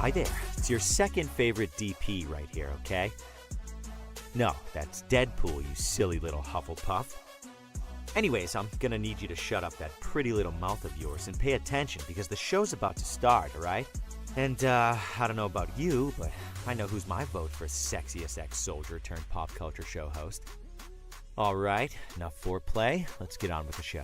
Hi there. It's your second favorite DP right here, okay? No, that's Deadpool, you silly little Hufflepuff. Anyways, I'm gonna need you to shut up that pretty little mouth of yours and pay attention because the show's about to start, alright? And, I don't know about you, but I know who's my vote for sexiest ex-soldier turned pop culture show host. Alright, enough foreplay. Let's get on with the show.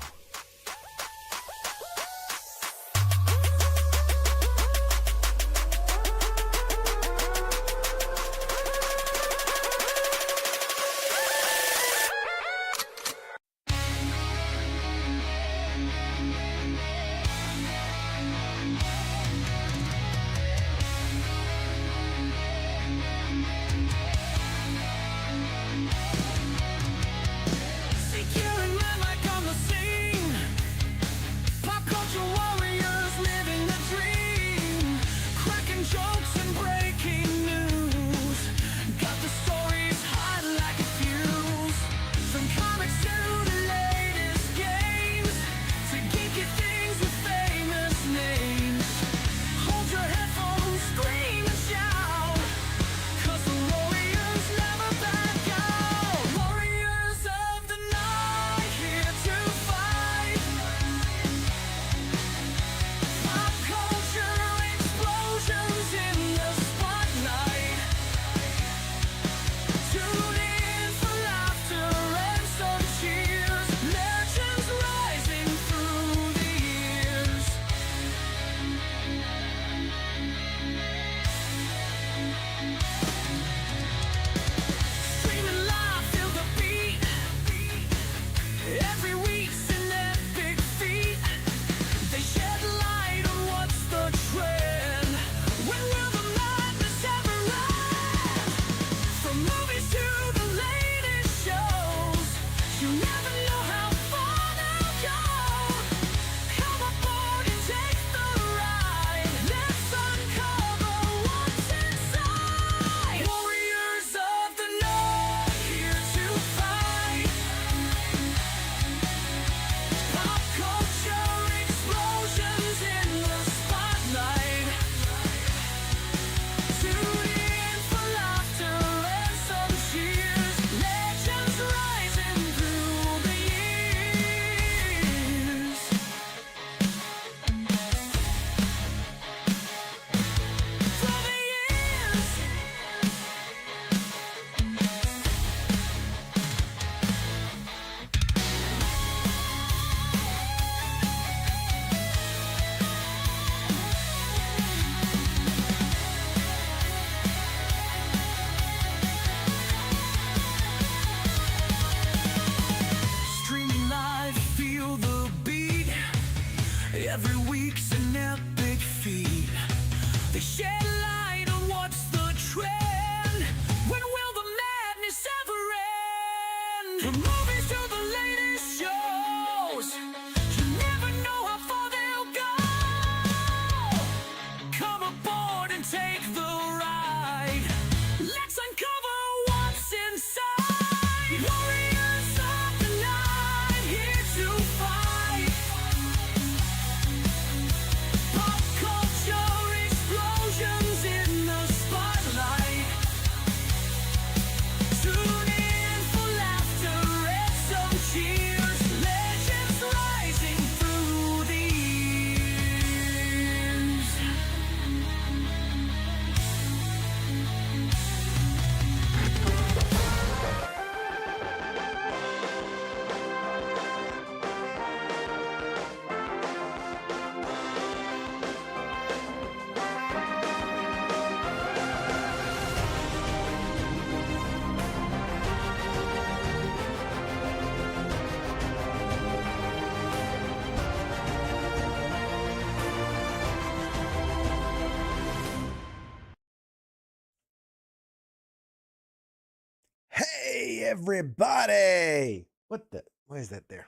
Hey, everybody! Why is that there?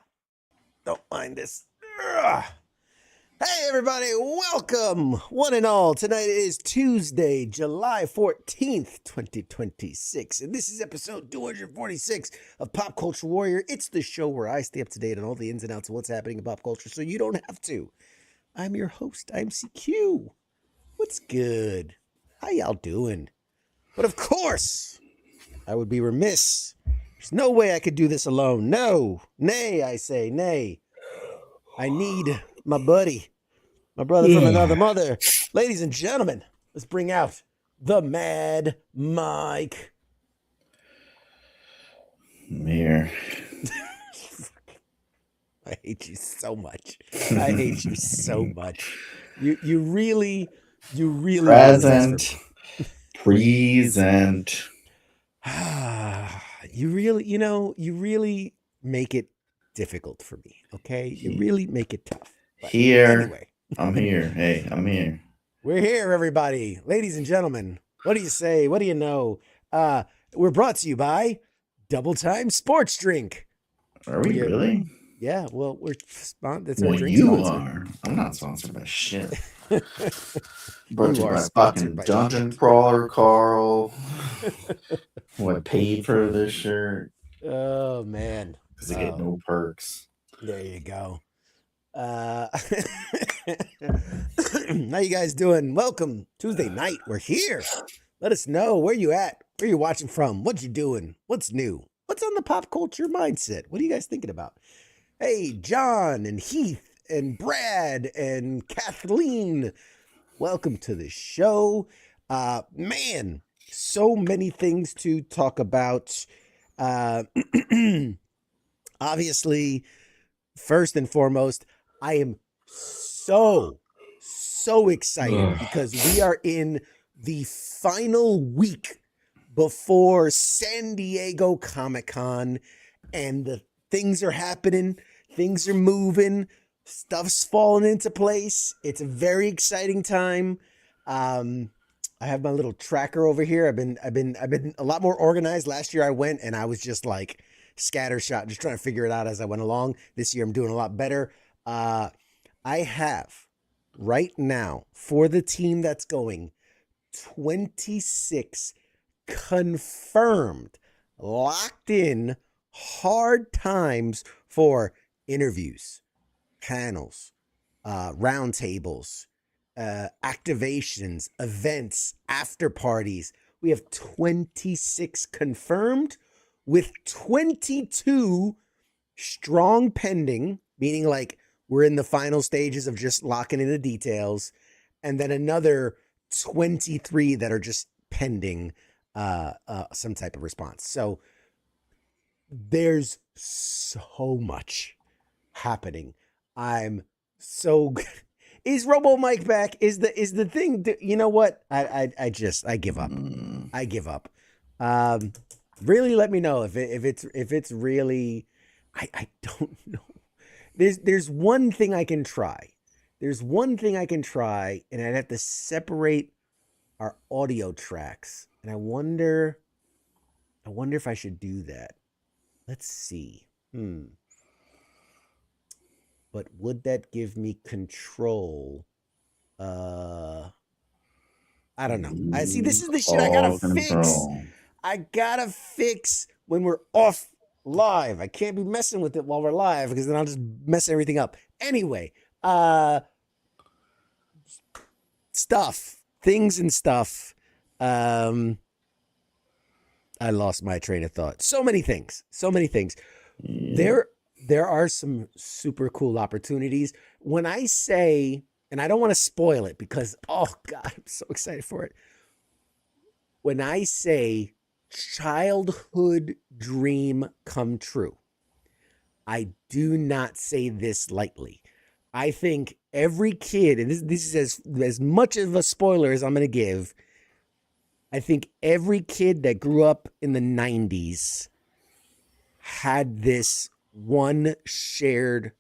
Don't mind this. Ugh. Hey, everybody, welcome, one and all. Tonight is Tuesday, July 14th, 2026, and this is episode 246 of Pop Culture Warrior. It's the show where I stay up to date on all the ins and outs of what's happening in pop culture, so you don't have to. I'm your host, I'm CQ. What's good? How y'all doing? But of course, I would be remiss. There's no way I could do this alone. No. Nay, I say, nay. I need my buddy, my brother from another mother. Ladies and gentlemen, let's bring out the Mad Mike. I'm here. I hate you so much. I hate you so much. You really Present. Present. You really make it difficult for me, okay? You really make it tough. But Here. anyway. I'm here. Hey, I'm here. We're here, everybody. Ladies and gentlemen, what do you say? What do you know? We're brought to you by Double Time Sports Drink. Are we really? Yeah, well, that's our Well, drink you sponsor. are. I'm not sponsored by shit. You Brought to you are by sponsored fucking by Dungeon Crawler Carl. Who I paid for this shirt. Oh, man. Because I get no perks. There you go. How you guys doing? Welcome. Tuesday night. We're here. Let us know where you at. Where you watching from? What you doing? What's new? What's on the pop culture mindset? What are you guys thinking about? Hey, John and Heath and Brad and Kathleen. Welcome to the show. Man, so many things to talk about. Obviously, first and foremost, I am so excited because we are in the final week before San Diego Comic-Con, and the things are happening, things are moving, stuff's falling into place. It's a very exciting time. I have my little tracker over here. I've been a lot more organized. Last year I went and I was just like scattershot, just trying to figure it out as I went along. This year I'm doing a lot better. I have right now for the team that's going 26 confirmed, locked in, hard times for interviews, panels, roundtables, activations, events, after parties. We have 26 confirmed with 22 strong pending, meaning like we're in the final stages of just locking in the details, and then another 23 that are just pending some type of response. So there's so much happening. I'm so is Robo Mike back? Is the thing? You know what? I give up. I give up. Really, let me know if it's really. I don't know. There's one thing I can try. There's one thing I can try, and I'd have to separate our audio tracks. And I wonder if I should do that. Let's see. But would that give me control? I don't know. I see. This is the shit I gotta fix. I gotta fix when we're off live. I can't be messing with it while we're live because then I'll just mess everything up. Anyway, things and stuff. I lost my train of thought. So many things. There are some super cool opportunities. When I say, and I don't want to spoil it because, oh God, I'm so excited for it. When I say childhood dream come true, I do not say this lightly. I think every kid, and this is as much of a spoiler as I'm going to give, I think every kid that grew up in the 90s had this one shared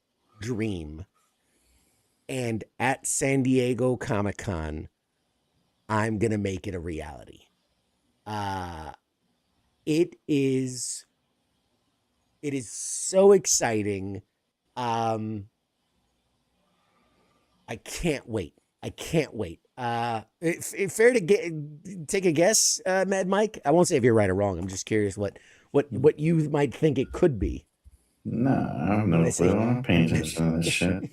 dream. And at San Diego Comic-Con, I'm going to make it a reality. It is so exciting. I can't wait. Fair to take a guess, Mad Mike? I won't say if you're right or wrong. I'm just curious what you might think it could be. No, I have no clue. I'm paying attention to this shit.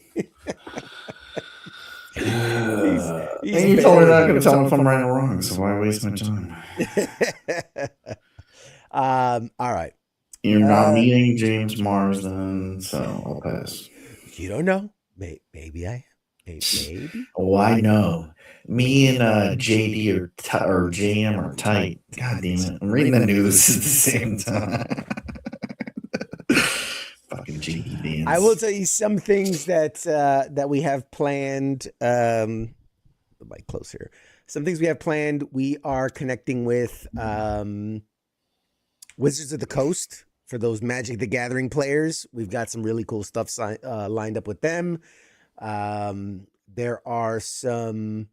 And you told me not going to tell me if I'm right or wrong, so why waste my time? All right. You're not meeting James Marsden, so I'll pass. You don't know. Maybe I am. Maybe. Oh, I know. Me and JD or JM are tight. God damn it. I'm reading the news at the same time. Fucking JD dance. I will tell you some things that we have planned. The mic close here. Some things we have planned. We are connecting with Wizards of the Coast for those Magic the Gathering players. We've got some really cool stuff lined up with them. There are some.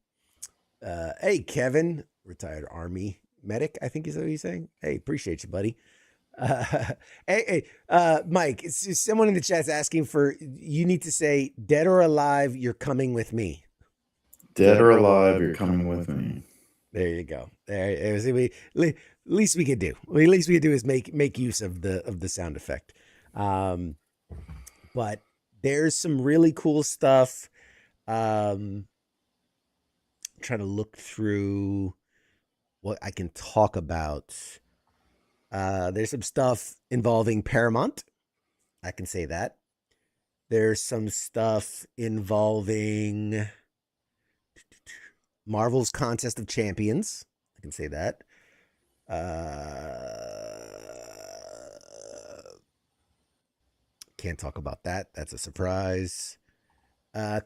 Hey, Kevin, retired Army medic, I think is what he's saying. Hey, appreciate you, buddy. Mike, it's just someone in the chat's asking for, you need to say dead or alive, you're coming with me. Dead or alive, you're coming with me. There you go. Least we could do. The least we could do is make use of the sound effect. But there's some really cool stuff. Trying to look through what I can talk about. There's some stuff involving Paramount. I can say that. There's some stuff involving Marvel's Contest of Champions. I can say that. Can't talk about that. That's a surprise.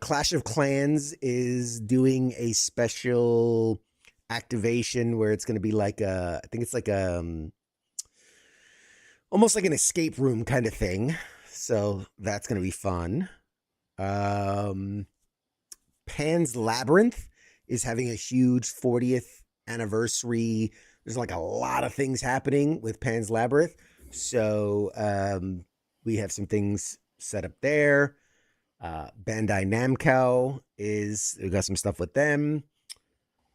Clash of Clans is doing a special activation where it's going to be like I think it's like almost like an escape room kind of thing. So that's going to be fun. Pan's Labyrinth is having a huge 40th anniversary. There's like a lot of things happening with Pan's Labyrinth. So we have some things set up there. Bandai Namco we got some stuff with them.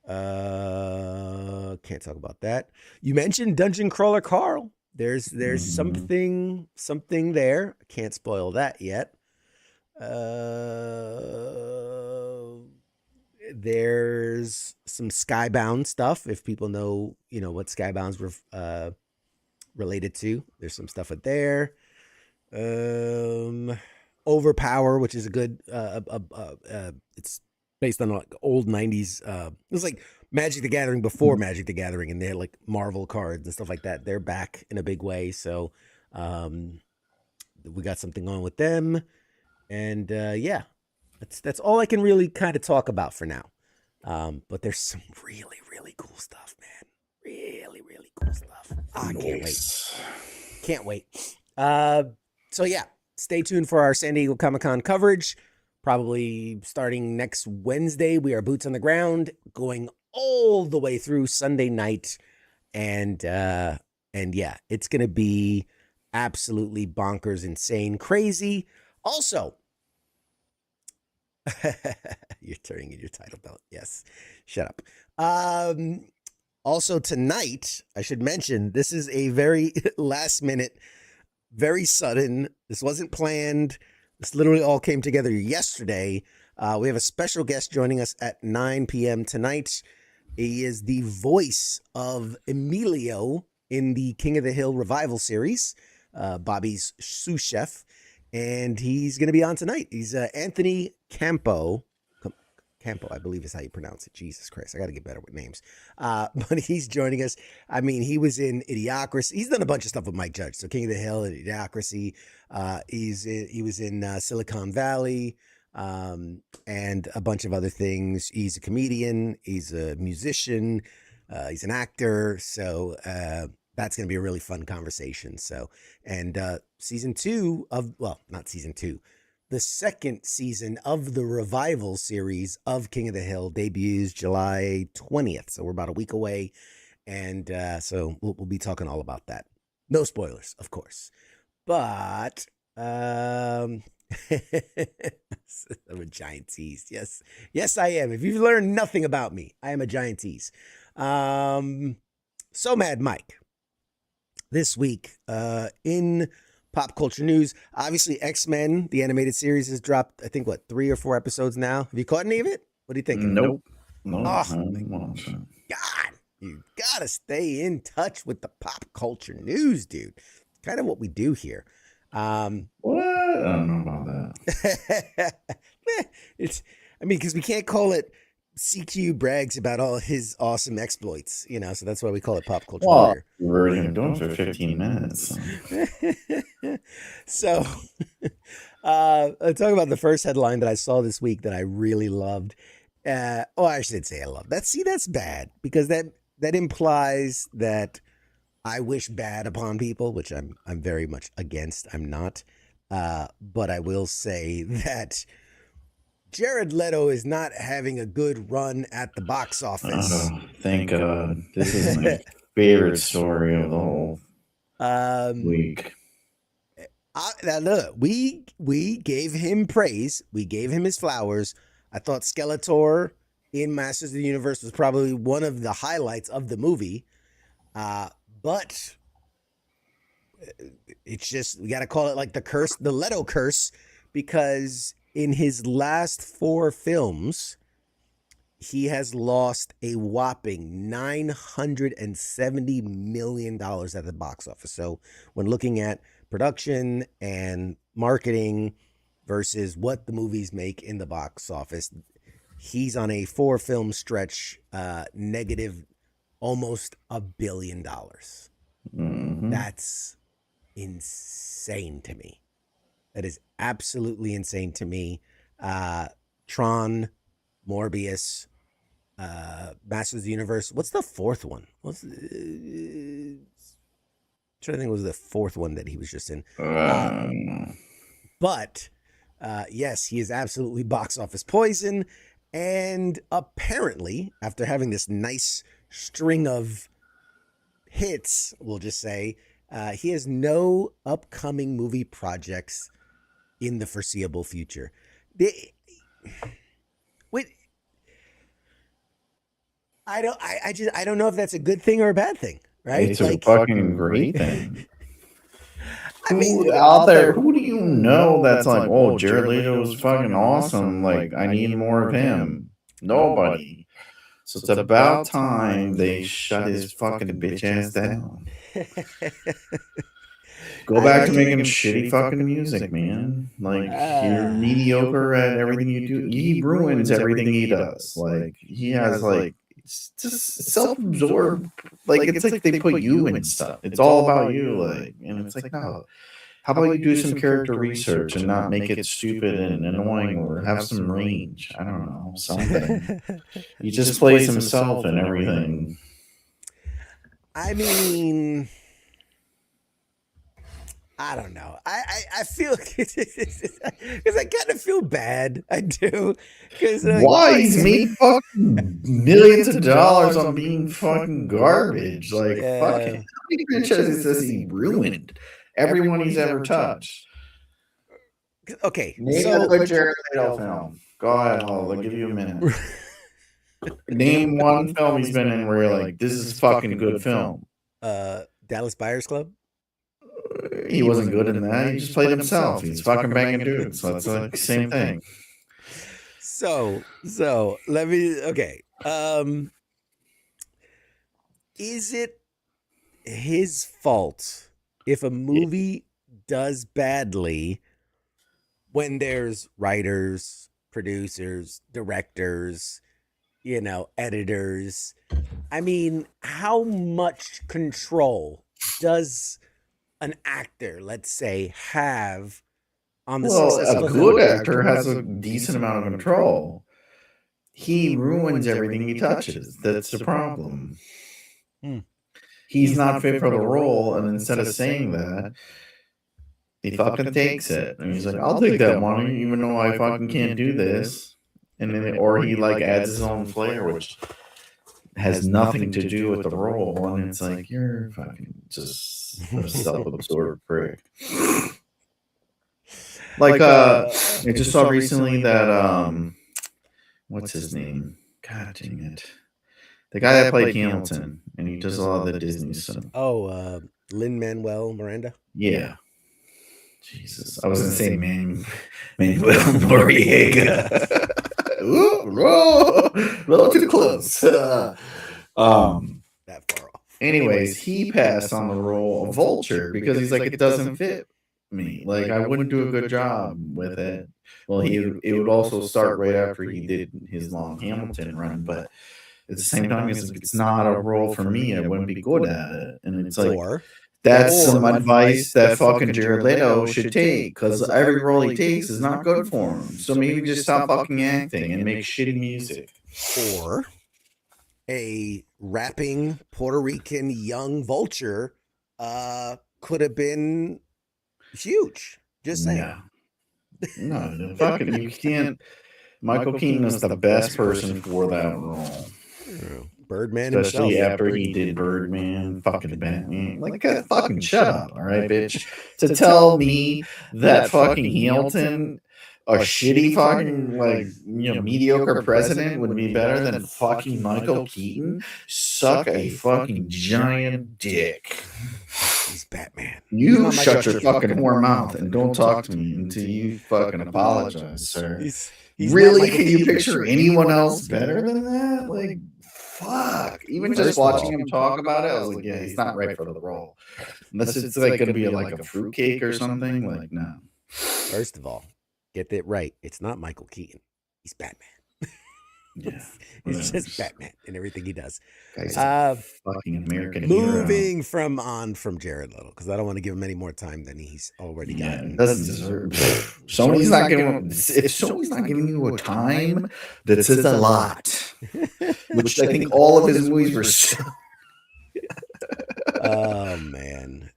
Can't talk about that. You mentioned Dungeon Crawler Carl. There's something there. I can't spoil that yet. There's some Skybound stuff. If people know, what Skybound's related to, there's some stuff with there. Overpower, which is a good, it's based on like old 90s. It was like Magic the Gathering before Magic the Gathering, and they had like Marvel cards and stuff like that. They're back in a big way. So we got something on with them. And yeah, that's all I can really kind of talk about for now. But there's some really, really cool stuff, man. Really, really cool stuff. I can't wait. Can't wait. So yeah. Stay tuned for our San Diego Comic-Con coverage. Probably starting next Wednesday. We are boots on the ground, going all the way through Sunday night. And yeah, it's going to be absolutely bonkers, insane, crazy. Also, you're turning in your title belt. Yes. Shut up. Also tonight, I should mention, this is a very last minute, very sudden. This wasn't planned. This literally all came together yesterday. We have a special guest joining us at 9 p.m. tonight. He is the voice of Emilio in the King of the Hill revival series, Bobby's sous-chef, and he's going to be on tonight. He's Anthony Campo. Campo, I believe is how you pronounce it. Jesus Christ, I got to get better with names. But he's joining us. I mean, he was in Idiocracy. He's done a bunch of stuff with Mike Judge. So King of the Hill and Idiocracy. He was in Silicon Valley and a bunch of other things. He's a comedian. He's a musician. He's an actor. So that's going to be a really fun conversation. So, and season 2 of, well, not season 2. The second season of the revival series of King of the Hill debuts July 20th. So we're about a week away. And so we'll be talking all about that. No spoilers, of course. But I'm a giant tease. Yes. Yes, I am. If you've learned nothing about me, I am a giant tease. So Mad Mike. This week in pop culture news, obviously X-Men, the animated series, has dropped, I think, 3 or 4 episodes now. Have you caught any of it? What do you think? Nope. No, Oh, I'm watching. God, you gotta stay in touch with the pop culture news, dude. It's kind of what we do here. What? I don't know about that. it's, I mean, because we can't call it CQ brags about all his awesome exploits, so that's why we call it pop culture Well, warrior. we were already doing for 15 minutes. So, I'll talk about the first headline that I saw this week that I really loved. I should say I love that. See, that's bad because that implies that I wish bad upon people, which I'm very much against. I'm not, but I will say that Jared Leto is not having a good run at the box office. Oh, thank God! This is my favorite story of the whole week. Now look, we gave him praise. We gave him his flowers. I thought Skeletor in Masters of the Universe was probably one of the highlights of the movie. But it's just, we got to call it like the Leto curse, because in his last 4 films, he has lost a whopping $970 million at the box office. So when looking at production and marketing versus what the movies make in the box office, he's on a 4-film stretch, negative almost $1 billion. Mm-hmm. That's insane to me. That is absolutely insane to me. Tron, Morbius, Masters of the Universe. What's the 4th one? Trying to think, what was the 4th one that he was just in? But yes, he is absolutely box office poison. And apparently, after having this nice string of hits, we'll just say, he has no upcoming movie projects in the foreseeable future. I don't know if that's a good thing or a bad thing, right? It's a fucking great thing. I mean, out there, who do you know that's like, oh, Jared Leto is fucking awesome, like, I need more of him? Nobody. So it's about time they shut his fucking bitch ass down. Go back to making shitty fucking music, man. Like, you're mediocre at everything you do. He ruins everything he does. Like, he has, like, it's just self-absorbed. Like, it's like they put you in stuff. It's all about you, like, and it's like, no. How about you do some character research and not make it stupid and annoying, or have some range? I don't know, something. He just plays himself and everything. I mean, I don't know. I feel, because I kind of feel bad. I do. Why? He's made fucking millions of dollars on being fucking garbage. Like, fucking, how many franchises has he ruined? Everyone he's ever touched. Okay. Name a good Jared Leto film. Go ahead, I'll give you a minute. Name one film he's been in where you're like, this is fucking a good film. Dallas Buyers Club? He wasn't good in that. He just played himself. He's fucking banging dudes. So it's like the same thing. So let me, okay. Is it his fault if a movie does badly when there's writers, producers, directors, editors? I mean, how much control does an actor, let's say, have on the success of a good actor has a decent amount of control. He ruins everything he touches. That's the problem. He's not fit for the role, and instead of saying that, he fucking takes it. And he's like, I'll take that money, even though I fucking can't do this. And then, or he like adds his own flair, which has nothing to do with the role. And it's like, you're fucking just a self-absorbed prick. Like, I just saw recently that, what's his name? God dang it. The guy that played Hamilton, and he does a lot of the Disney stuff. Oh, Lin-Manuel Miranda? Yeah. Jesus. I was going to say Manuel Noriega. a little too close. That far off. Anyways, he passed on the role of Vulture because he's like, it doesn't fit me. Like, I wouldn't do a good job with it. Well, it would also start right after he did his long Hamilton run, but at the same time, he's like, it's not a role for me. I wouldn't be good at it. And it's like, that's some advice that fucking Jared Leto should take, because every role he takes is not good for him. So maybe just stop fucking acting and make shitty music. Or a rapping Puerto Rican young Vulture could have been huge. Just saying. Yeah. No, fucking, you can't. Michael Keaton is the best person for that role. Birdman Especially himself. after he did Birdman, fucking Batman. Like, fucking shut up, all right, bitch. To tell me that fucking Hamilton, a shitty fucking, like, mediocre president would be better than fucking Michael Keaton? Suck a fucking giant dick. He's Batman. You shut your fucking whore mouth and don't talk to me until you fucking apologize, sir. He's really? Can you picture anyone else better than that? Like, fuck. Even just watching him talk about it, I was like, yeah, he's not right for the role. Unless it's like going to be like a fruitcake or something. Like, no. First of all, get that right. It's not Michael Keaton. He's Batman. Yeah. He's just Batman in everything he does. Fucking American moving from Jared Leto, because I don't want to give him any more time than he's already gotten. Doesn't deserve. Sony's not giving. If Sony's not giving you a time, that says a lot. Which I think all of his movies were. Oh man.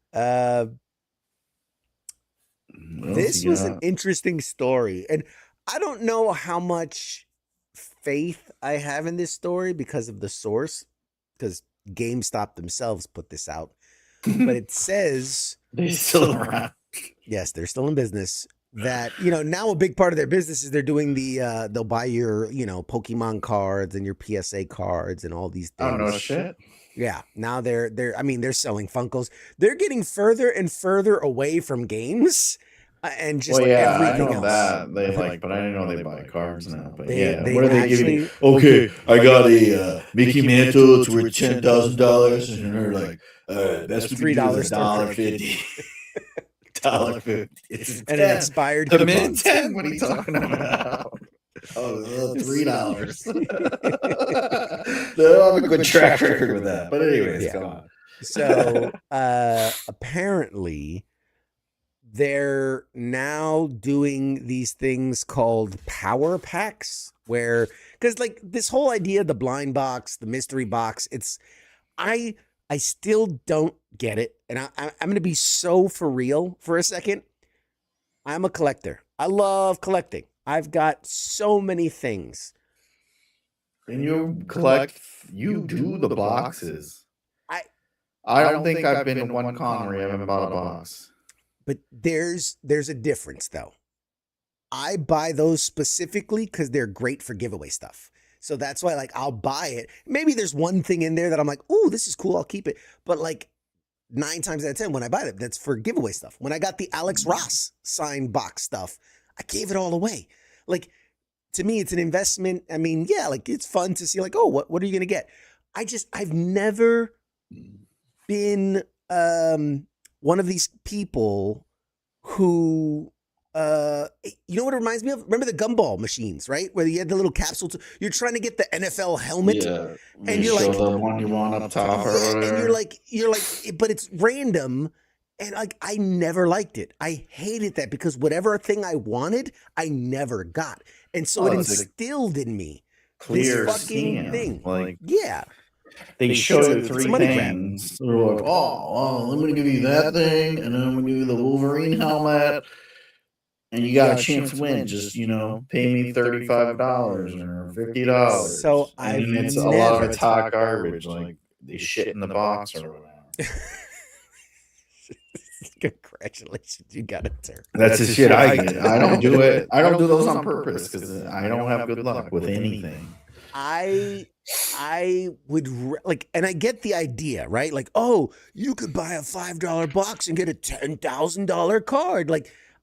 This was an interesting story, and I don't know how much faith I have in this story because of the source, because GameStop themselves put this out, but it says they're still around. Yes, they're still in business. That, now a big part of their business is they're doing they'll buy your, Pokemon cards and your PSA cards and all these things. Oh no shit. Yeah, now they're selling Funkos. They're getting further and further away from games. And just everything else. That they but I didn't know they buy cards now. But they what are they giving you? Okay, I got a Mickey Mantle. It's worth $10,000, and they're like, that's $3, $1.50. $1.50. And it expired. The Mint 10. What are you talking about? Oh, $3. They don't have a good track record with that. But anyways, come on. So apparently, they're now doing these things called power packs, because this whole idea, the blind box, the mystery box, I still don't get it. And I'm going to be so for real for a second. I'm a collector. I love collecting. I've got so many things. And you collect, you do the boxes. I don't think I've been to one con where you haven't bought a box. But there's a difference, though. I buy those specifically because they're great for giveaway stuff. So that's why, I'll buy it. Maybe there's one thing in there that I'm like, oh, this is cool, I'll keep it. But 9 times out of 10, when I buy it, that's for giveaway stuff. When I got the Alex Ross signed box stuff, I gave it all away. To me, it's an investment. I mean, yeah, it's fun to see, oh, what are you going to get? I've never been one of these people who, you know what it reminds me of? Remember the gumball machines, right? Where you had the little capsule. You're trying to get the NFL helmet, and you're like, the one you want up top, or whatever. And you're like, but it's random, and I never liked it. I hated that because whatever thing I wanted, I never got, and so it instilled in me clear this fucking thing. Yeah. They show you 3 things. They're like, I'm going to give you that thing, and then I'm going to give you the Wolverine helmet, and you got a chance to win. Just, pay me $35 or $50. So it's a lot of it's hot garbage, they shit in the box or whatever. Congratulations, you got it, sir. That's the shit I get. I don't do it. I don't do those on purpose because I don't have good luck with anything. I would and I get the idea, right? You could buy a $5 box and get a $10,000 card.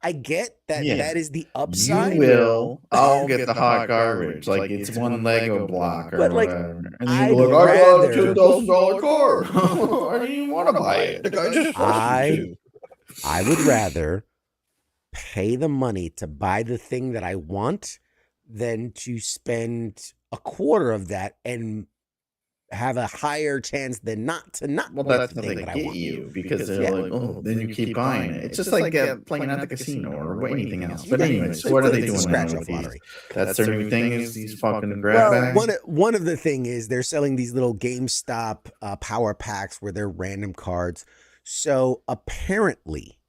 I get that Yeah. that is the You upside. will. I'll get the hot garbage. Like it's one Lego block or But, like, whatever. And then I'd you go like, I got a rather- $10,000 car. I didn't even want to buy it. The guy just forced me to. I would rather pay the money to buy the thing that I want than to spend a quarter of that and have a higher chance than not to not Well, get that's the how thing they that I get want. you because they're Yeah. like, oh, then you keep buying it. It's just like playing at the casino or anything else. But Yeah. anyways, It's what are like they the doing scratch now off with these? lottery. That's their new thing is these fucking grab bags. Well, one of the thing is they're selling these little GameStop power packs where they're random cards. So apparently,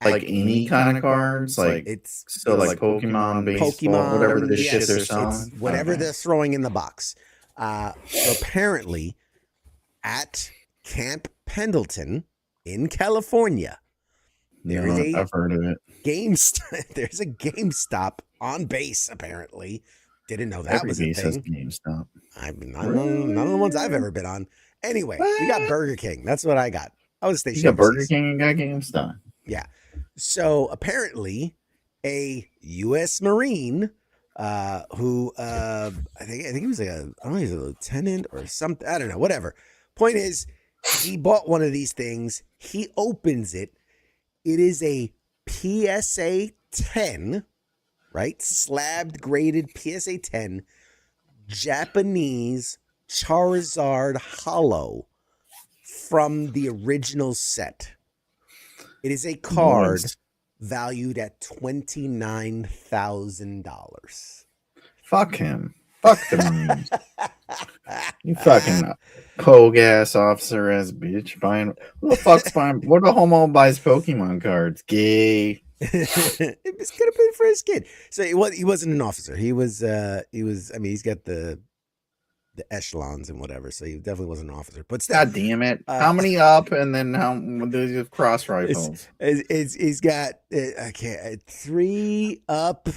Like any kind of cards, like it's so like Pokemon, baseball, whatever the shit they're selling. It's whatever Okay. they're throwing in the box. So apparently, at Camp Pendleton in California, there is I've heard of it. there's a GameStop on base. Apparently, didn't know that Every was a base has thing. GameStop. None of the ones I've ever been on. Anyway, we got Burger King. That's what I got. I was You stationed. got Burger King and got GameStop. Yeah. So apparently, a U.S. Marine, who I think he was like I don't know, he's a lieutenant or something. I don't know. Whatever. Point is, he bought one of these things. He opens it. It is a PSA 10, right? Slabbed, graded PSA 10, Japanese Charizard Hollow from the original set. It is a card valued at $29,000. Fuck him. Fuck the Marines. You fucking pogue ass officer ass bitch buying. Who the fuck's buying? What the homo buys Pokemon cards? Gay. It was gonna be for his kid. So he wasn't an officer. He was. I mean, he's got the echelons and whatever. So he definitely wasn't an officer. But still, God damn it! How many up and then how do you have cross rifles? He's got 3 up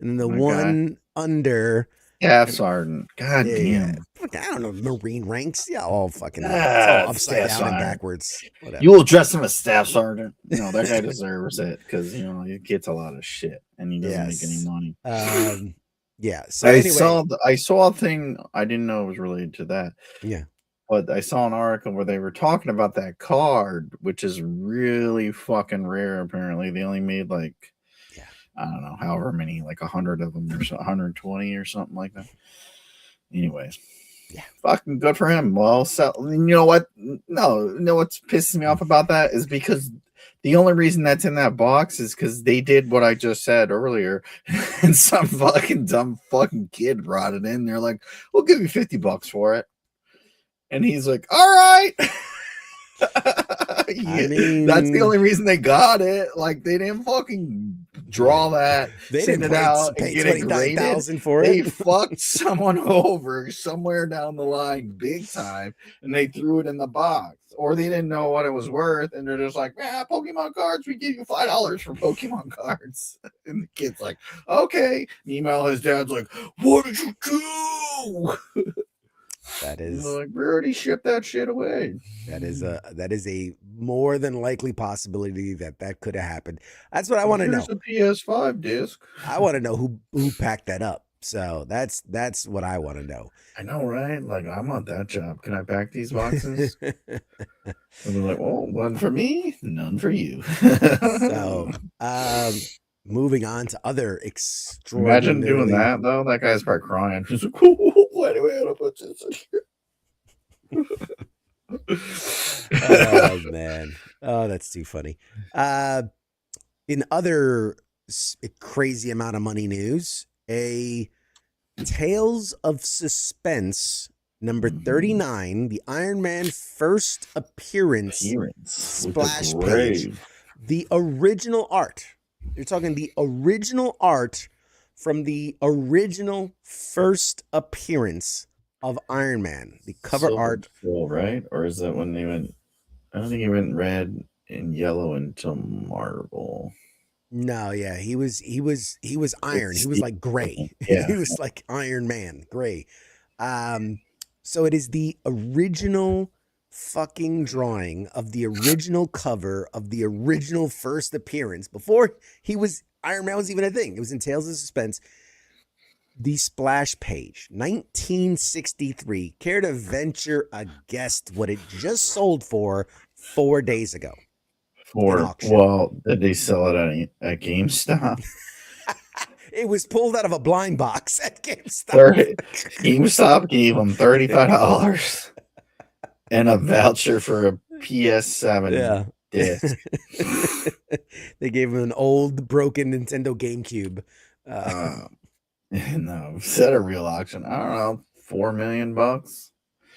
and the My one under. Staff sergeant. God damn. I don't know, Marine ranks. Yeah, all fucking it's Ah, all upside staff down and sergeant. backwards. Whatever. You will address him as staff sergeant. No, that guy deserves it because he gets a lot of shit and he doesn't make any money. Yeah. So I anyway, saw a thing I didn't know it was related to that. Yeah. But I saw an article where they were talking about that card, which is really fucking rare. Apparently, they only made like I don't know, however many, like 100 of them or so, 120 or something like that. Anyways, yeah, fucking good for him. Well, so you know what? No, you know what's pissing me off about that is because the only reason that's in that box is because they did what I just said earlier, and some fucking dumb fucking kid brought it in. They're like, "We'll give you $50 for it," and he's like, "All right." I mean, that's the only reason they got it. Like they didn't fucking draw that, they send didn't it out, pay and get it graded. $29,000 for They it. fucked someone over somewhere down the line, big time, and they threw it in the box, or they didn't know what it was worth, and they're just like, "Yeah, Pokemon cards. We give you $5 for Pokemon cards." And the kid's like, "Okay." Meanwhile, his dad's like, "What did you do?" That is like, we already shipped that shit away. That is a more than likely possibility that could have happened. That's what I want to know. Here's a PS5 disc. I want to know who packed that up. So that's what I want to know. I know, right? Like, I want that job. Can I pack these boxes? And they're like, "Well, one for me, none for you." So, moving on to other extraordinary. Imagine doing that though. That guy's probably crying. He's like, "Why do we have to put this in here?" Oh man, oh that's too funny. In other crazy amount of money news, a Tales of Suspense number 39, the Iron Man first appearance splash page. The original art. You're talking the original art from the original first appearance of Iron Man. The cover art, full, right? Or is that when they went? I don't think he went red and yellow into Marvel. No, yeah, he was iron. He was like gray. Yeah. He was like Iron Man, gray. So it is the original fucking drawing of the original cover of the original first appearance before Iron Man was even a thing. It was in Tales of Suspense. The splash page, 1963. Care to venture a guess what it just sold for 4 days ago? Did they sell it at GameStop? It was pulled out of a blind box at GameStop. GameStop gave them $35 and a voucher for a PS7 disc. They gave him an old, broken Nintendo GameCube. No, set a real auction. I don't know, $4 million.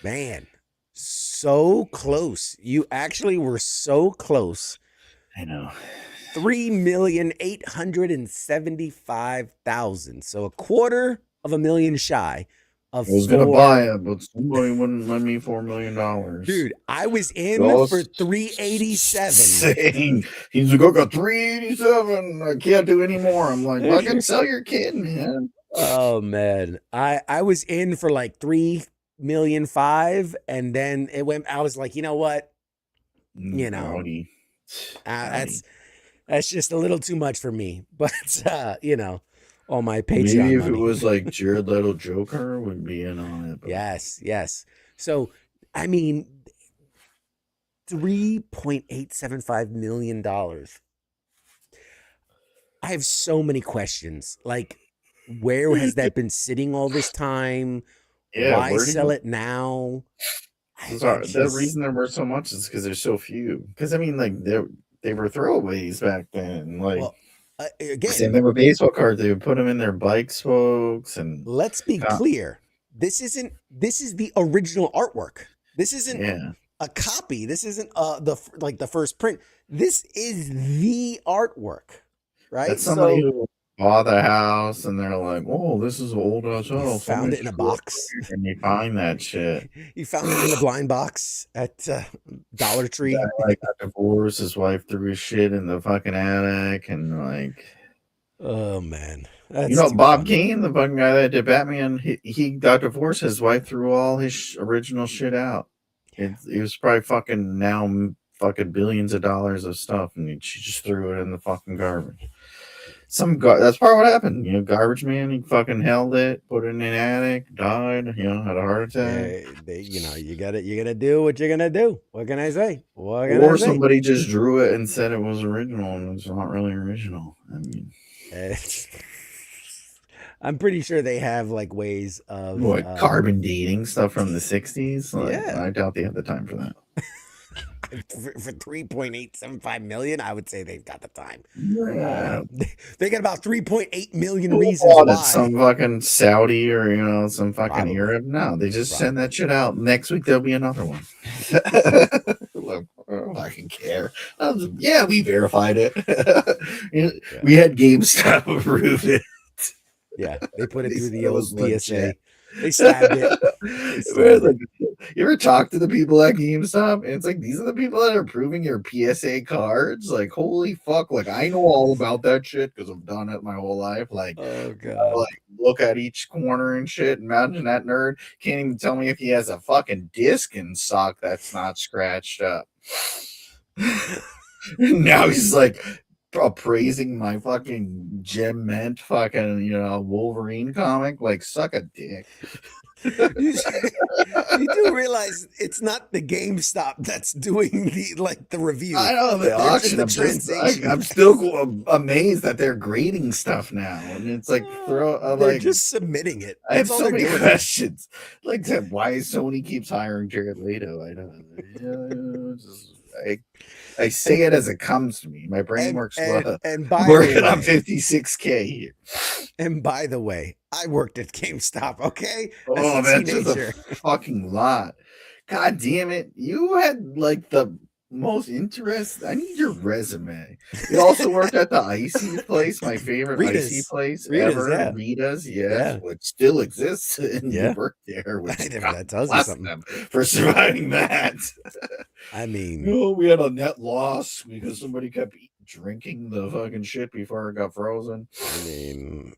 Man, so close. You actually were so close. I know. 3,875,000. So $250,000 shy of. I was gonna buy it, but somebody wouldn't lend me $4 million. Dude, I was in for 387. Saying, he's like, I got 387. I can't do anymore. I'm like, well, I can sell your kid, man. Oh man, I was in for like 3.5 million, and then it went. I was like, you know what, that's just a little too much for me. But on my Patreon. Maybe if money. it was like Jared Leto Joker, would be in on it. But. Yes. So I mean, $3.875 million. I have so many questions. Like, where has that been sitting all this time? Yeah, why sell it now? Sorry, the reason there were so much is because there's so few. Because I mean, like they were throwaways back then. Like again, same thing with baseball cards. They would put them in their bike spokes. And let's be clear. This is the original artwork. This isn't a copy. This isn't the first print. This is the artwork, right? That's somebody who bought the house and they're like, "Oh, this is an old ass house." Found it in a box, and you find that shit. You found it in a blind box at Dollar Tree. Like got divorced, his wife threw his shit in the fucking attic, and like, oh man, Bob Kane, the fucking guy that did Batman, he got divorced. His wife threw all his original shit out. It was probably fucking billions of dollars of stuff, and she just threw it in the fucking garbage. That's part of what happened. Garbage man, he fucking held it, put it in an attic, died, had a heart attack. You gotta do what you're gonna do. What can I say? Somebody just drew it and said it was original, and it's not really original. I mean, I'm pretty sure they have like ways of carbon dating stuff from the 60s. I doubt they have the time for that. For 3.875 million, I would say they've got the time. Yeah. They got about 3.8 million reasons why. Some fucking Saudi or some fucking Arab. No, they just send that shit out. Next week there'll be another one. Look, I can care. We verified it. We had GameStop approve it. Yeah, they put it through the old PSA. They stabbed it. You ever talk to the people at GameStop? And it's like, these are the people that are approving your PSA cards. Like, holy fuck! Like, I know all about that shit because I've done it my whole life. Like, oh god! Like, look at each corner and shit. Imagine that nerd can't even tell me if he has a fucking disc in sock that's not scratched up. Now he's like appraising my fucking Gem Mint fucking Wolverine comic. Like, suck a dick. You do realize it's not the GameStop that's doing the review. I know the auction. I'm still amazed that they're grading stuff now, and it's like they're just submitting it. I have so many questions. Like, why Sony keeps hiring Jared Leto? I don't know. I say it as it comes to me. My brain works well. And working on 56K here. And by the way, I worked at GameStop, okay? That's just a fucking lot. God damn it. You had like the most interest. I need your resume. You also worked at the icy place, my favorite icy place ever. Yeah. Rita's, which still exists. And you worked there, which that tells you something for surviving that. I mean, we had a net loss because somebody kept drinking the fucking shit before it got frozen. I mean,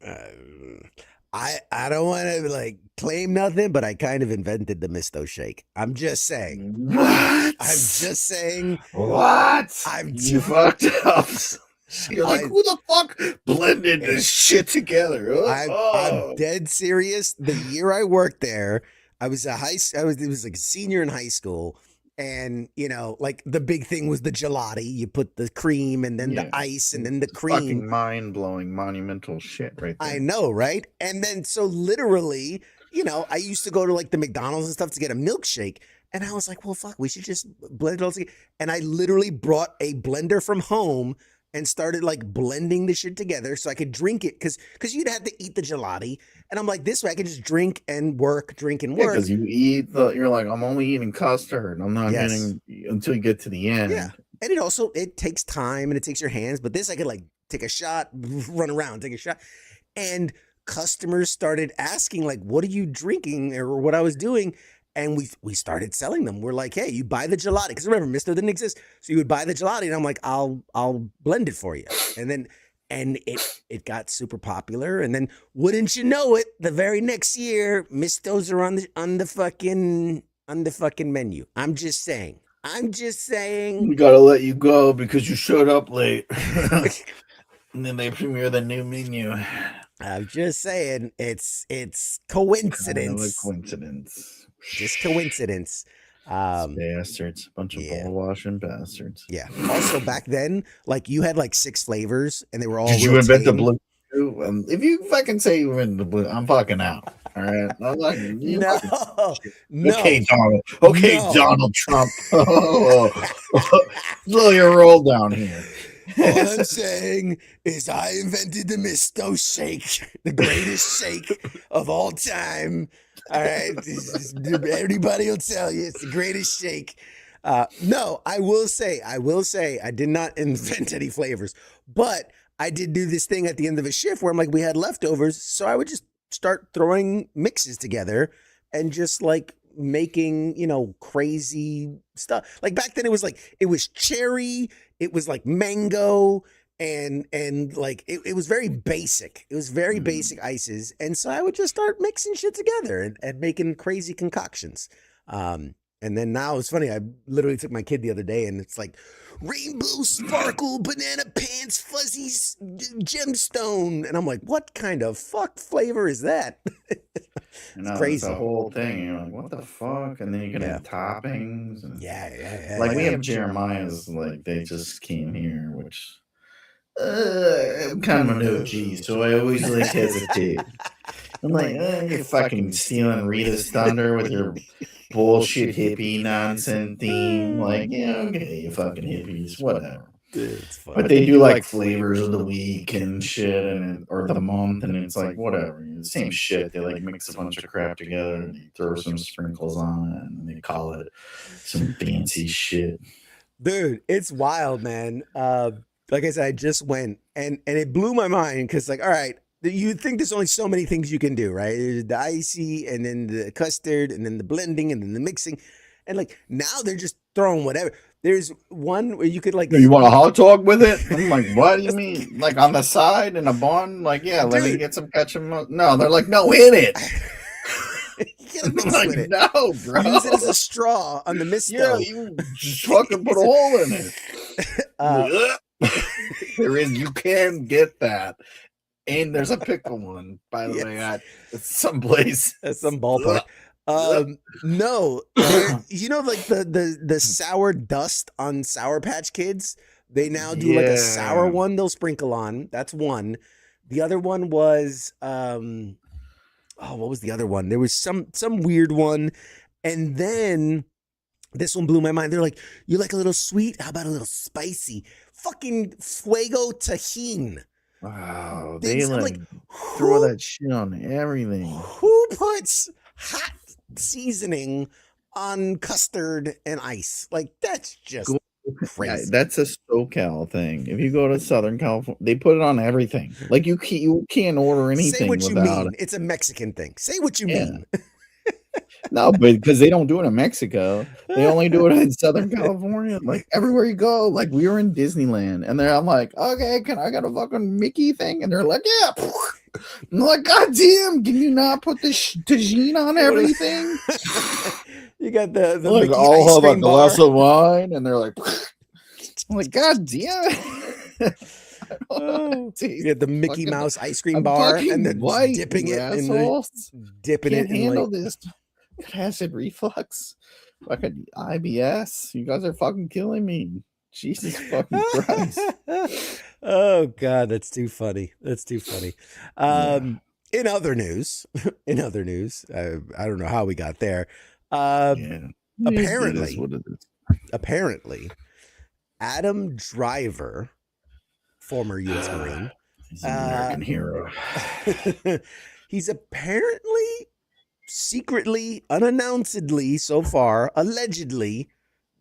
I don't want to like claim nothing, but I kind of invented the Misto shake. I'm just saying. What? I'm just saying. What? I'm You fucked up. You're like, who the fuck blended this shit together? I'm dead serious. The year I worked there, I was it was like a senior in high school. And, you know, like the big thing was the gelati. You put the cream and then the ice and then the cream. Fucking mind-blowing, monumental shit right there. I know, right? And then so literally, you know, I used to go to like the McDonald's and stuff to get a milkshake. And I was like, well, fuck, we should just blend it all together. And I literally brought a blender from home and started like blending the shit together so I could drink it because you'd have to eat the gelati. And I'm like, this way I can just drink and work. Yeah, because you eat you're like, I'm only eating custard. I'm not getting until you get to the end. Yeah. And it takes time and it takes your hands. But this I could like take a shot, run around, take a shot. And customers started asking, like, what are you drinking or what I was doing? And we started selling them. We're like, hey, you buy the gelati. Because remember, Misto didn't exist. So you would buy the gelati. And I'm like, I'll blend it for you. And then it got super popular. And then wouldn't you know it, the very next year, Mistos are on the fucking menu. I'm just saying. We gotta let you go because you showed up late. And then they premiere the new menu. I'm just saying, it's coincidence. Kind of a coincidence. Just coincidence. Bastards. Bunch of ball washing bastards. Yeah. Also, back then, like you had like 6 flavors and they were all. Did you invent the blue? If you fucking say you invented the blue, I'm fucking out. All right. I'm like, no. Okay, Donald. Okay, no. Donald Trump. Slow your roll down here. All I'm saying is I invented the Misto shake, the greatest shake of all time. All right. Everybody will tell you it's the greatest shake. No, I will say I did not invent any flavors, but I did do this thing at the end of a shift where I'm like, we had leftovers. So I would just start throwing mixes together and just like making, you know, crazy stuff. Like back then it was cherry, it was like mango, and like it was very basic. It was very basic ices. And so I would just start mixing shit together and making crazy concoctions. And then now it's funny, I literally took my kid the other day and it's like rainbow sparkle, banana pants, fuzzies, gemstone. And I'm like, what kind of fuck flavor is that? It's crazy. It's the whole thing. You're like, what the fuck? And then you can have toppings. And yeah. Like we have Jeremiah's, like they just came here, which I'm kind of an OG, so I always like hesitate. I'm like, you're fucking stealing Rita's thunder with your bullshit hippie nonsense theme. Like, yeah, okay, you fucking hippies, whatever. But they do like flavors of the week and shit, or the month, and it's like whatever, the same shit. They like mix a bunch of crap together and they throw some sprinkles on it, and they call it some fancy shit. Dude, it's wild, man. Like I said, I just went and it blew my mind because, like, all right, you think there's only so many things you can do, right? There's the icy, and then the custard, and then the blending, and then the mixing, and like now they're just throwing whatever. There's one where you could like. You want a hot dog with it? I'm like, what do you mean? Like on the side in a bun? Like, yeah, let me get some ketchup. No, they're like, no, in it. You gotta mix like, with it. No, bro. Use it as a straw on the Misto. Yeah, you just fucking put a hole in it. There is, you can get that. And there's a pickle one, by the way, at someplace. At some ballpark. No, you know, like the sour dust on Sour Patch Kids. They now do like a sour one they'll sprinkle on. That's one. The other one was what was the other one? There was some weird one, and then this one blew my mind. They're like, you like a little sweet? How about a little spicy? Fucking Fuego Tajin. Wow, they like throw that shit on everything. Who puts hot seasoning on custard and ice? Like, that's just crazy. Yeah, that's a SoCal thing. If you go to Southern California, they put it on everything. Like you can't order anything. Say what without you mean. It's a Mexican thing. Say what you mean. No, but because they don't do it in Mexico, they only do it in Southern California. Like everywhere you go, like we were in Disneyland, and I'm like, okay, I got a fucking Mickey thing? And they're like, yeah. I'm like, God damn, can you not put the tagine on everything? You got the Like, Mickey I'll ice have a cream bar. glass of wine, and they're like, I'm like, God damn it. Oh, you got the Mickey Mouse ice cream I'm bar, fucking and then white, dipping you it in assholes. dipping Can't it in handle like this acid reflux. Fucking IBS. You guys are fucking killing me. Jesus fucking Christ. Oh God, that's too funny. That's too funny. Yeah. In other news, I don't know how we got there. Yeah. It is Apparently, what it is. Adam Driver, former U.S. Marine, He's an American hero. he's apparently secretly, unannouncedly so far, allegedly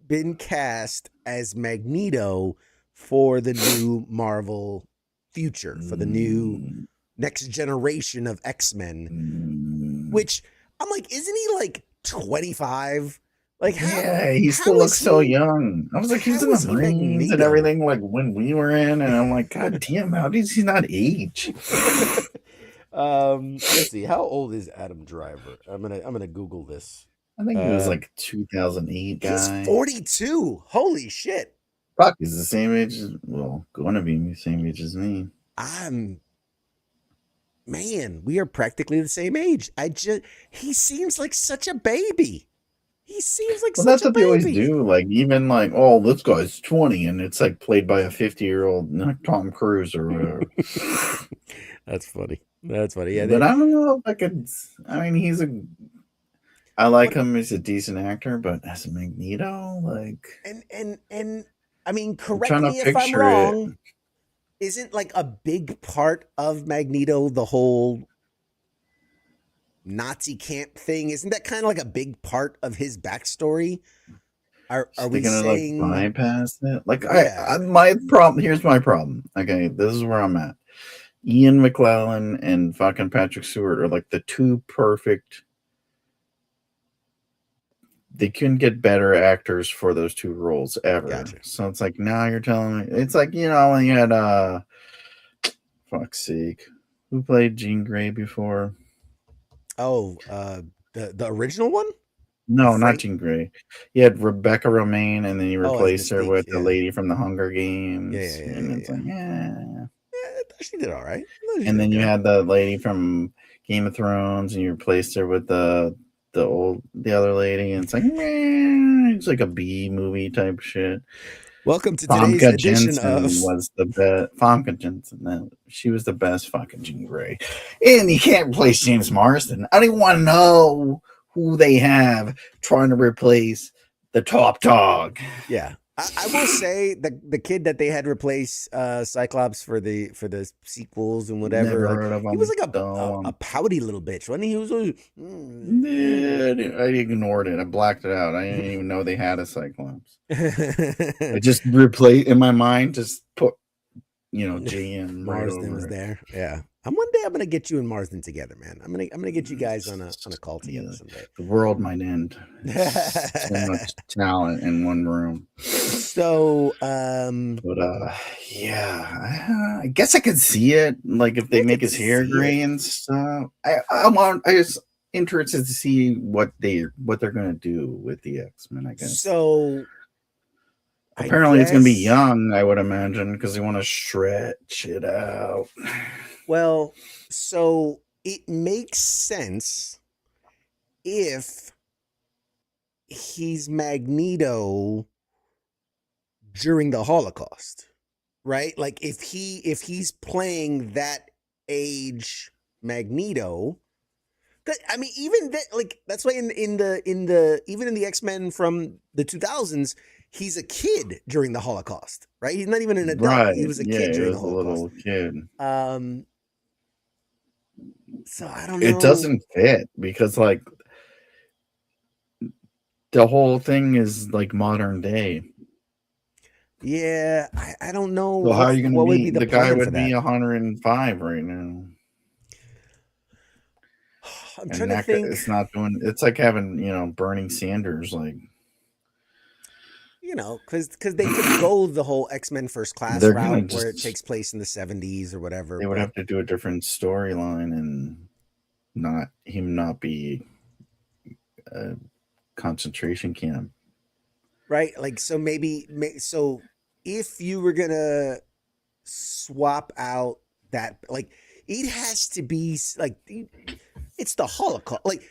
been cast as Magneto for the new Marvel future, for the new next generation of X-Men, which I'm like, isn't he like 25? Like, Yeah, he still how looks is so he? young. I was like, he was How in the is he Marines and Magneto? everything, like when we were in, and I'm like, God damn, how does he not age? Let's see. How old is Adam Driver? I'm gonna Google this. I think he was like 2008 guy. He's 42. Holy shit. Fuck, he's the same age as, well, gonna be the same age as me. Man, we are practically the same age. He seems like such a baby. He seems like Well, such that's a what they always baby. do. Like, even like, oh, this guy's 20, and it's like played by a 50-year-old Tom Cruise or whatever. That's funny. That's funny. Yeah, But I don't know if I could. I mean, I like him as a decent actor, but as a Magneto, like, and I mean, I'm correct trying to me if I'm picture it. wrong. Isn't like a big part of Magneto the whole Nazi camp thing? Isn't that kind of like a big part of his backstory? Are we saying like bypass it? Like, yeah. my problem. Here's my problem. Okay, this is where I'm at. Ian McKellen and fucking Patrick Stewart are like the two perfect. They couldn't get better actors for those two roles ever. Gotcha. So it's like, now you're telling me it's like, you know, when you had fuck's sake, who played Jean Grey before? Oh, the original one? No, not Jean Grey. You had Rebecca Romaine, and then you replaced her with the lady from the Hunger Games. It's like, she did all right. And then you had the lady from Game of Thrones, and you replaced her with the other lady, and it's like, it's like a B movie type shit. Welcome to today's edition of was the best. Famke Janssen, she was the best fucking Jean Grey, and you can't replace James Marsden. I don't even want to know who they have trying to replace the top dog. Yeah, I will say the kid that they had replace Cyclops for the sequels and whatever. Never heard of him. He was like a pouty little bitch, wasn't he? He was I ignored it. I blacked it out. I didn't even know they had a Cyclops. I just replaced in my mind. Just put, JM Marsden was there. Yeah. One day I'm gonna get you and Marsden together, man. I'm gonna get you guys on a call together someday. The world might end. So much talent in one room. So, yeah, I guess I could see it. Like if they make his hair gray and stuff. I just interested to see what they're gonna do with the X-Men. I guess. So. Apparently, it's going to be young, I would imagine, because they want to stretch it out. Well, so it makes sense if he's Magneto during the Holocaust, right? Like if he's playing that age Magneto. I mean, even that, like that's why in the even in the X-Men from the 2000s. He's a kid during the Holocaust, right? He's not even an adult. Right. He was a kid during the Holocaust. A little kid. So I don't know. It doesn't fit because like the whole thing is like modern day. Yeah, I don't know. So how are you going to be? The guy would be 105 right now. I'm trying to think. It's not doing. It's like having Bernie Sanders like. you know, because they could go the whole X-Men First Class They're route gonna where it just takes place in the 70s or whatever. they would but- have to do a different storyline and not be a concentration camp. right? Like, so so if you were gonna swap out that, like, it has to be like it's the Holocaust. Like,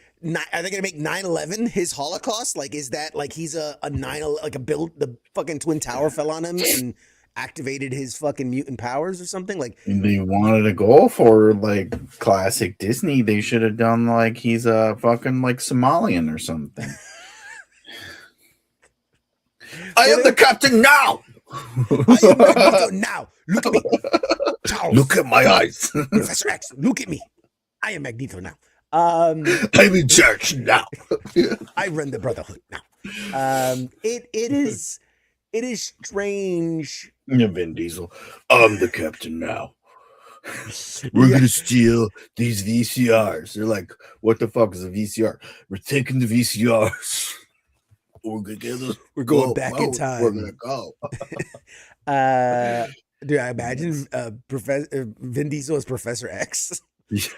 are they gonna make 9/11 his Holocaust? Like, is that like he's a 9/11, like the fucking Twin Tower fell on him and activated his fucking mutant powers or something? Like, And they wanted to go for like classic Disney. They should have done like he's a fucking like Somalian or something. I am the captain now. I am Magneto now. Look at me, Charles. Look at my eyes. Professor X. Look at me. I am Magneto now. I'm in charge now. I run the Brotherhood now. It is strange. Yeah, Vin Diesel. I'm the captain now. We're gonna steal these VCRs. They're like, what the fuck is a VCR? We're taking the VCRs. We're gonna get them. We're going back in time. We're gonna go. Do I imagine Professor Vin Diesel as Professor X? Yeah.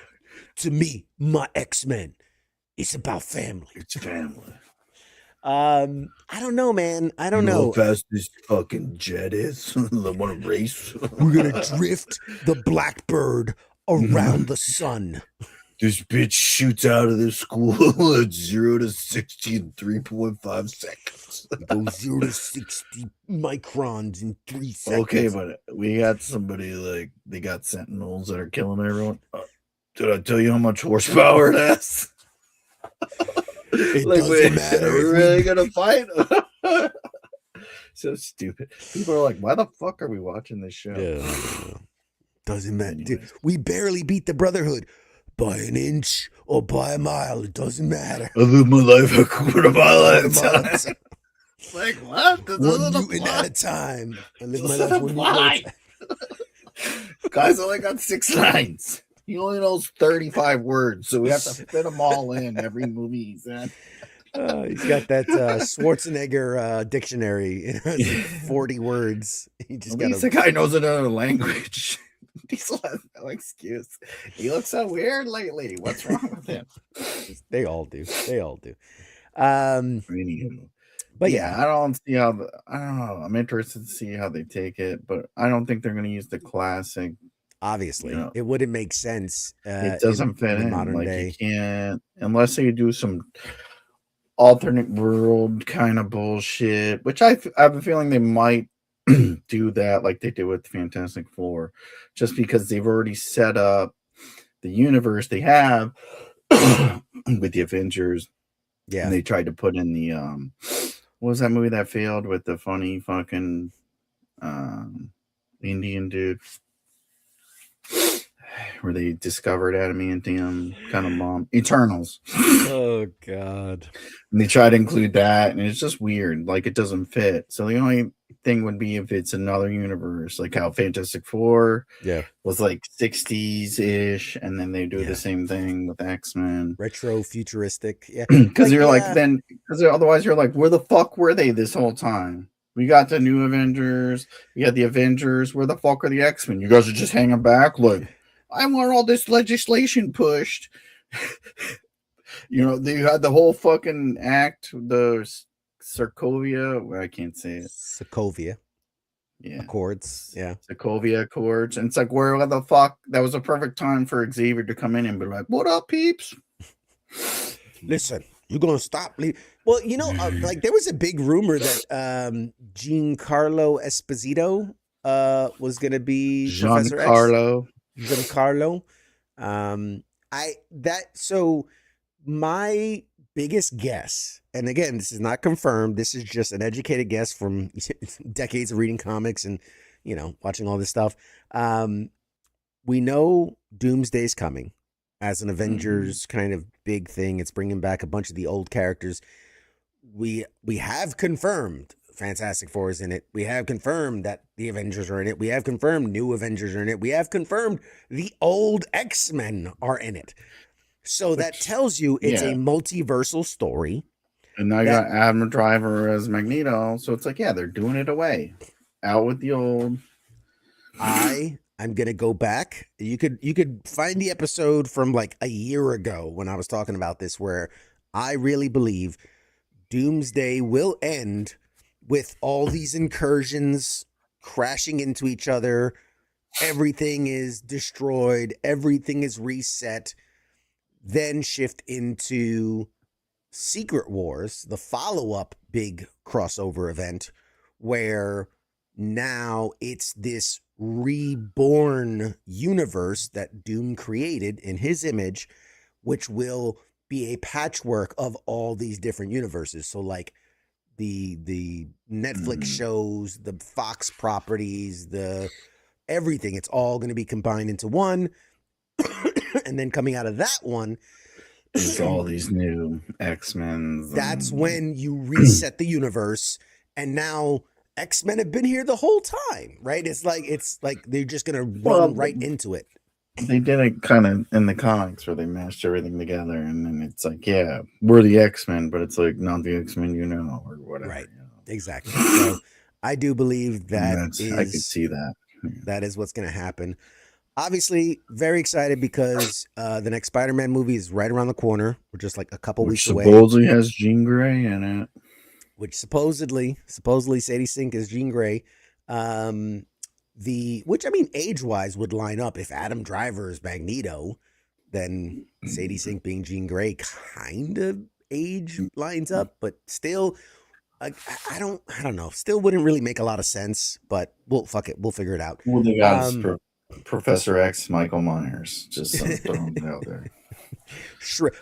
To me, my X-Men, it's about family. It's family. I don't know, man. I don't know. How fast this fucking jet is. I want to race. We're gonna drift the Blackbird around the sun. This bitch shoots out of this school at 0 to 60 in 3.5 seconds. Go 0 to 60 microns in 3 seconds. Okay, but we got somebody like they got sentinels that are killing everyone. Did I tell you how much horsepower it has? It Like, doesn't matter. We're really gonna fight? So stupid. People are like, why the fuck are we watching this show? Yeah. Doesn't matter. Dude, Anyways. we barely beat the Brotherhood. By an inch or by a mile, it doesn't matter. I live my life a quarter mile at a Quarter mile at a time. Like what? That One doesn't mutant apply. at a time. I live my Doesn't life one mutant apply. at a time. Guys only got 6 lines. He only knows 35 words, so we have to fit them all in every movie he's in. He's got that Schwarzenegger dictionary. It has like 40 words. He just At got least the guy knows another language. Diesel has no excuse. He looks so weird lately. What's wrong with him? They all do. They all do. But yeah, I don't see how. I don't know. I'm interested to see how they take it, but I don't think they're going to use the classic. obviously, You know, it wouldn't make sense. It doesn't fit the in. modern Like day. you can't unless they do some alternate world kind of bullshit, which I have a feeling they might do that, like they did with Fantastic Four, just because they've already set up the universe they have with the Avengers. Yeah, And they tried to put in the what was that movie that failed with the funny fucking Indian dude where they discovered adamantium kind of bomb? Eternals. oh god. And they try to include that, and it's just weird. Like it doesn't fit. So the only thing would be if it's another universe, like how Fantastic Four was like 60s ish, and then they do the same thing with X-Men. Retro futuristic. Yeah. Because you're like, then because otherwise you're like, where the fuck were they this whole time? We got the new Avengers, we had the Avengers, where the fuck are the X-Men? You guys are just hanging back, like, I want all this legislation pushed. You know, they had the whole fucking act, the Sokovia, I can't say it. Sokovia. Yeah. Accords. Yeah. Sokovia Accords. And it's like, where the fuck? That was a perfect time for Xavier to come in and be like, what up, peeps? Listen, you're going to stop. Well, you know, like there was a big rumor that Giancarlo Esposito was going to be Professor X. Giancarlo. So my biggest guess, and again, this is not confirmed, this is just an educated guess from decades of reading comics and, you know, watching all this stuff. We know Doomsday's coming as an Avengers kind of big thing. It's bringing back a bunch of the old characters. We have confirmed Fantastic Four is in it. We have confirmed that the Avengers are in it. We have confirmed new Avengers are in it. We have confirmed the old X-Men are in it. So that tells you it's a multiversal story. And now you got Adam Driver as Magneto, so it's like, yeah, they're doing it away. Out with the old. I'm gonna go back. You could find the episode from like a year ago when I was talking about this, where I really believe Doomsday will end with all these incursions crashing into each other. Everything is destroyed. Everything is reset. Then shift into Secret Wars, the follow-up big crossover event, where now it's this reborn universe that Doom created in his image, which will be a patchwork of all these different universes. So like the Netflix shows, the Fox properties, the everything, it's all going to be combined into one. And then coming out of that one, It's all these new X-Men. that's when you reset the universe, and now X-Men have been here the whole time, right? It's like they're just gonna run right into it. They did it kind of in the comics where they mashed everything together, and then it's like, yeah, we're the X-Men, but it's like not the X-Men, or whatever. Right. Exactly. So I do believe that I could see that. That is what's gonna happen. Obviously, very excited because the next Spider-Man movie is right around the corner. We're just like a couple weeks away. Supposedly has Jean Grey in it. Which supposedly Sadie Sink is Jean Grey. Which I mean, age-wise would line up. If Adam Driver is Magneto, then Sadie Sink being Jean Grey kind of age lines up, but still, I don't know. Still wouldn't really make a lot of sense, but fuck it. We'll figure it out. Well, they got Professor X, Michael Myers, just throwing it out there.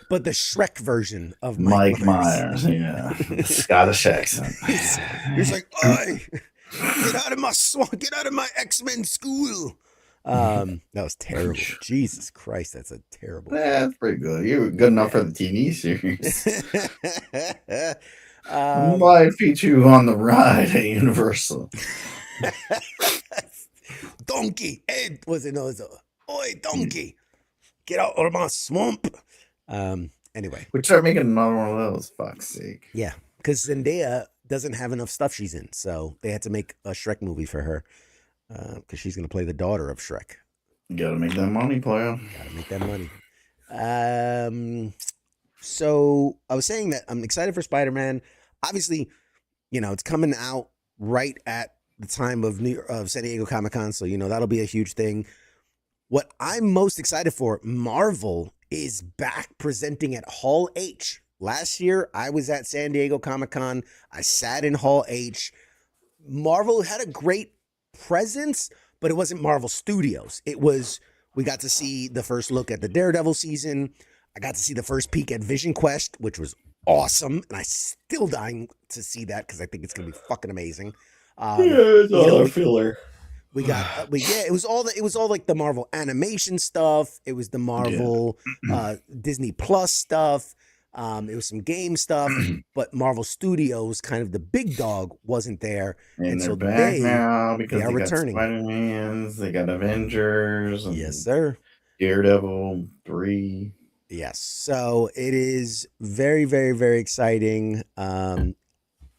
But the Shrek version of Mike Myers, yeah, Scottish accent. He's like, "Oi, get out of my swamp! Get out of my X-Men school!" That was terrible. Jesus Christ, that's a terrible. That's pretty good. You were good enough for the TV series. Might feature you on the ride at Universal. Donkey, Ed was another. Oi, donkey, get out of my swamp. Anyway, we start making another one of those. Fuck's sake. Yeah, because Zendaya doesn't have enough stuff she's in, so they had to make a Shrek movie for her because she's gonna play the daughter of Shrek. You gotta make that money, player. Gotta make that money. So I was saying that I'm excited for Spider-Man. Obviously, it's coming out right at the time of San Diego Comic-Con, so that'll be a huge thing. What I'm most excited for, Marvel is back presenting at Hall H. Last year, I was at San Diego Comic-Con. I sat in Hall H. Marvel had a great presence, but it wasn't Marvel Studios. We got to see the first look at the Daredevil season. I got to see the first peek at Vision Quest, which was awesome. And I'm still dying to see that because I think it's going to be fucking amazing. It's all a filler. We got, it was all like the Marvel animation stuff. It was the Marvel Disney Plus stuff. It was some game stuff, but Marvel Studios, kind of the big dog, wasn't there, and so they're back now because they are returning. Spider-Mans, they got Avengers. And yes, sir. Daredevil 3. Yes, so it is very, very, very exciting.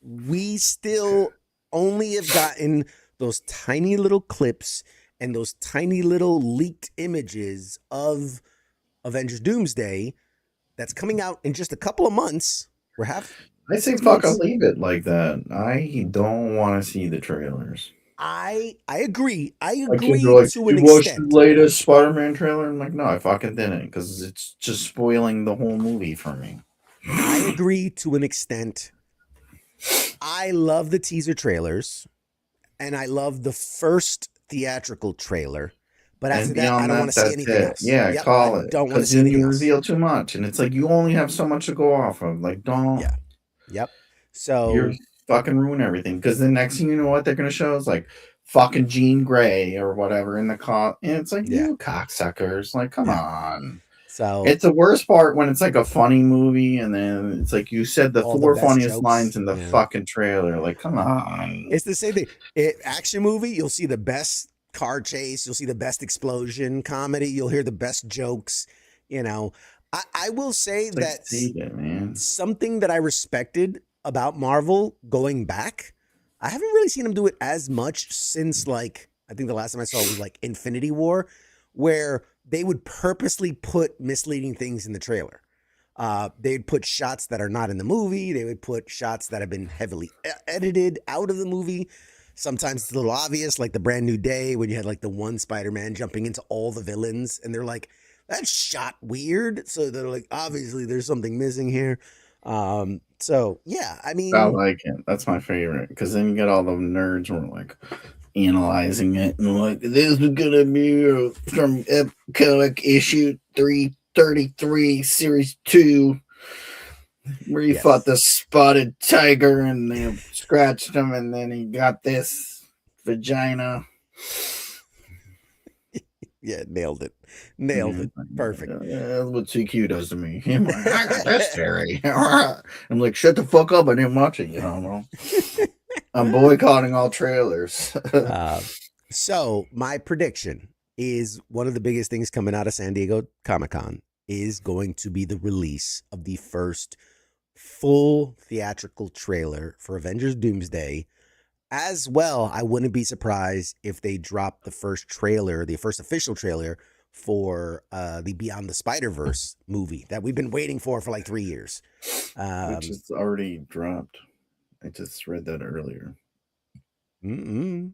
We still only have gotten those tiny little clips and those tiny little leaked images of Avengers Doomsday that's coming out in just a couple of months. I say fucking leave it like that. I don't want to see the trailers. I agree. I to agree an extent. You watched the latest Spider-Man trailer? I'm like, no, I fucking didn't, because it's just spoiling the whole movie for me. I agree to an extent. I love the teaser trailers, and I love the first theatrical trailer. But after that, I don't want to see anything else. Yeah, call it. Don't want to see anything else. Because you reveal too much, and it's like you only have so much to go off of. Like, don't. Yeah. Yep. So you're fucking ruin everything. Because the next thing you know, what they're gonna show is like fucking Jean Grey or whatever in the and it's like, you cocksuckers. Like, come on. So it's the worst part when it's like a funny movie, and then it's like you said the four funniest jokes. Lines in the fucking trailer. Like, come on. It's the same thing. Action movie, you'll see the best car chase, you'll see the best explosion. Comedy, you'll hear the best jokes. I will say that Succeeded, man. something that I respected about Marvel going back, I haven't really seen them do it as much since, like, I think the last time I saw it was like Infinity War, where they would purposely put misleading things in the trailer. They'd put shots that are not in the movie. They would put shots that have been heavily edited out of the movie. Sometimes it's a little obvious, like the Brand New Day, when you had like the one Spider-Man jumping into all the villains, and they're like, that's shot weird. So they're like, obviously there's something missing here. So yeah, I I mean, like it. That's my favorite because then you get all the nerds who are like analyzing it and like this is gonna be from comic issue 333 series 2 where he fought the spotted tiger and they scratched him and then he got this vagina. Yeah, nailed it. Perfect. That's what CQ does to me. I'm like, I got this theory. I'm like, shut the fuck up. I didn't watch it. You know, I'm boycotting all trailers. So my prediction is one of the biggest things coming out of San Diego Comic-Con is going to be the release of the first full theatrical trailer for Avengers Doomsday. As well, I wouldn't be surprised if they dropped the first official trailer for the Beyond the Spider-Verse movie that we've been waiting for like 3 years. Which is already dropped. I just read that earlier. Somebody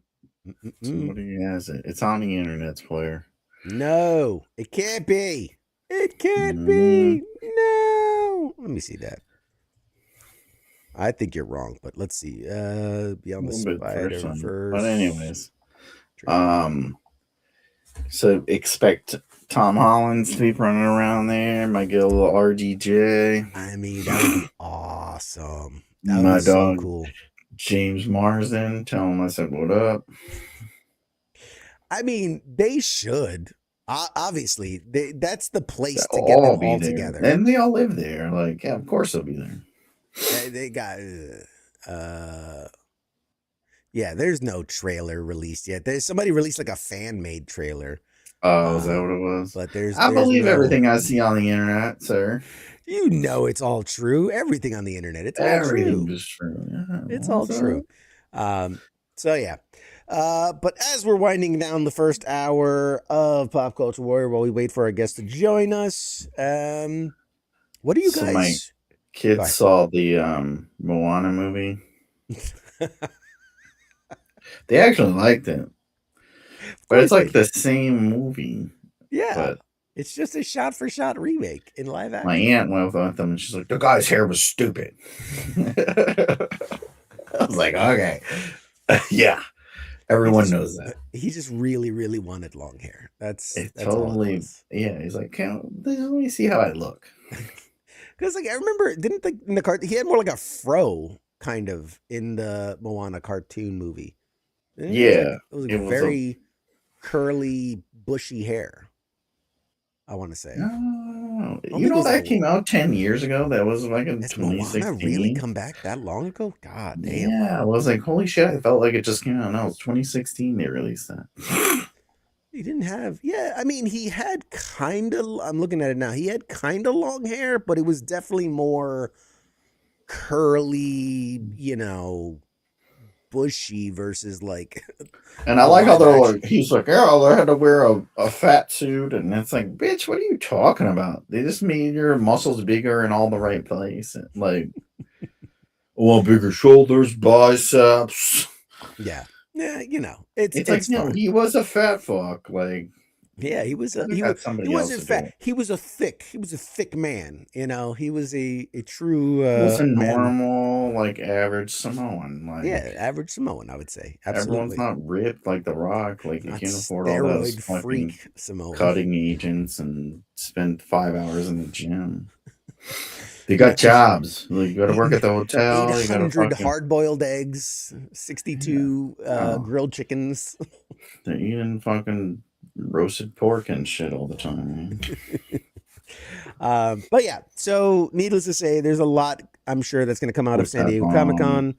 has it. It's on the internet's player. No, it can't be. It can't be. No. Let me see that. I think you're wrong, but let's see. Beyond the Spider-Verse. But anyways, so expect Tom Holland to be running around there. Might get a little RDJ. I mean, that would be awesome. That would My be so dog, cool. James Marsden, tell him I said what up. I mean, they should. Obviously, that's the place to get them all together. And they all live there. Like, yeah, of course they'll be there. They got yeah, there's no trailer released yet. There's somebody released like a fan-made trailer. Oh, is that what it was? But I believe everything I see on the internet, sir. You know it's all true. Everything on the internet, it's all everything true. Is true. Yeah, it's all true. So yeah. But as we're winding down the first hour of Pop Culture Warrior while we wait for our guests to join us, what do you guys... My kids saw the Moana movie. They actually liked it. But it's like the same movie. Yeah. But it's just a shot-for-shot remake in live action. My aunt went with them and she's like, the guy's hair was stupid. I was like, okay. Yeah. Everyone knows that. He just really, really wanted long hair. That's totally. Yeah. He's like, let me see how I look. Because like I remember, in the cartoon he had more like a fro kind of in the Moana cartoon movie. Yeah, it was very curly, bushy hair. I want to say. You know that came out 10 years ago. That was like in 2016. Moana really come back that long ago? God damn. Yeah, I was like, holy shit! I felt like it just came out. No, it was 2016. They released that. He didn't have, I mean, he had kind of, I'm looking at it now, he had kind of long hair, but it was definitely more curly, bushy versus like. And I like how they're like, he's like, oh, they had to wear a fat suit. And it's like, bitch, what are you talking about? They just made your muscles bigger in all the right place. Like, bigger shoulders, biceps. Yeah. Yeah, it's like he was a fat fuck. Like, yeah, he wasn't fat. He was a thick man. He was a true. He was a normal, like average Samoan. Like, yeah, average Samoan, I would say. Absolutely. Everyone's not ripped like The Rock. Like, you can't afford all those fucking Samoan cutting agents and spend 5 hours in the gym. They got jobs. Like, you got to work at the hotel. 800 hard-boiled eggs, 62 grilled chickens. They're eating fucking roasted pork and shit all the time. But yeah, so needless to say, there's a lot, I'm sure, that's going to come out of San Diego Comic-Con.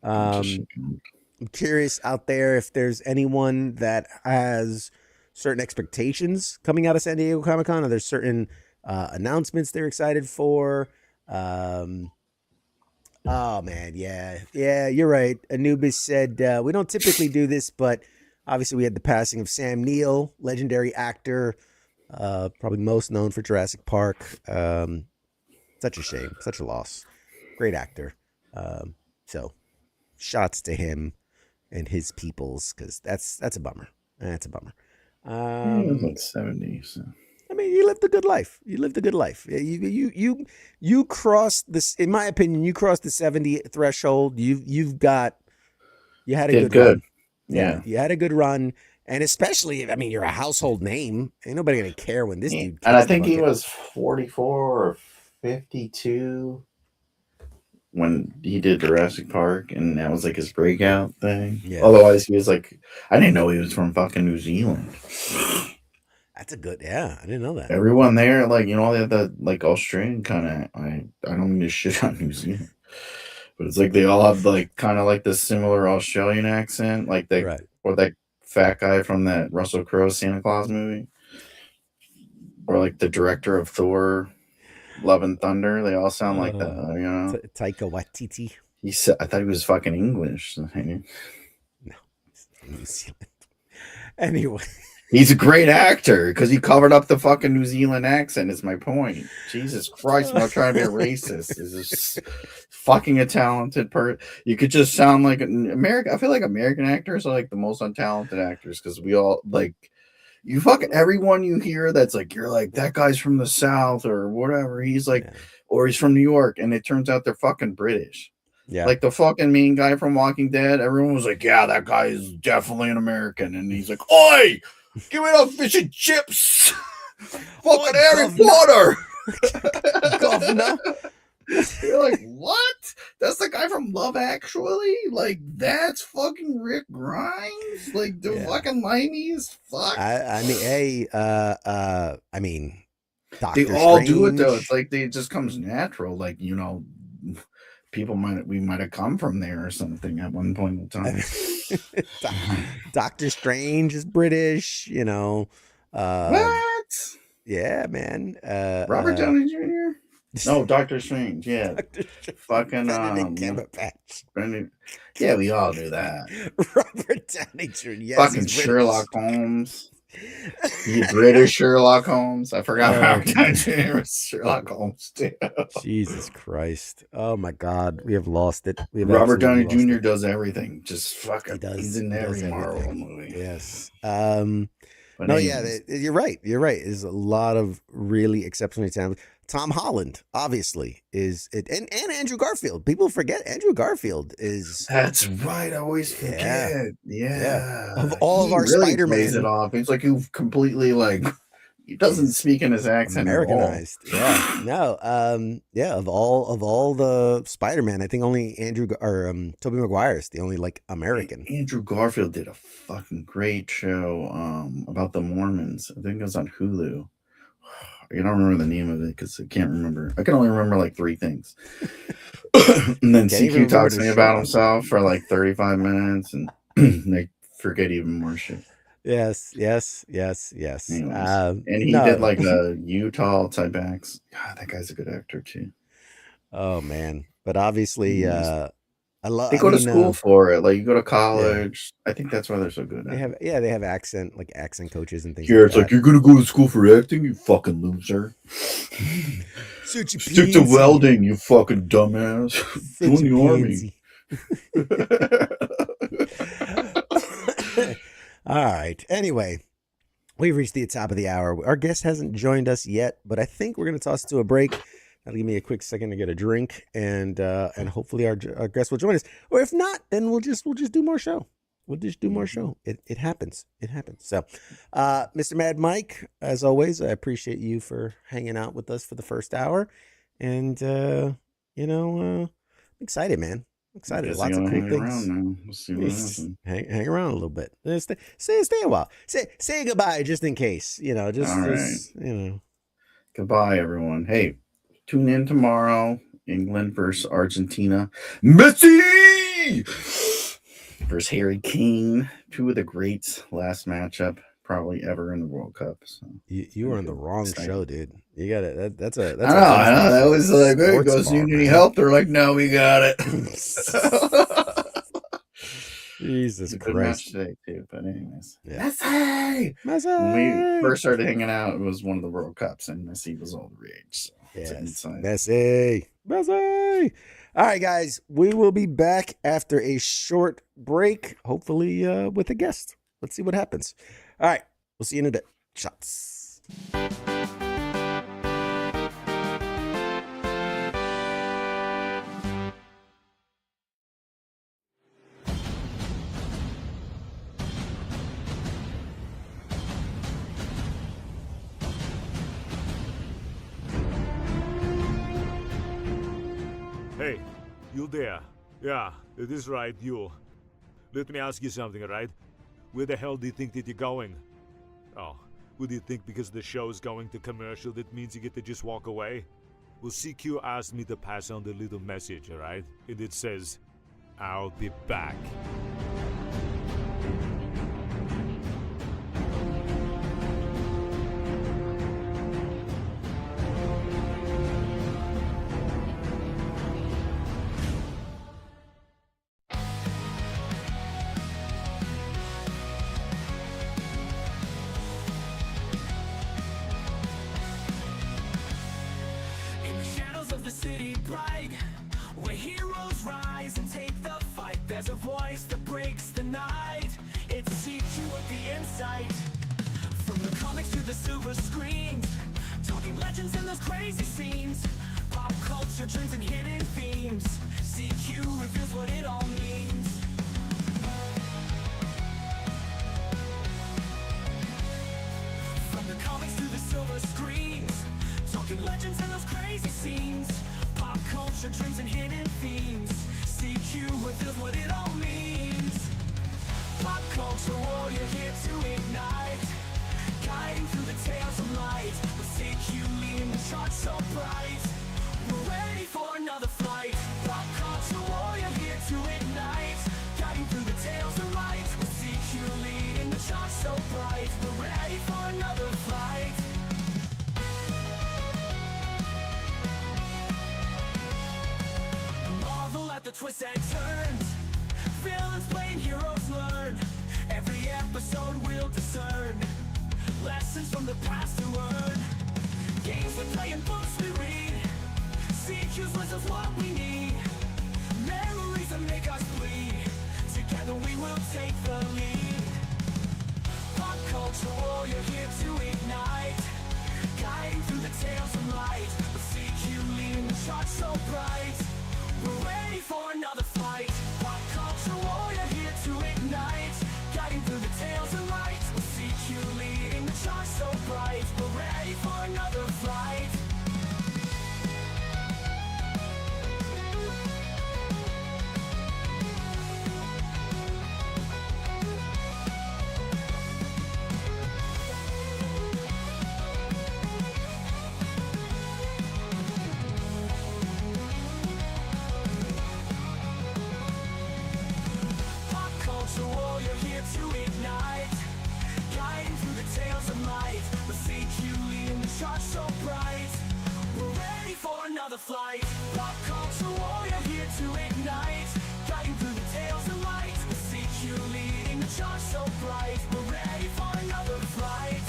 I'm curious out there if there's anyone that has certain expectations coming out of San Diego Comic-Con. Are there certain announcements they're excited for. Oh man, yeah, you're right. Anubis said we don't typically do this, but obviously we had the passing of Sam Neill, legendary actor, probably most known for Jurassic Park. Such a shame, such a loss. Great actor. So shots to him and his peoples, because that's a bummer. That's a bummer. He was like 70. So. I mean, you lived a good life. You lived a good life. You crossed this. In my opinion, you crossed the 70 threshold. You had a good run. Yeah, you had a good run, and especially, I mean, you're a household name. Ain't nobody gonna care when this dude. And I think he was 44 or 52 when he did Jurassic Park, and that was like his breakout thing. Yeah. Otherwise, he was like, I didn't know he was from fucking New Zealand. That's a good, yeah. I didn't know that. Everyone there, like, you know, they have that like Australian kind of. I don't mean to shit on New Zealand, but it's like they all have like kind of like the similar Australian accent, like they or that fat guy from that Russell Crowe Santa Claus movie, or like the director of Thor, Love and Thunder. They all sound like that, you know. Taika Waititi. He said, I thought he was fucking English. No, New Zealand. Anyway. He's a great actor because he covered up the fucking New Zealand accent, is my point. Jesus Christ, I'm not trying to be a racist. Is this fucking a talented person? You could just sound like an American. I feel like American actors are like the most untalented actors because we all like you fucking everyone you hear that's like, you're like, that guy's from the South or whatever. He's like, or he's from New York, and it turns out they're fucking British. Yeah. Like the fucking mean guy from Walking Dead. Everyone was like, yeah, that guy is definitely an American. And he's like, oi! Give me the fish and chips. Fucking Harry Potter. Governor. You're like, what? That's the guy from Love Actually? Like, that's fucking Rick Grimes? Like, the fucking limeys? Fuck. I mean, hey, I mean, Doctor Strange. All do it though. It's like it just comes natural. Like, you know, we might have come from there or something at one point in time. Doctor Strange is British, you know. What? Yeah, man. Robert Downey Jr. No, Doctor Strange. Yeah, fucking Brendan. Yeah, we all do that. Robert Downey Jr. Yes, fucking Sherlock Holmes. The British Sherlock Holmes. I forgot Robert Downey Jr. was Sherlock Holmes too. Jesus Christ! Oh my God, we have lost it. Robert Downey Jr. does everything. Just fucking. He's in every Marvel movie. Yes. No, yeah, you're right. You're right. There's a lot of really exceptionally talented. Tom Holland, obviously, is it, and Andrew Garfield. People forget Andrew Garfield is. That's right. I always forget. Yeah. Of all of our really Spider-Man, plays it off. It's like you completely like. He doesn't speak in his accent. Americanized. Yeah. No. Of all the Spider-Man, I think only Tobey Maguire is the only like American. Andrew Garfield did a fucking great show about the Mormons. I think it was on Hulu. I don't remember the name of it because I can't remember. I can only remember like 3 things. And then CQ talks to me about himself for like 35 minutes, and they forget even more shit. Yes. And he did like a Utah type acts. God, that guy's a good actor too. Oh man, but obviously, They go to school for it. Like you go to college. Yeah. I think that's why they're so good. They have accent coaches and things. Here, it's like you're gonna go to school for acting, you fucking loser. Stick to welding, you fucking dumbass. Join the army. All right. Anyway, we've reached the top of the hour. Our guest hasn't joined us yet, but I think we're going to toss it to a break. That'll give me a quick second to get a drink, and hopefully our guest will join us. Or if not, then we'll just do more show. We'll just do more show. It happens. It happens. So, Mr. Mad Mike, as always, I appreciate you for hanging out with us for the first hour, and I'm excited, man. Excited. Lots of cool things. We'll see what happens. Hang around a little bit. Stay a while. Say goodbye just in case. Goodbye, everyone. Hey, tune in tomorrow. England versus Argentina. Messi versus Harry Kane. 2 of the greats. Last matchup probably ever in the World Cup. So you were on the wrong show, dude. You got it. That's I know. That was like, hey, sports goes, you bar, need any man. help? They're like, no, we got it. Jesus Good match Christ. today, too. But anyways. Yeah. Messi! Messi! When we first started hanging out, it was one of the World Cups, and Messi was all the rage. So it's an Yes. insight. Messi. All right, guys. We will be back after a short break, hopefully with a guest. Let's see what happens. All right. We'll see you in a bit. Shots. Hey, you there? Yeah, it is right, you. Let me ask you something, alright? Where the hell do you think that you're going? Oh, would you think because the show is going to commercial that means you get to just walk away? Well, CQ asked me to pass on the little message, alright? And it says, I'll be back. In the shadows of the city bright, where heroes rise and take the fight, there's a voice that breaks the night. It's CQ at the insight. From the comics to the silver screens, talking legends in those crazy scenes, pop culture trends and hidden themes. CQ reveals what it all means. From the comics to the silver screens, talking legends and those crazy scenes, pop culture trends and hidden themes. CQ reveals what it all means. Pop culture warrior here to ignite, guiding through the tales of light. With CQ leading the charge so bright, we're ready for another flight. Pop culture warrior here to ignite, guiding through the tales of light. With CQ leading the charge so bright, we're ready for another flight. Marvel at the twists and turns, villains playing heroes learn. Every episode we'll discern lessons from the past to learn. Games we play and books we read, CQ's wisdom's what we need. Memories that make us bleed, together we will take the lead. Pop culture warrior here to ignite, guiding through the tales of light. With CQ leading the charge so bright, we're ready for another fight. Pop culture warrior here to ignite, guiding through the tales of light. With CQ leading the charge so bright, we're ready for another fight. Pop culture warrior here to ignite, guiding through the tales of light. With CQ leading the charge so bright, we're ready for another flight. Pop culture warrior here to ignite, guiding through the tales of light. With CQ leading the charge so bright, we're ready for another flight.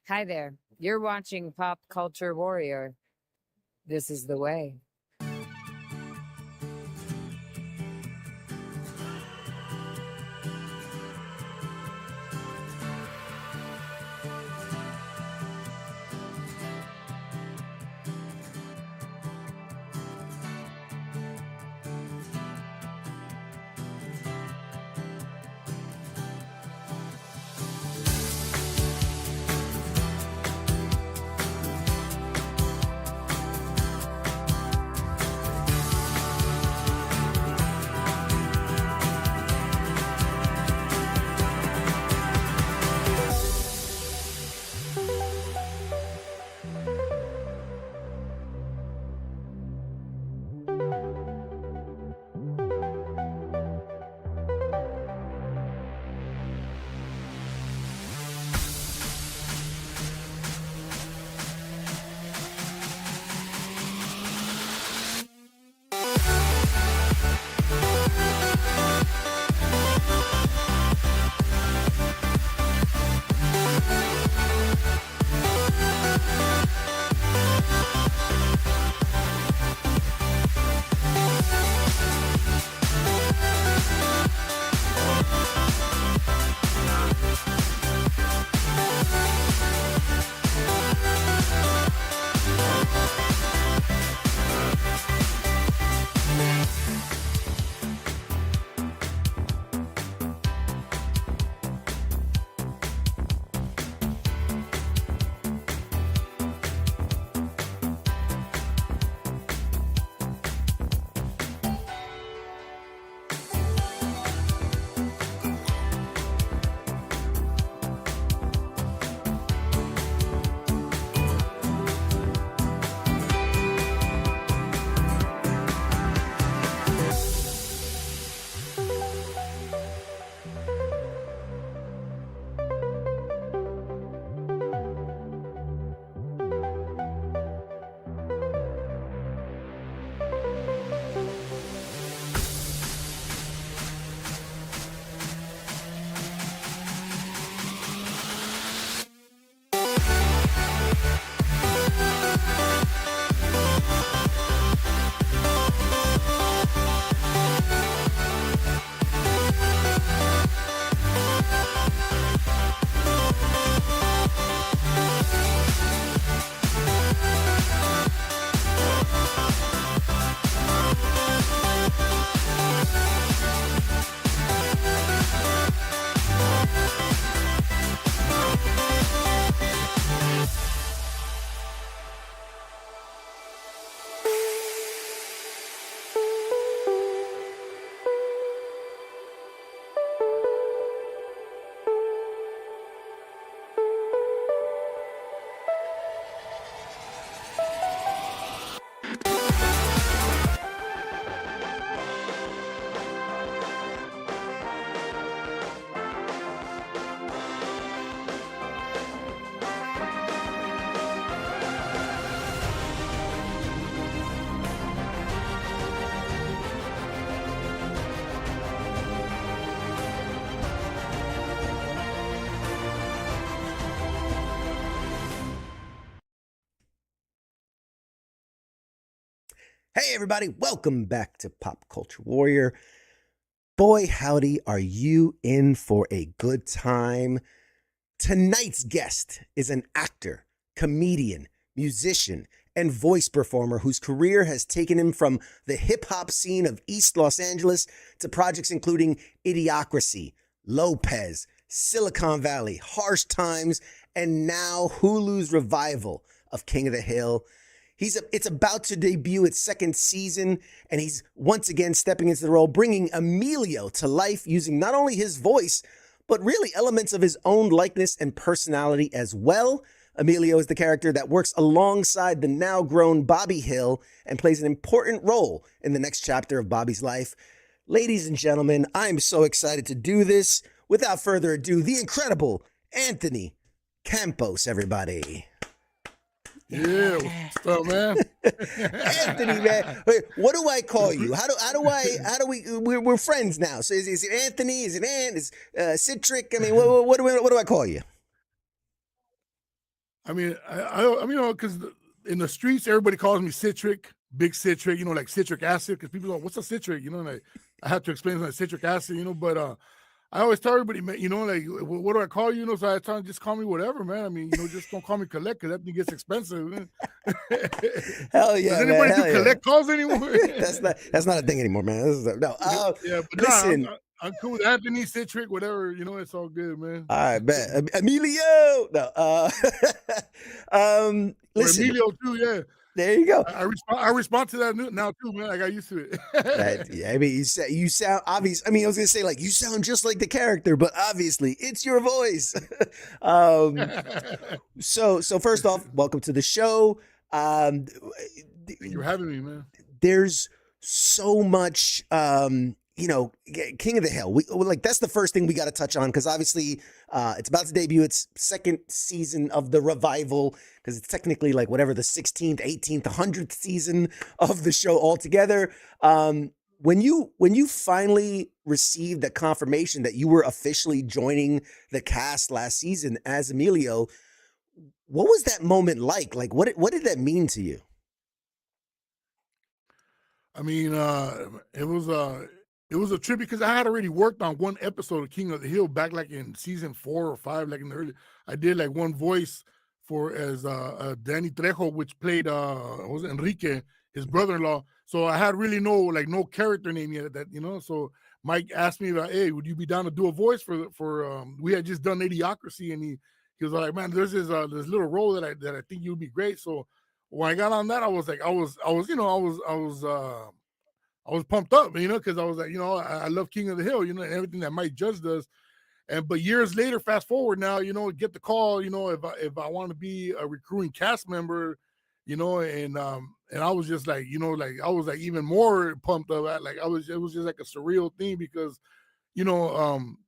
Hi there. You're watching Pop Culture Warrior. This is the way. Hey, everybody, welcome back to Pop Culture Warrior. Boy, howdy, are you in for a good time? Tonight's guest is an actor, comedian, musician, and voice performer whose career has taken him from the hip-hop scene of East Los Angeles to projects including Idiocracy, Lopez, Silicon Valley, Harsh Times, and now Hulu's revival of King of the Hill. It's about to debut its second season, and he's once again stepping into the role, bringing Emilio to life using not only his voice, but really elements of his own likeness and personality as well. Emilio is the character that works alongside the now grown Bobby Hill and plays an important role in the next chapter of Bobby's life. Ladies and gentlemen, I'm so excited to do this. Without further ado, the incredible Anthony Campos, everybody. Yeah, what's up, man? Anthony, man. Wait, what do I call you? We're friends now. So is it Anthony? Is it Ant? Is Citric? I mean, what do I call you? I mean, because in the streets, everybody calls me Citric, Big Citric, like citric acid, because people go, what's a citric? And I have to explain like citric acid, but I always tell everybody, man, like, what do I call you? So I tell them, just call me whatever, man. I mean, just don't call me Collect, because that thing gets expensive. Man. Hell yeah, Does anybody man. do Collect calls anymore? That's not a thing anymore, man. Yeah, but listen. I'm cool with Anthony, Citric, whatever, it's all good, man. All right, man. Emilio. No, listen. Emilio too, yeah. There you go. I respond to that now too, man. I got used to it. Yeah, I mean, you sound obvious. I mean, I was gonna say like you sound just like the character, but obviously it's your voice. So first off, welcome to the show. Thank you for having me, man. There's so much. King of the Hill. That's the first thing we got to touch on, because obviously it's about to debut its second season of the revival, because it's technically like whatever the 16th, 18th, 100th season of the show altogether. When you finally received the confirmation that you were officially joining the cast last season as Emilio, what was that moment like? Like what did that mean to you? I mean, it was a trip, because I had already worked on one episode of King of the Hill back like in season 4 or 5, like in the early. I did like one voice as Danny Trejo, which played was Enrique, his brother-in-law. So I had really no character name yet. So Mike asked me about, hey, would you be down to do a voice for we had just done Idiocracy, and he was like, man, there's this little role that I think you'd be great. So when I got on that, I was like, I was pumped up, because I was like, I love King of the Hill, and everything that Mike Judge does. But years later, fast forward now, get the call, if I want to be a recruiting cast member, and I was just like, I was like even more pumped up. It was just like a surreal thing, because,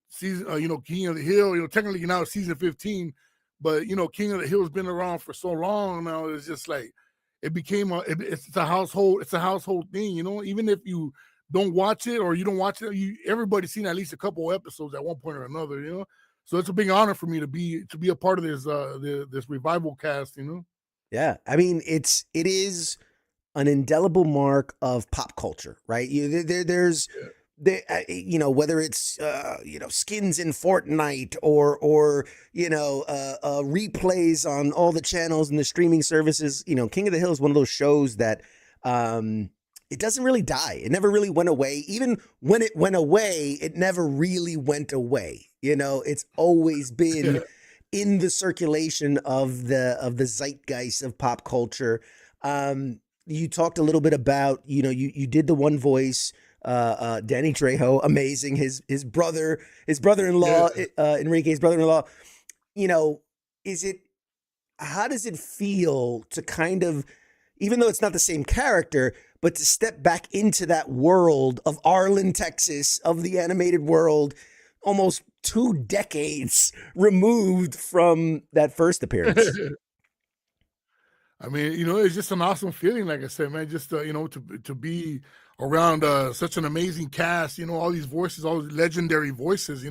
season, King of the Hill, technically now it's season 15, but King of the Hill has been around for so long now. It's just like, it became it's a household thing, even if you don't watch it or you don't watch it, everybody's seen at least a couple of episodes at one point or another, So it's a big honor for me to be a part of this revival cast, Yeah, I mean, it is an indelible mark of pop culture, right? There's whether it's skins in Fortnite or replays on all the channels and the streaming services. King of the Hill is one of those shows that it doesn't really die. It never really went away. Even when it went away, it never really went away. It's always been in the circulation of the zeitgeist of pop culture. You talked a little bit about, you did the one voice. Danny Trejo, amazing. His brother-in-law, Enrique's brother-in-law. How does it feel to kind of, even though it's not the same character, but to step back into that world of Arlen, Texas, of the animated world, almost 2 decades removed from that first appearance? I mean, it's just an awesome feeling, like I said, man, just, to be around such an amazing cast, all these voices, all these legendary voices,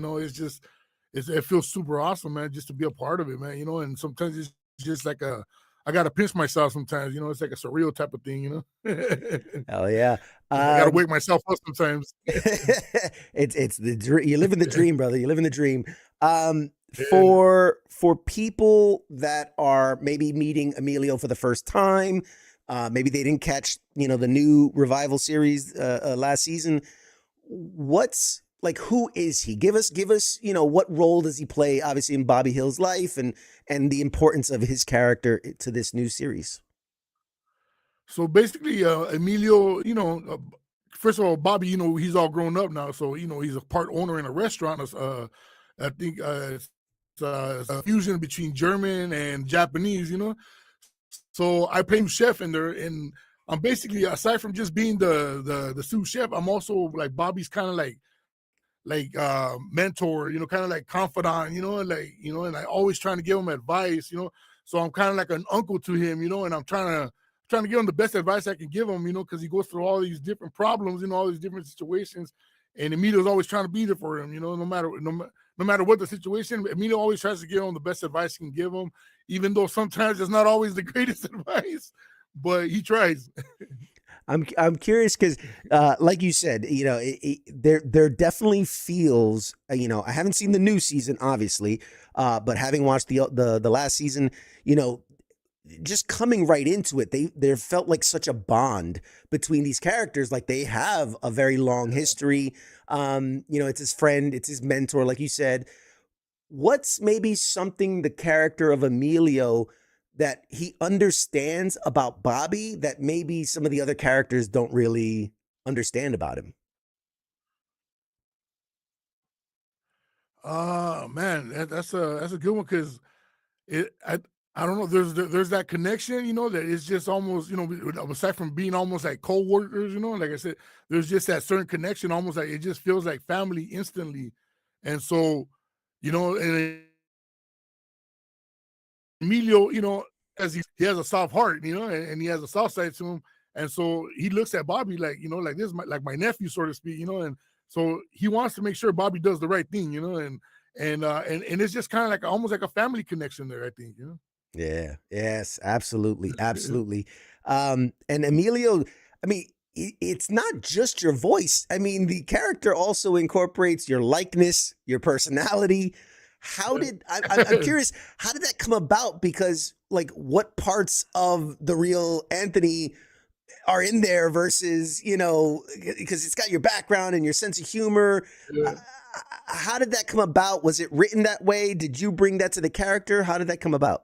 it feels super awesome, man, just to be a part of it, man, and sometimes it's just like a I got to pinch myself sometimes. You know, it's like a surreal type of thing. You know, Hell yeah. I got to wake myself up sometimes. It's the dream. You live in the dream, brother. You live in the dream. Yeah. For people that are maybe meeting Emilio for the first time, maybe they didn't catch, you know, the new revival series last season. What's like, who is he? Give us, you know, what role does he play, obviously, in Bobby Hill's life, and the importance of his character to this new series? So basically, Emilio, you know, first of all, Bobby, you know, he's all grown up now, so you know he's a part owner in a restaurant. I think it's a fusion between German and Japanese, you know. So I play chef in there, and I'm basically, aside from just being the sous chef, I'm also like Bobby's kind of like mentor, you know, kind of like confidant, you know, like, you know, and I always trying to give him advice, you know. So I'm kind of like an uncle to him, you know, and I'm trying to give him the best advice I can give him, you know, because he goes through all these different problems, you know, all these different situations, and Emilio's always trying to be there for him, you know, no matter what the situation. Emilio always tries to give him the best advice he can give him, even though sometimes it's not always the greatest advice, but he tries. I'm curious because, like you said, you know, there definitely feels, you know, I haven't seen the new season, obviously, but having watched the last season, you know, just coming right into it, there felt like such a bond between these characters. Like they have a very long history. You know, it's his friend, it's his mentor, like you said. What's maybe something the character of Emilio that he understands about Bobby that maybe some of the other characters don't really understand about him? Man, that's a good one, because I don't know, there's that connection, you know, that it's just almost, you know, aside from being almost like co-workers, you know, like I said, there's just that certain connection, almost like it just feels like family instantly. And so, you know, and Emilio, you know, as he has a soft heart, you know, and he has a soft side to him. And so he looks at Bobby like, you know, like this, like my nephew, so to speak, you know, and so he wants to make sure Bobby does the right thing, you know, and it's just kind of like almost like a family connection there, I think, you know. Yeah. Yes, absolutely. Absolutely. And Emilio, I mean, it's not just your voice. I mean, the character also incorporates your likeness, your personality. I'm curious, how did that come about? Because like what parts of the real Anthony are in there versus, you know, because it's got your background and your sense of humor. Yeah. How did that come about? Was it written that way? Did you bring that to the character? How did that come about?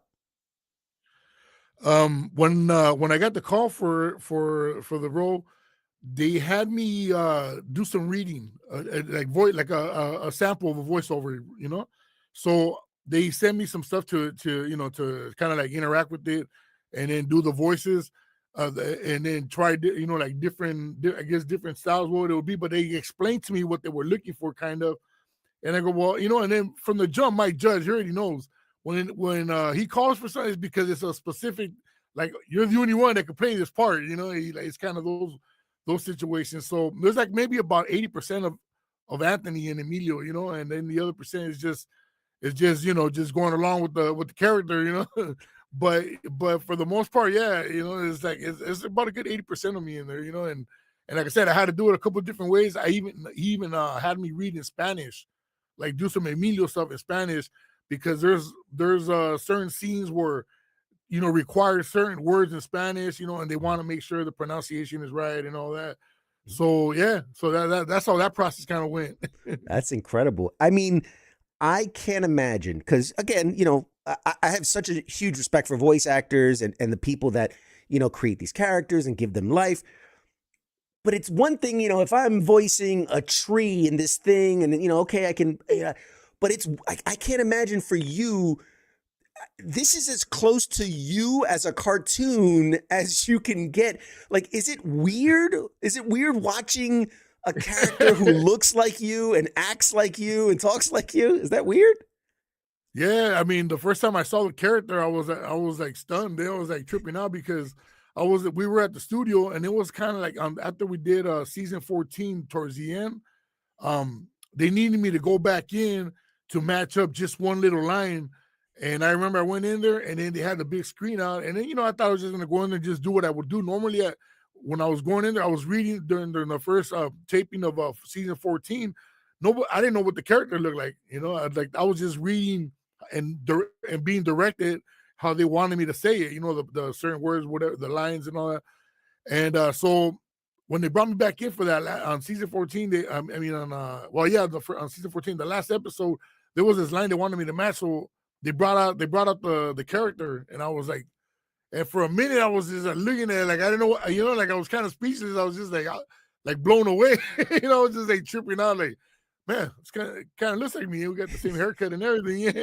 When I got the call for the role, they had me do some reading, like voice, like a sample of a voiceover, you know. So they sent me some stuff to you know, to kind of like interact with it, and then do the voices, and then try, you know, like different, I guess different styles what it would be. But they explained to me what they were looking for, kind of. And I go, well, you know, and then from the jump, Mike Judge, he already knows when he calls for something, it's because it's a specific, like you're the only one that can play this part, you know. Like, it's kind of those situations. So there's like maybe about 80% of Anthony and Emilio, you know, and then the other percent is just you know, just going along with the character, you know. but for the most part, yeah, you know, it's like it's about a good 80% of me in there, you know. And like I said, I had to do it a couple of different ways. He even had me read in Spanish, like do some Emilio stuff in Spanish, because there's certain scenes where, you know, require certain words in Spanish, you know, and they want to make sure the pronunciation is right and all that. So yeah, so that's how that process kind of went. That's incredible. I mean, I can't imagine, because again, you know, I have such a huge respect for voice actors and the people that, you know, create these characters and give them life. But it's one thing, you know, if I'm voicing a tree in this thing and, you know, okay, I can, but I can't imagine for you, this is as close to you as a cartoon as you can get. Like, is it weird? Is it weird watching a character who looks like you and acts like you and talks like you? Is that weird? Yeah, I mean, the first time I saw the character, I was like stunned. I was like tripping out, because we were at the studio, and it was kind of like after we did season 14 towards the end, they needed me to go back in to match up just one little line, And I remember I went in there, and then they had the big screen out, and then I thought I was just gonna go in there and just do what I would do normally. When I was going in there, I was reading during the first taping of season 14. I didn't know what the character looked like. I was just reading and being directed how they wanted me to say it. The certain words, whatever the lines and all that. And so when they brought me back in for that on season 14, on season 14, the last episode, there was this line they wanted me to match. So they brought out the character, and I was like, and for a minute I was just looking at it, like I didn't know, like I was kind of speechless. I was just like blown away. I was just like tripping out, like, man, it's kind of looks like me. We got the same haircut and everything.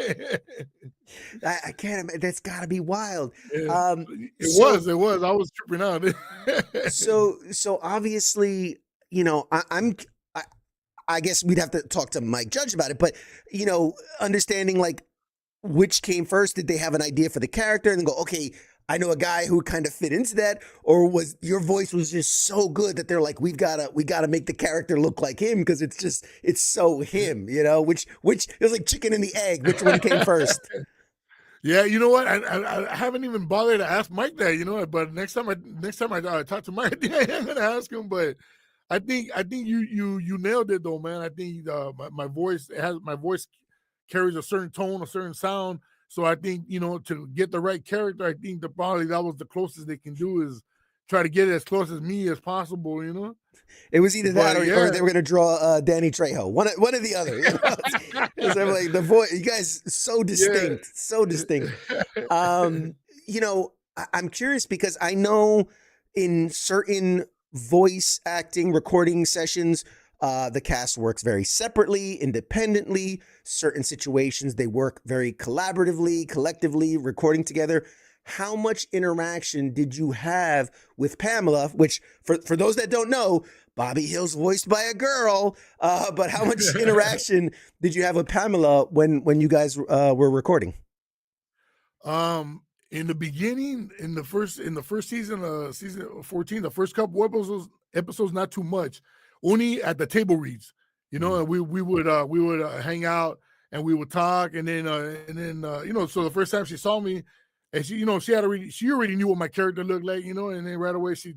I can't imagine. That's got to be wild. Yeah. It was. I was tripping out. so obviously, I guess we'd have to talk to Mike Judge about it, but understanding like which came first. Did they have an idea for the character and then go, okay, I know a guy who kind of fit into that, or was your voice was just so good that they're like, we gotta make the character look like him because it's so him, which it was like chicken and the egg. Which one came first? Yeah, you know what? I haven't even bothered to ask Mike that, but next time I talk to Mike, I am gonna ask him. But I think you nailed it though, man. I think my voice carries a certain tone, a certain sound. So I think, to get the right character, I think probably that was the closest they can do is try to get it as close as me as possible, It was either that or they were going to draw Danny Trejo. One or the other. Because I'm like, the voice, you guys, so distinct, so distinct. I'm curious because I know in certain voice acting recording sessions, the cast works very separately, independently. Certain situations, they work very collaboratively, collectively, recording together. How much interaction did you have with Pamela? Which, for those that don't know, Bobby Hill's voiced by a girl. But how much interaction did you have with Pamela when you guys were recording? In the beginning, in the first season, season 14, the first couple episodes, not too much. Only at the table reads, and we would hang out and we would talk, and then so the first time she saw me, and she already knew what my character looked like, and then right away she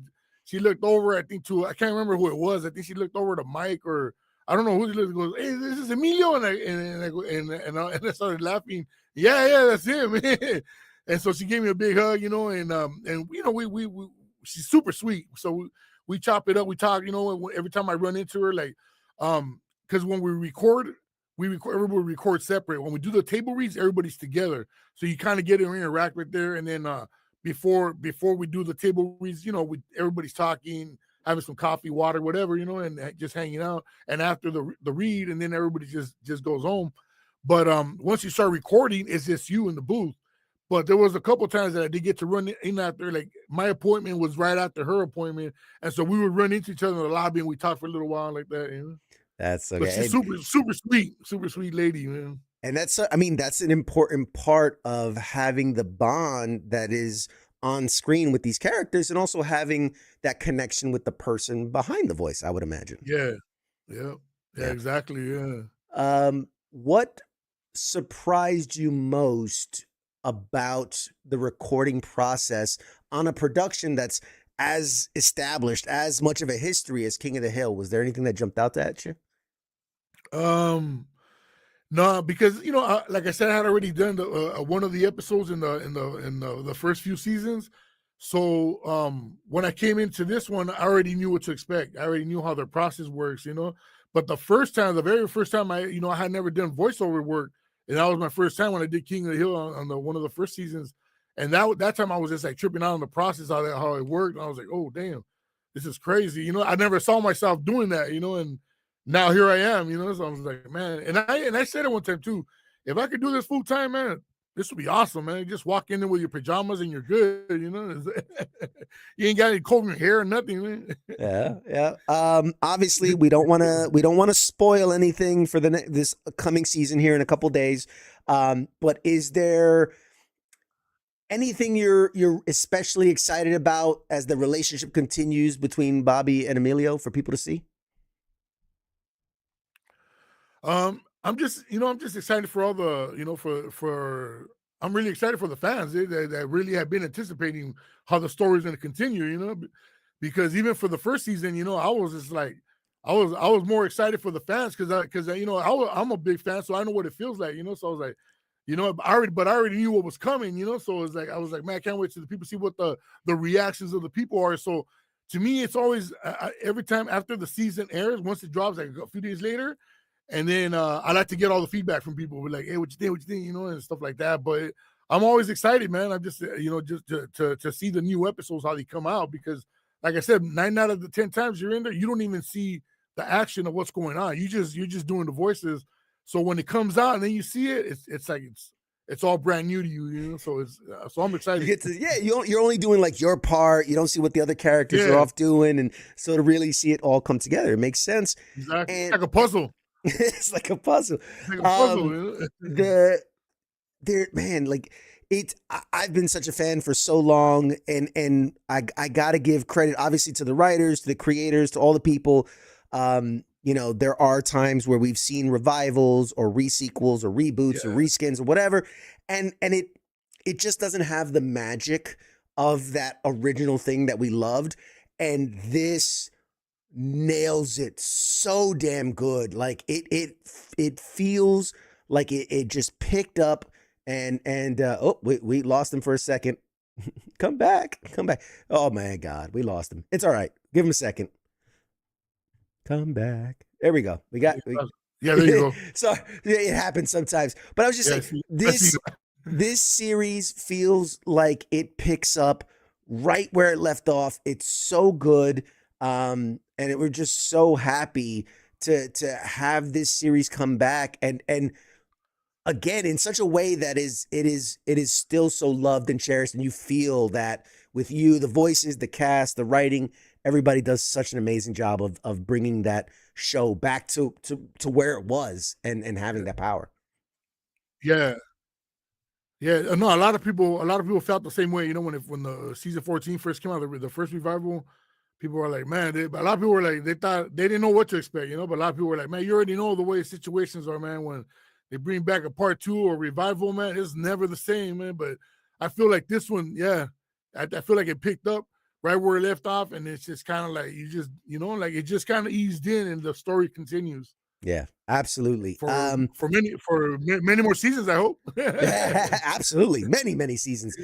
looked over, I can't remember who it was. I think she looked over to Mike, or I don't know who. She looked, goes, "Hey, this is Emilio," and I started laughing. Yeah, that's him. And so she gave me a big hug, and we she's super sweet. So we chop it up, we talk, every time I run into her, like, because when we record, everybody records separate. When we do the table reads, everybody's together. So you kind of get to interact right there. And then before we do the table reads, everybody's talking, having some coffee, water, whatever, and just hanging out. And after the read, and then everybody just goes home. But once you start recording, it's just you in the booth. But there was a couple times that I did get to run in after, like my appointment was right after her appointment. And so we would run into each other in the lobby and we talked for a little while like that. That's okay. But she's super sweet lady, man. And that's an important part of having the bond that is on screen with these characters and also having that connection with the person behind the voice, I would imagine. Yeah, exactly. Yeah. What surprised you most about the recording process on a production that's as established, as much of a history as King of the Hill? Was there anything that jumped out at you? No, because like I said, I had already done the one of the episodes in the first few seasons. So when I came into this one, I already knew what to expect. I already knew how their process works, But the very first time, I had never done voiceover work. And that was my first time when I did King of the Hill on one of the first seasons. And that time I was just like tripping out on the process, how it worked. And I was like, oh, damn, this is crazy. I never saw myself doing that, and now here I am, so I was like, man. And I said it one time too, if I could do this full time, man, this would be awesome, man. You just walk in there with your pajamas and you're good, You ain't got any combing hair or nothing, man. Yeah. Obviously, we don't want to spoil anything for this coming season here in a couple days. But is there anything you're especially excited about as the relationship continues between Bobby and Emilio for people to see? I'm just excited for all the, for I'm really excited for the fans that really have been anticipating how the story is going to continue, you know, because even for the first season, you know, I was just like, I was more excited for the fans because you know, I'm a big fan, so I know what it feels like, you know. So I was like, you know, I already knew what was coming, you know. So it was like, I was like, man, I can't wait till the people see what the reactions of the people are. So to me, it's always every time after the season airs, once it drops, like a few days later, and then I like to get all the feedback from people. We're like, hey, what you think, you know, and stuff like that. But I'm always excited, man. I'm just, you know, just to see the new episodes, how they come out, because like I said, 9 out of the 10 times you're in there, you don't even see the action of what's going on. You're just doing the voices. So when it comes out and then you see it, it's like it's all brand new to you, you know. So so I'm excited. You get to, you're only doing like your part. You don't see what the other characters are off doing, and so to really see it all come together, it makes sense. Exactly, And it's like a puzzle. It's like a puzzle. It's like a puzzle. You know? Man, like I've been such a fan for so long, and I got to give credit, obviously, to the writers, to the creators, to all the people. You know, there are times where we've seen revivals or resequels or reboots or reskins or whatever, and it just doesn't have the magic of that original thing that we loved. And this nails it so damn good. Like it feels like it just picked up and we lost him for a second. Come back. Oh my God, we lost him. It's all right. Give him a second. Saying, there we go. Yeah, there you go. So it happens sometimes. But I was just saying, this series feels like it picks up right where it left off. It's so good. And we're just so happy to have this series come back and again in such a way that it is still so loved and cherished, and you feel that with you, the voices, the cast, the writing, everybody does such an amazing job of bringing that show back to where it was and having that power. Yeah. No, a lot of people felt the same way. You know, when the season 14 first came out, the first revival, people were like, man, a lot of people were like, they thought they didn't know what to expect, you know. But a lot of people were like, man, you already know the way situations are, man. When they bring back a part 2 or revival, man, it's never the same, man. But I feel like this one, I feel like it picked up right where it left off, and it's just kind of like like it just kind of eased in, and the story continues. Yeah, absolutely. For many more seasons, I hope. Absolutely, many seasons.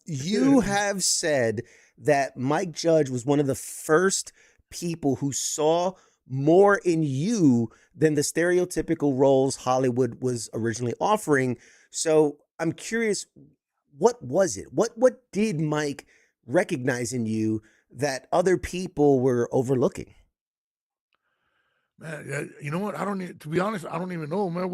You have said that Mike Judge was one of the first people who saw more in you than the stereotypical roles Hollywood was originally offering. So I'm curious, what was it? What did Mike recognize in you that other people were overlooking? Man, you know what? To be honest, I don't even know, man.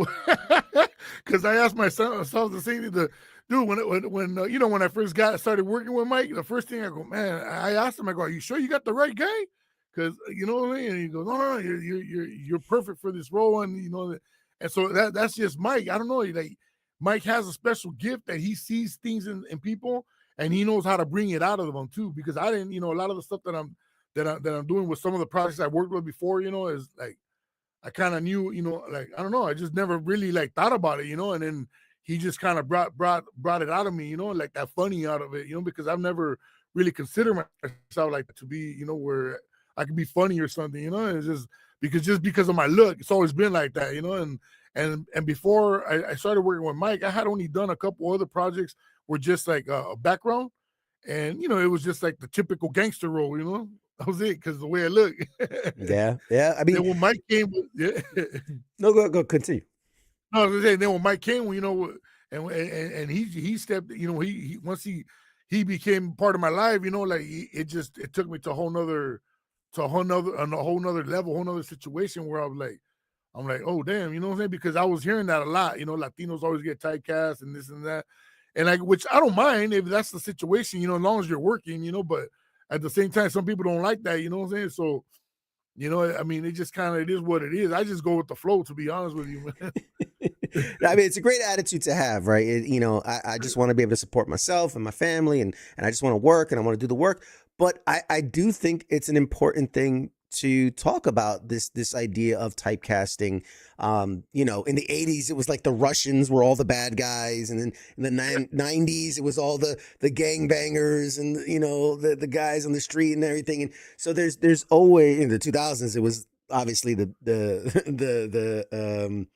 Because I asked myself the same thing. Dude, when I first started working with Mike, the first thing I go, man, I asked him, I go, are you sure you got the right guy? Because you know what I mean? And he goes, no, you're perfect for this role, and you know, and so that's just Mike. I don't know, like Mike has a special gift that he sees things in people, and he knows how to bring it out of them too. Because I didn't, a lot of the stuff that I'm doing with some of the projects I worked with before, is like I kind of knew, like I don't know, I just never really like thought about it, and then he just kind of brought it out of me, like that funny out of it, because I've never really considered myself like to be, where I could be funny or something, it's just because of my look. It's always been like that, and before I started working with Mike, I had only done a couple other projects where just like a background, and it was just like the typical gangster role, that was it, because the way I look. Yeah. I mean, then when Mike came, no, go continue. No, I was saying, then when Mike came, and he stepped, he once he became part of my life, like it took me to a whole nother level, whole nother situation where I'm like, oh damn, you know what I'm saying? Because I was hearing that a lot, Latinos always get typecast and this and that, and which I don't mind if that's the situation, as long as you're working, but at the same time, some people don't like that, you know what I'm saying? So, I mean, it just kind of, it is what it is. I just go with the flow, to be honest with you, man. I mean, it's a great attitude to have, right? I just want to be able to support myself and my family, and I just want to work, and I want to do the work. But I do think it's an important thing to talk about this idea of typecasting. You know, in the 80s, it was like the Russians were all the bad guys, and then in the 90s, it was all the gangbangers and, you know, the guys on the street and everything. And so there's always, in the 2000s, it was obviously the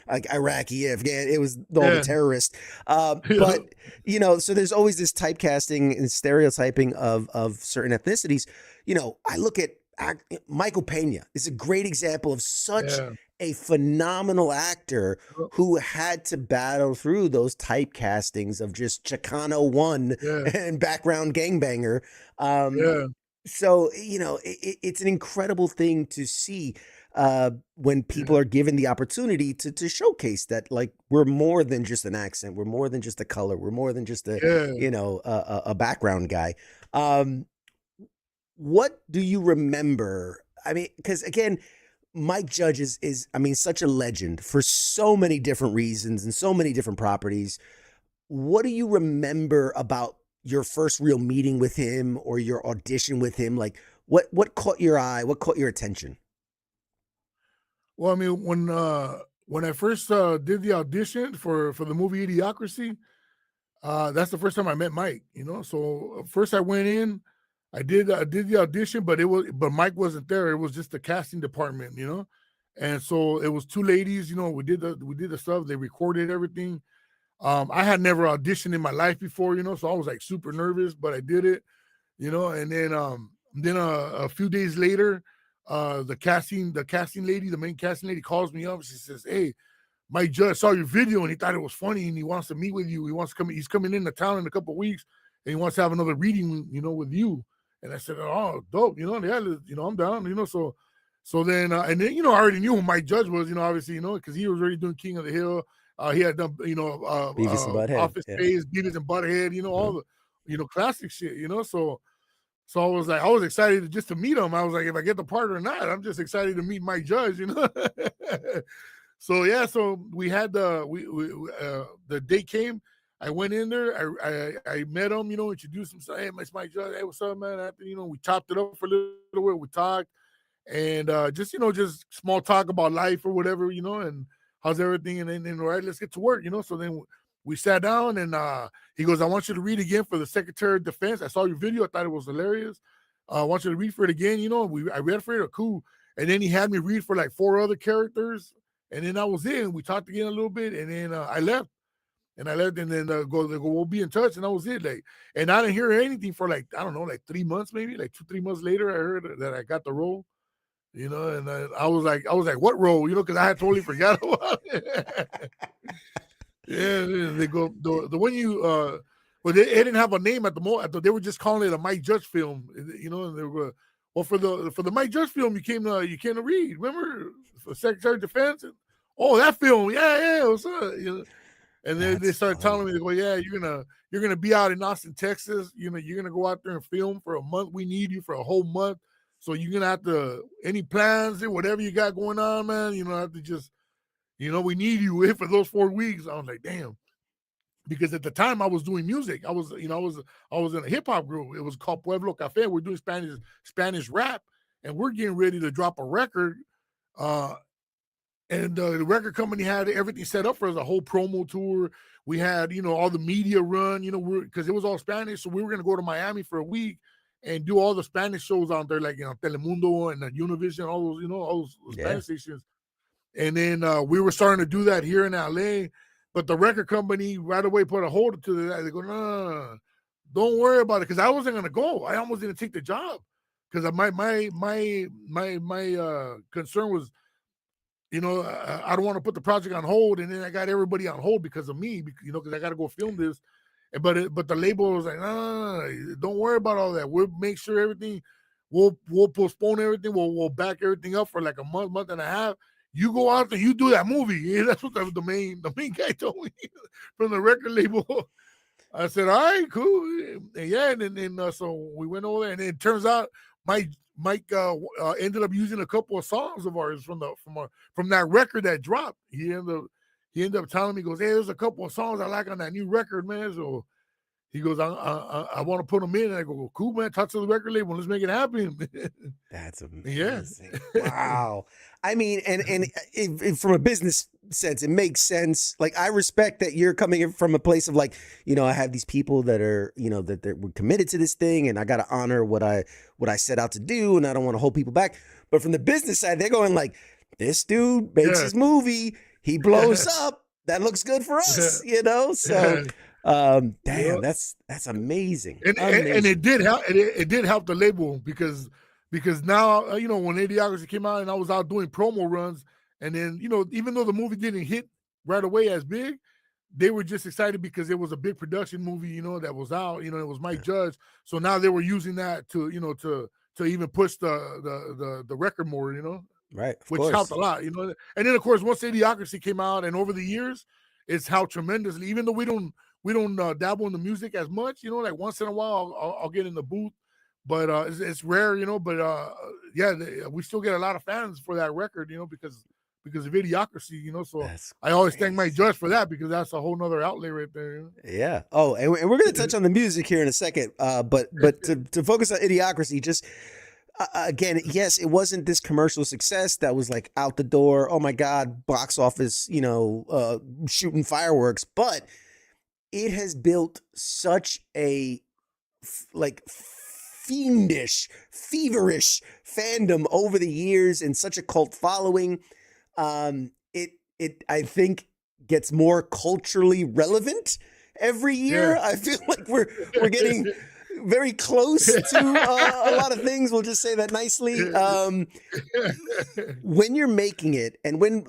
like Iraqi, Afghan, it was all the terrorists. But, you know, so there's always this typecasting and stereotyping of certain ethnicities. You know, I look at Michael Pena is a great example of such a phenomenal actor who had to battle through those typecastings of just Chicano one and background gangbanger. So, you know, it's an incredible thing to see when people are given the opportunity to showcase that, like, we're more than just an accent. We're more than just a color. We're more than just a, you know, a background guy. What do you remember? I mean, because again, Mike Judge is, I mean, such a legend for so many different reasons and so many different properties. What do you remember about your first real meeting with him or your audition with him? Like, what caught your eye? What caught your attention? Well, I mean, when I first did the audition for the movie Idiocracy, that's the first time I met Mike. You know, so first I went in, I did the audition, but Mike wasn't there. It was just the casting department, you know, and so it was two ladies. You know, we did the stuff. They recorded everything. I had never auditioned in my life before, you know, so I was like super nervous, but I did it, you know. And then a few days later, the main casting lady calls me up. She says, "Hey, Mike Judge saw your video and he thought it was funny and he wants to meet with you. He's coming into town in a couple of weeks and he wants to have another reading, you know, with you." And I said, "Oh, dope, you know, yeah, you know, I'm down, you know." So then, and then, you know, I already knew who Mike Judge was, you know, obviously, you know, because he was already doing King of the Hill. He had done, you know, Beavis and Butthead, Office Space, Beavis and Butthead, you know, all the, you know, classic shit, you know. So I was excited just to meet him. I was like, if I get the part or not, I'm just excited to meet Mike Judge, you know. So yeah, so we had the day came. I went in there. I met him, you know, introduced him. Said, "Hey, it's Mike Judge. Hey, what's up, man?" After, you know, we chopped it up for a little bit. We talked, and just, you know, just small talk about life or whatever, you know, and how's everything, and then all right, let's get to work, you know. So then we sat down, and he goes, "I want you to read again for the Secretary of Defense. I saw your video. I thought it was hilarious. I want you to read for it again, you know." I read for it, cool. And then he had me read for like 4 other characters, and then I was in. We talked again a little bit, and then I left. And then they go, "We'll be in touch." And that was it. Like, and I didn't hear anything for like, I don't know, like 3 months, maybe like 2-3 months later, I heard that I got the role, you know. And I was like, "What role?" You know, because I had totally forgot about it. Yeah, they go, the one you, well, they didn't have a name at the moment. They were just calling it a Mike Judge film, you know. And they were, well, for the Mike Judge film, you came to read. Remember, for Secretary of Defense? Oh, that film, yeah, what's up? You know. And then they started telling me, they go, "Yeah, you're gonna be out in Austin, Texas. You know, you're gonna go out there and film for a month. We need you for a whole month. So you're gonna have to, any plans or whatever you got going on, man, you know, have to just, you know, we need you for those 4 weeks." I was like, damn. Because at the time I was doing music. I was in a hip hop group. It was called Pueblo Cafe. We're doing Spanish rap, and we're getting ready to drop a record. And the record company had everything set up for us, a whole promo tour. We had, you know, all the media run, you know, because it was all Spanish. So we were going to go to Miami for a week and do all the Spanish shows out there, like, you know, Telemundo and Univision, all those, you know, all those Spanish stations. And then we were starting to do that here in LA. But the record company right away put a hold to that. They go, "No, don't worry about it," because I wasn't going to go. I almost didn't take the job because my concern was, you know, I don't want to put the project on hold, and then I got everybody on hold because of me, you know, because I got to go film this. But the label was like, "No, don't worry about all that. We'll make sure everything. We'll postpone everything. We'll back everything up for like a month and a half. You go out there, you do that movie." Yeah, that's what the main guy told me from the record label. I said, "All right, cool." And yeah, and then so we went over there, and it turns out Mike ended up using a couple of songs of ours from that record that dropped. He ended up telling me, he goes, "Hey, there's a couple of songs I like on that new record, man." So He goes, I want to put them in. And I go, well, cool, man. Talk to the record label. Let's make it happen. That's amazing. Yeah. Wow. I mean, and if from a business sense, it makes sense. Like, I respect that you're coming from a place of like, you know, I have these people that are, you know, that we're committed to this thing, and I got to honor what I set out to do, and I don't want to hold people back. But from the business side, they're going like, this dude makes his movie, he blows up. That looks good for us, you know. So. Damn, that's amazing. And it did help. It did help the label because now, you know, when Idiocracy came out and I was out doing promo runs, and then, you know, even though the movie didn't hit right away as big, they were just excited because it was a big production movie, you know, that was out. You know, it was Mike Judge, so now they were using that to, you know, to even push the record more, you know, right? Which helped a lot, you know. And then of course, once Idiocracy came out, and over the years, it's helped tremendously. Even though we don't dabble in the music as much, you know, like once in a while I'll get in the booth, but it's rare, you know, but we still get a lot of fans for that record, you know, because of Idiocracy, you know, so I always thank Mike Judge for that, because that's a whole nother outlet right there, you know? Yeah. Oh, and we're going to touch on the music here in a second, but to focus on Idiocracy, just again, yes, it wasn't this commercial success that was like out the door, oh my God, box office, you know, shooting fireworks, but it has built such a feverish fandom over the years, and such a cult following. It I think gets more culturally relevant every year. I feel like we're getting very close to a lot of things. We'll just say that nicely. When you're making it, and when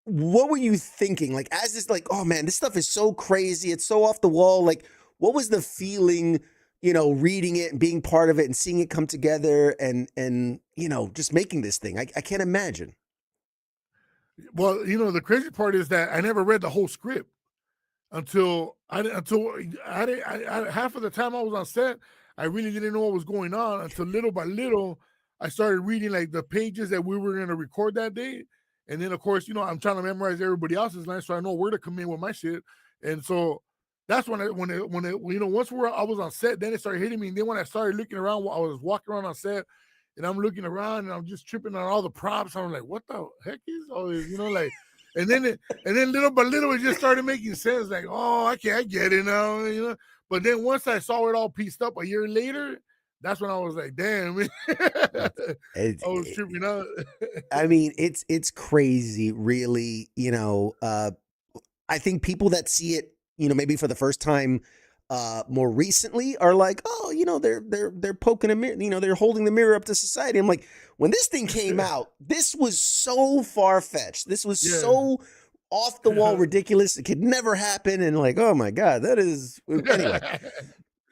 what were you thinking? Like, as this, like, oh man, this stuff is so crazy, it's so off the wall. Like, what was the feeling, you know, reading it and being part of it and seeing it come together and you know, just making this thing? I can't imagine. Well, you know, the crazy part is that I never read the whole script until I half of the time I was on set, I really didn't know what was going on until little by little I started reading like the pages that we were going to record that day. And then, of course, you know, I'm trying to memorize everybody else's lines so I know where to come in with my shit. And so that's when you know, once I was on set, then it started hitting me. And then when I started looking around, I was walking around on set, and I'm looking around, and I'm just tripping on all the props. I'm like, what the heck is all this? You know, like, and then little by little, it just started making sense. Like, oh, I get it now, you know. But then once I saw it all pieced up a year later, that's when I was like, damn, I was tripping out. I mean, it's crazy, really. You know, I think people that see it, you know, maybe for the first time more recently are like, oh, you know, they're poking a mirror, you know, they're holding the mirror up to society. I'm like, when this thing came out, this was so far-fetched. This was so off the wall ridiculous. It could never happen. And like, oh my God, that is, anyway.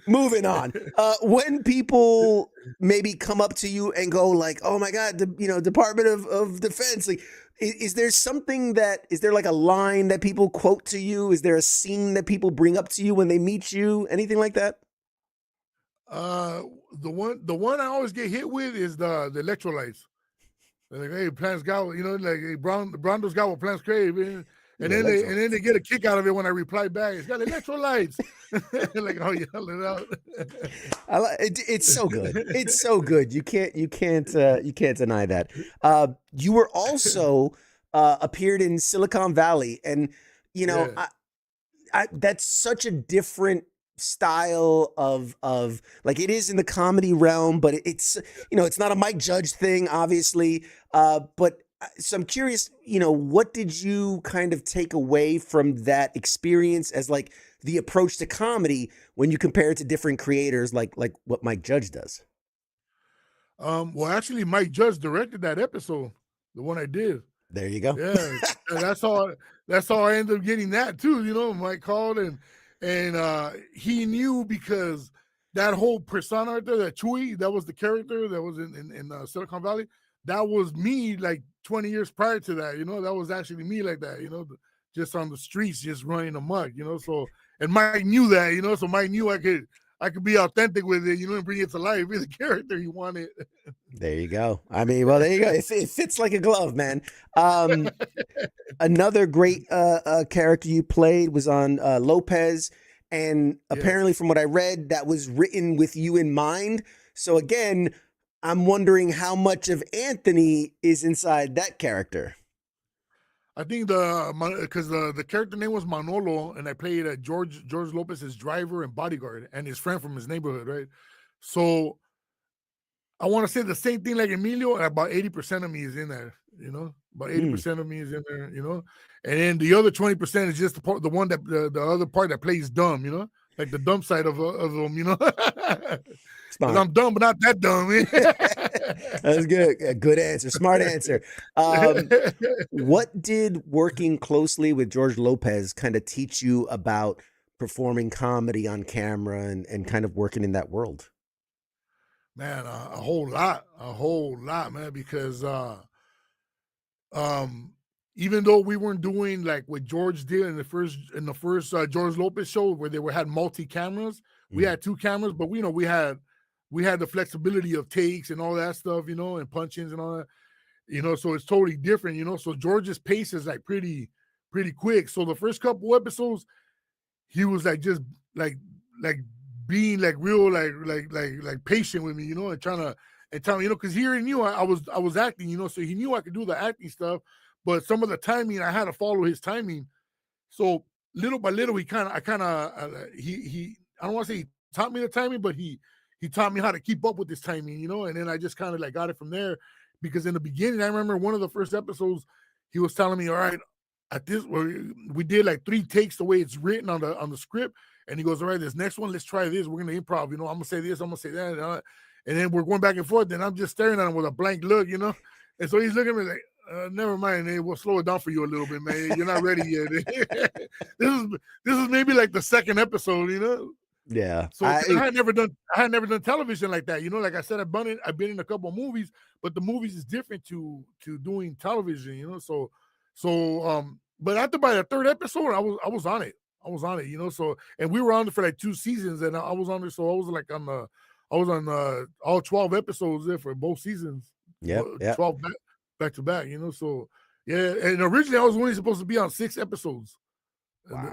Moving on. When people maybe come up to you and go like, oh my God, you know, Department of Defense, like, is there something is there like a line that people quote to you? Is there a scene that people bring up to you when they meet you? Anything like that? The one I always get hit with is the electrolytes. They're like, hey, plants got, you know, like, hey, Brando's got what plants crave, man. And then they get a kick out of it when I reply back. It's got electrolytes. Like, oh, yell it out. It's so good. It's so good. You can't deny that. You were also appeared in Silicon Valley, and you know, I that's such a different style of like, it is in the comedy realm, but it's, you know, it's not a Mike Judge thing, obviously. But so I'm curious, you know, what did you kind of take away from that experience as like the approach to comedy when you compare it to different creators, like what Mike Judge does? Well, actually, Mike Judge directed that episode, the one I did. There you go. Yeah, that's how I ended up getting that too. You know, Mike called and he knew, because that whole persona right there, that Chewy, that was the character that was in Silicon Valley. That was me like 20 years prior to that, you know, that was actually me like that, you know, just on the streets, just running amok, you know. So, and Mike knew that, you know, so Mike knew I I could be authentic with it, and bring it to life. Be the character you wanted. There you go. I mean, well, there you go. It fits like a glove, man. Another great character you played was on Lopez, and apparently, from what I read, that was written with you in mind. So again, I'm wondering how much of Anthony is inside that character. I think because the character name was Manolo, and I played George Lopez's driver and bodyguard, and his friend from his neighborhood, right? So I want to say the same thing like Emilio. About 80% of me is in there, About 80% of me is in there, and then the other 20% is just the one that the other part that plays dumb, like the dumb side of them, Because I'm dumb, but not that dumb. That's good. Good answer. Smart answer. What did working closely with George Lopez kind of teach you about performing comedy on camera and kind of working in that world? Man, a whole lot, man, because even though we weren't doing like what George did in the first George Lopez show where they had multi cameras, we had 2 cameras, but we had the flexibility of takes and all that stuff, and punch-ins and all that, so it's totally different, so George's pace is like pretty quick. So the first couple episodes, he was like just like being like real like patient with me, and trying to tell me, because he already knew I was acting, so he knew I could do the acting stuff, but some of the timing I had to follow his timing. So little by little, he I don't want to say he taught me the timing, but he taught me how to keep up with this timing, and then I just kind of like got it from there. Because in the beginning, I remember one of the first episodes, he was telling me, all right, at this, we did like 3 takes the way it's written on the script. And he goes, all right, this next one, let's try this. We're going to improv, I'm going to say this, I'm going to say that. And then we're going back and forth. Then I'm just staring at him with a blank look, And so he's looking at me like, never mind, we'll slow it down for you a little bit, man. You're not ready yet. This is maybe like the second episode, Yeah. So I had never done television like that. Like I said, I've been in a couple of movies, but the movies is different to doing television, So but after by the 3rd episode, I was on it. So, and we were on it for like 2 seasons, and I was on it. So I was like on all 12 episodes there for both seasons. Yeah. 12 back to back, So yeah. And originally I was only supposed to be on 6 episodes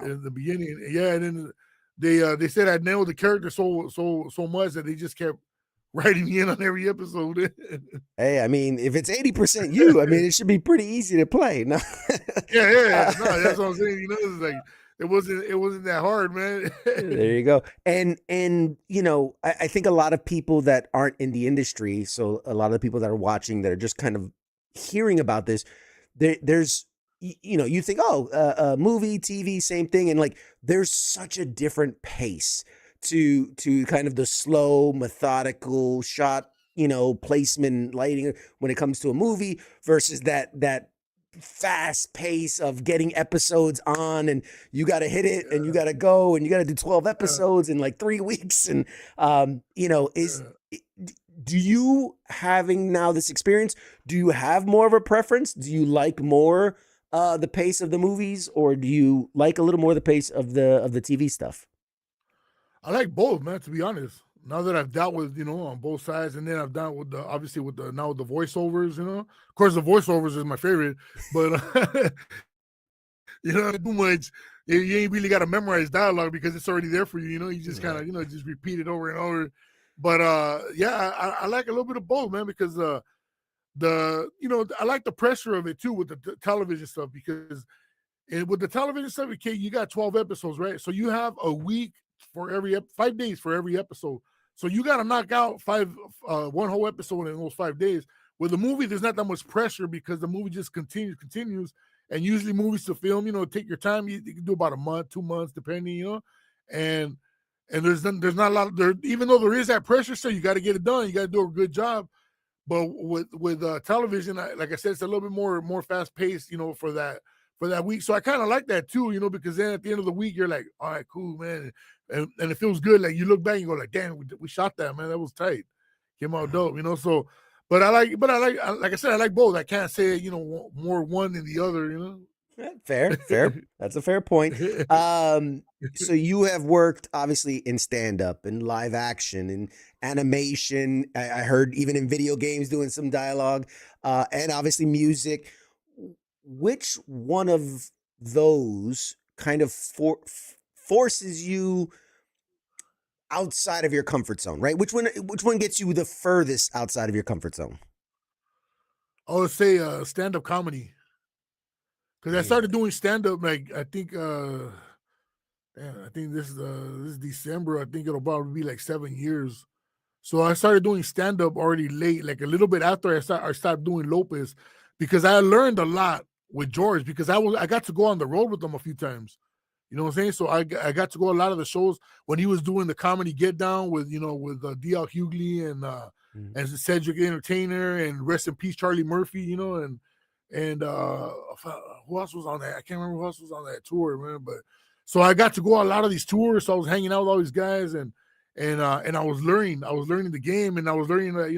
in the beginning. Yeah. And then they said I nailed the character so much that they just kept writing me in on every episode. Hey, I mean, if it's 80% you, I mean, it should be pretty easy to play. No. Yeah. No, that's what I'm saying. It's like it wasn't that hard, man. There you go. And I think a lot of people that aren't in the industry, so a lot of the people that are watching that are just kind of hearing about this, there's you think, movie, TV, same thing. And like, there's such a different pace to kind of the slow, methodical shot, placement, lighting when it comes to a movie versus that fast pace of getting episodes on, and you got to hit it and you got to go and you got to do 12 episodes in like 3 weeks. And, do you, having now this experience, do you have more of a preference? Do you like more the pace of the movies, or do you like a little more the pace of the TV stuff? I like both, man, to be honest. Now that I've dealt with, on both sides, and then I've dealt with the voiceovers, Of course, the voiceovers is my favorite, but too much. You ain't really got to memorize dialogue because it's already there for you. You just kind of, just repeat it over and over. But I like a little bit of both, man, because I like the pressure of it too with the television stuff, because with the television stuff, okay, you got 12 episodes, right? So you have a week for 5 days for every episode. So you got to knock out one whole episode in those 5 days. With the movie, there's not that much pressure because the movie just continues. And usually movies to film, take your time. You can do about a month, 2 months, depending, and there's not a lot there, even though there is that pressure. So you got to get it done. You got to do a good job. But with television, like I said, it's a little bit more fast paced, for that week. So I kind of like that too, because then at the end of the week, you're like, all right, cool, man. And it feels good. Like you look back and you go like, damn, we shot that, man. That was tight. Came out dope, So, but I like I said, I like both. I can't say, more one than the other, Fair. That's a fair point. So you have worked obviously in stand-up and live action and animation. I heard even in video games doing some dialogue, and obviously music. Which one of those kind of forces you outside of your comfort zone, right? Which one gets you the furthest outside of your comfort zone? I would say stand-up comedy. Because I started Really? doing stand-up, like, I think this December, I think it'll probably be like 7 years. So I started doing stand-up already late, like a little bit after I stopped doing Lopez, because I learned a lot with George, because I got to go on the road with him a few times. You know what I'm saying? So I got to go a lot of the shows when he was doing the comedy Get Down with D.L. Hughley Mhm. and Cedric the Entertainer, and rest in peace Charlie Murphy, and who else was on that? I can't remember who else was on that tour, man. But so I got to go on a lot of these tours. So I was hanging out with all these guys, and I was learning the game, and I was learning that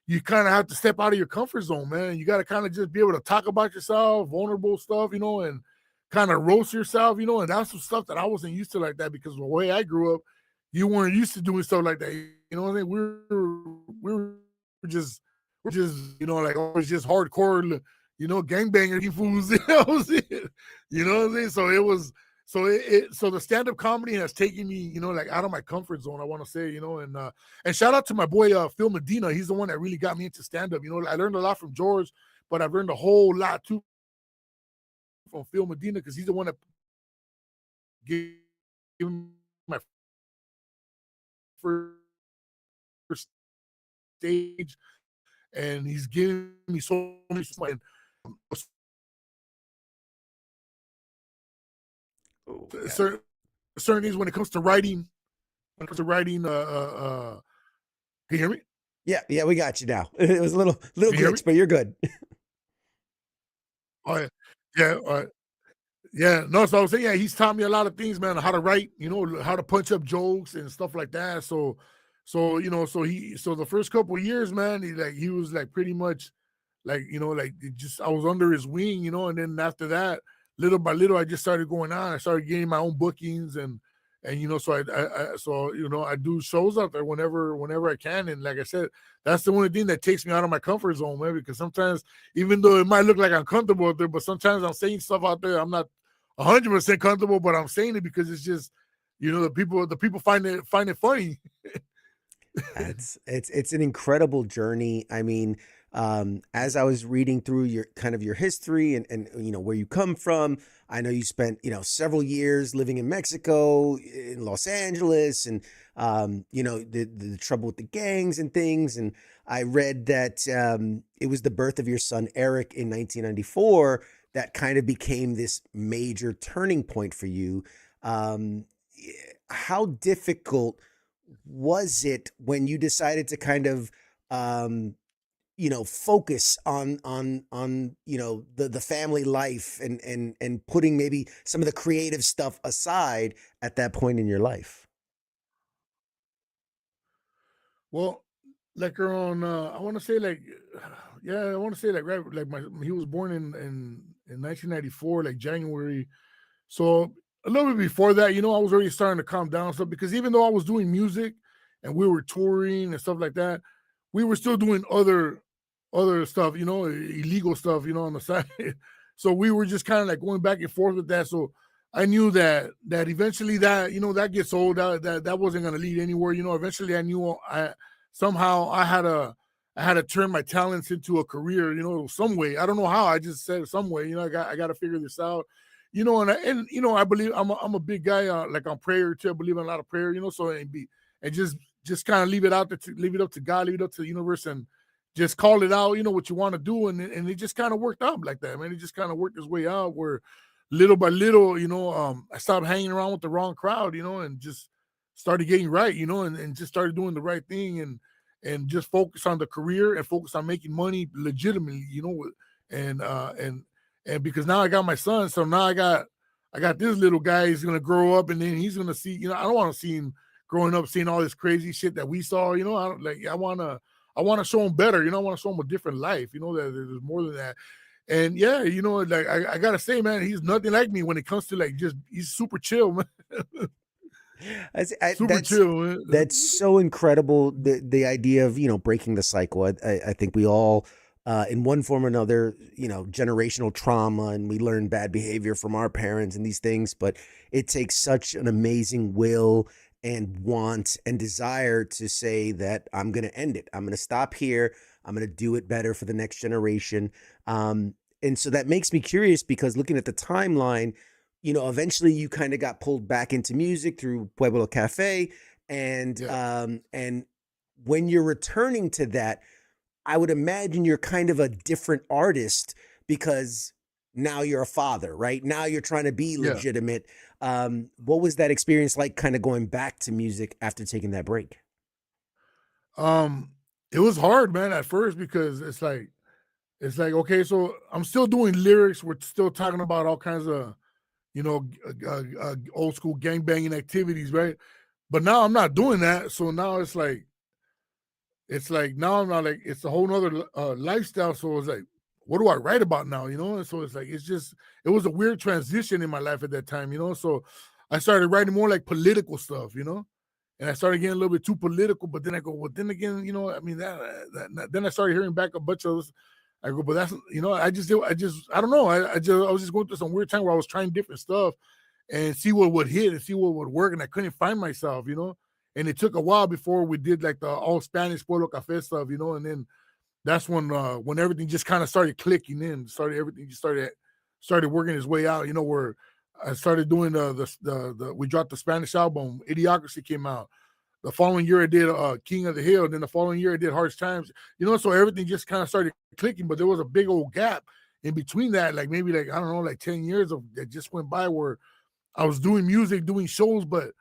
you kind of have to step out of your comfort zone, man. You got to kind of just be able to talk about yourself, vulnerable stuff, and kind of roast yourself, and that's some stuff that I wasn't used to like that, because the way I grew up, you weren't used to doing stuff like that. You know what I mean? We're just like always just hardcore, gangbanger fools. You know what I'm saying? You know what I'm saying? So it was so the stand-up comedy has taken me, like out of my comfort zone, I want to say, and shout out to my boy Phil Medina. He's the one that really got me into stand-up. I learned a lot from George, but I've learned a whole lot too from Phil Medina, because he's the one that gave me my first stage, and he's giving me so many certain things when it comes to writing. When it comes to writing, can you hear me? Yeah, we got you now. It was a little Can you hear me? glitch, but you're good. Oh yeah, yeah. No, so I was saying, yeah, he's taught me a lot of things, man, how to write, how to punch up jokes and stuff like that. So the first couple of years, man, he was like pretty much like, I was under his wing, and then after that, little by little, I just started going on. I started getting my own bookings, and I do shows out there whenever I can. And like I said, that's the only thing that takes me out of my comfort zone, man, because sometimes, even though it might look like I'm comfortable out there, but sometimes I'm saying stuff out there I'm not 100% comfortable, but I'm saying it because it's just, the people find it funny. It's an incredible journey. I mean, as I was reading through your history and where you come from, I know you spent several years living in Mexico, in Los Angeles, and the trouble with the gangs and things. And I read that it was the birth of your son Eric in 1994 that kind of became this major turning point for you. How difficult was it when you decided to kind of focus on the family life and putting maybe some of the creative stuff aside at that point in your life? Well, like around, I want to say like, yeah, I want to say like right, like he was born in 1994, like January. So a little bit before that, I was already starting to calm down stuff, because even though I was doing music and we were touring and stuff like that, we were still doing other stuff, illegal stuff, on the side. So we were just kind of like going back and forth with that. So I knew that eventually that, that gets old, that wasn't going to lead anywhere. Eventually I knew I had to turn my talents into a career, some way. I don't know how. I just said some way, I got to figure this out, and I believe I'm a big guy, like on prayer too. I believe in a lot of prayer, so and just kind of leave it up to God, leave it up to the universe, and just call it out, what you want to do. And it just kind of worked out like that, man. It just kind of worked its way out where little by little, I stopped hanging around with the wrong crowd, and just started getting right, and just started doing the right thing, and just focus on the career and focus on making money legitimately, and because now I got my son, so now I got this little guy. He's gonna grow up, and then he's gonna see, I don't want to see him growing up seeing all this crazy shit that we saw, I want to show him better, I want to show him a different life, that there's more than that. And yeah, you know, like I gotta say, man, he's nothing like me when it comes to like he's super chill, man. Super chill, man. That's so incredible. The idea of, you know, breaking the cycle. I think we all, in one form or another, you know, generational trauma, and we learn bad behavior from our parents and these things. But it takes such an amazing will and want and desire to say that I'm going to end it. I'm going to stop here. I'm going to do it better for the next generation. And so that makes me curious, because looking at the timeline, you know, eventually you kind of got pulled back into music through Pueblo Cafe. And and when you're returning to that, I would imagine you're kind of a different artist, because now you're a father, right? Now you're trying to be Yeah. legitimate. What was that experience like, kind of going back to music after taking that break? It was hard, man, at first, because it's like okay, so I'm still doing lyrics. We're still talking about all kinds of, you know, old school gangbanging activities, right? But now I'm not doing that. So now it's like now I'm not like, it's a whole nother lifestyle. So it's like, what do I write about now? You know? And so it's like, it was a weird transition in my life at that time, you know? So I started writing more like political stuff, you know? And I started getting a little bit too political, but then I go, well, then again, you know, I mean, then I started hearing back a bunch of this. I go, but that's, you know, I don't know. I was just going through some weird time where I was trying different stuff and see what would hit and see what would work. And I couldn't find myself, you know? And it took a while before we did like the all Spanish Pueblo Cafe stuff, you know? And then that's when everything just kind of started clicking in, everything just started working its way out, you know, where I started doing we dropped the Spanish album, Idiocracy came out. The following year I did King of the Hill, and then the following year I did Harsh Times, you know, so everything just kind of started clicking, but there was a big old gap in between that, like maybe like, I don't know, like 10 years that just went by where I was doing music, doing shows, but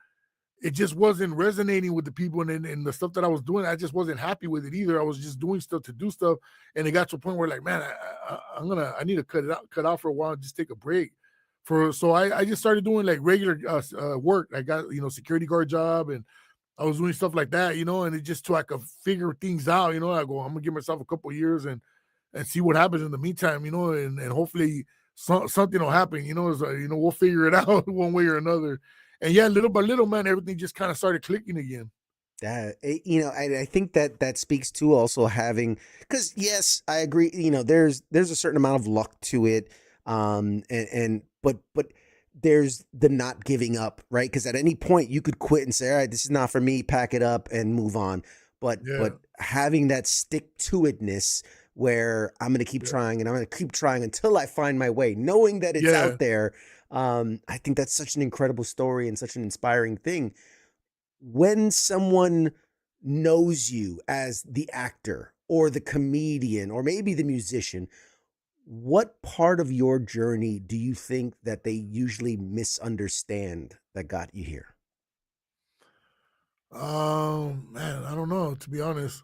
it just wasn't resonating with the people, and the stuff that I was doing, I just wasn't happy with it either. I was just doing stuff to do stuff, and it got to a point where like, man, I need to cut out for a while and just take a break. So I just started doing like regular work. I got, you know, security guard job, and I was doing stuff like that, you know, and it just so I could figure things out, you know. I go, I'm gonna give myself a couple of years and see what happens in the meantime, you know, and hopefully something will happen, you know. You know, we'll figure it out one way or another. And yeah, little by little, man, everything just kind of started clicking again. You know, I think that speaks to also having, because yes, I agree. You know, there's a certain amount of luck to it, but there's the not giving up, right? Because at any point you could quit and say, all right, this is not for me, pack it up and move on. But having that stick to itness, where I'm going to keep trying, and I'm going to keep trying until I find my way, knowing that it's out there. I think that's such an incredible story and such an inspiring thing. When someone knows you as the actor or the comedian or maybe the musician, what part of your journey do you think that they usually misunderstand that got you here? Man, I don't know, to be honest.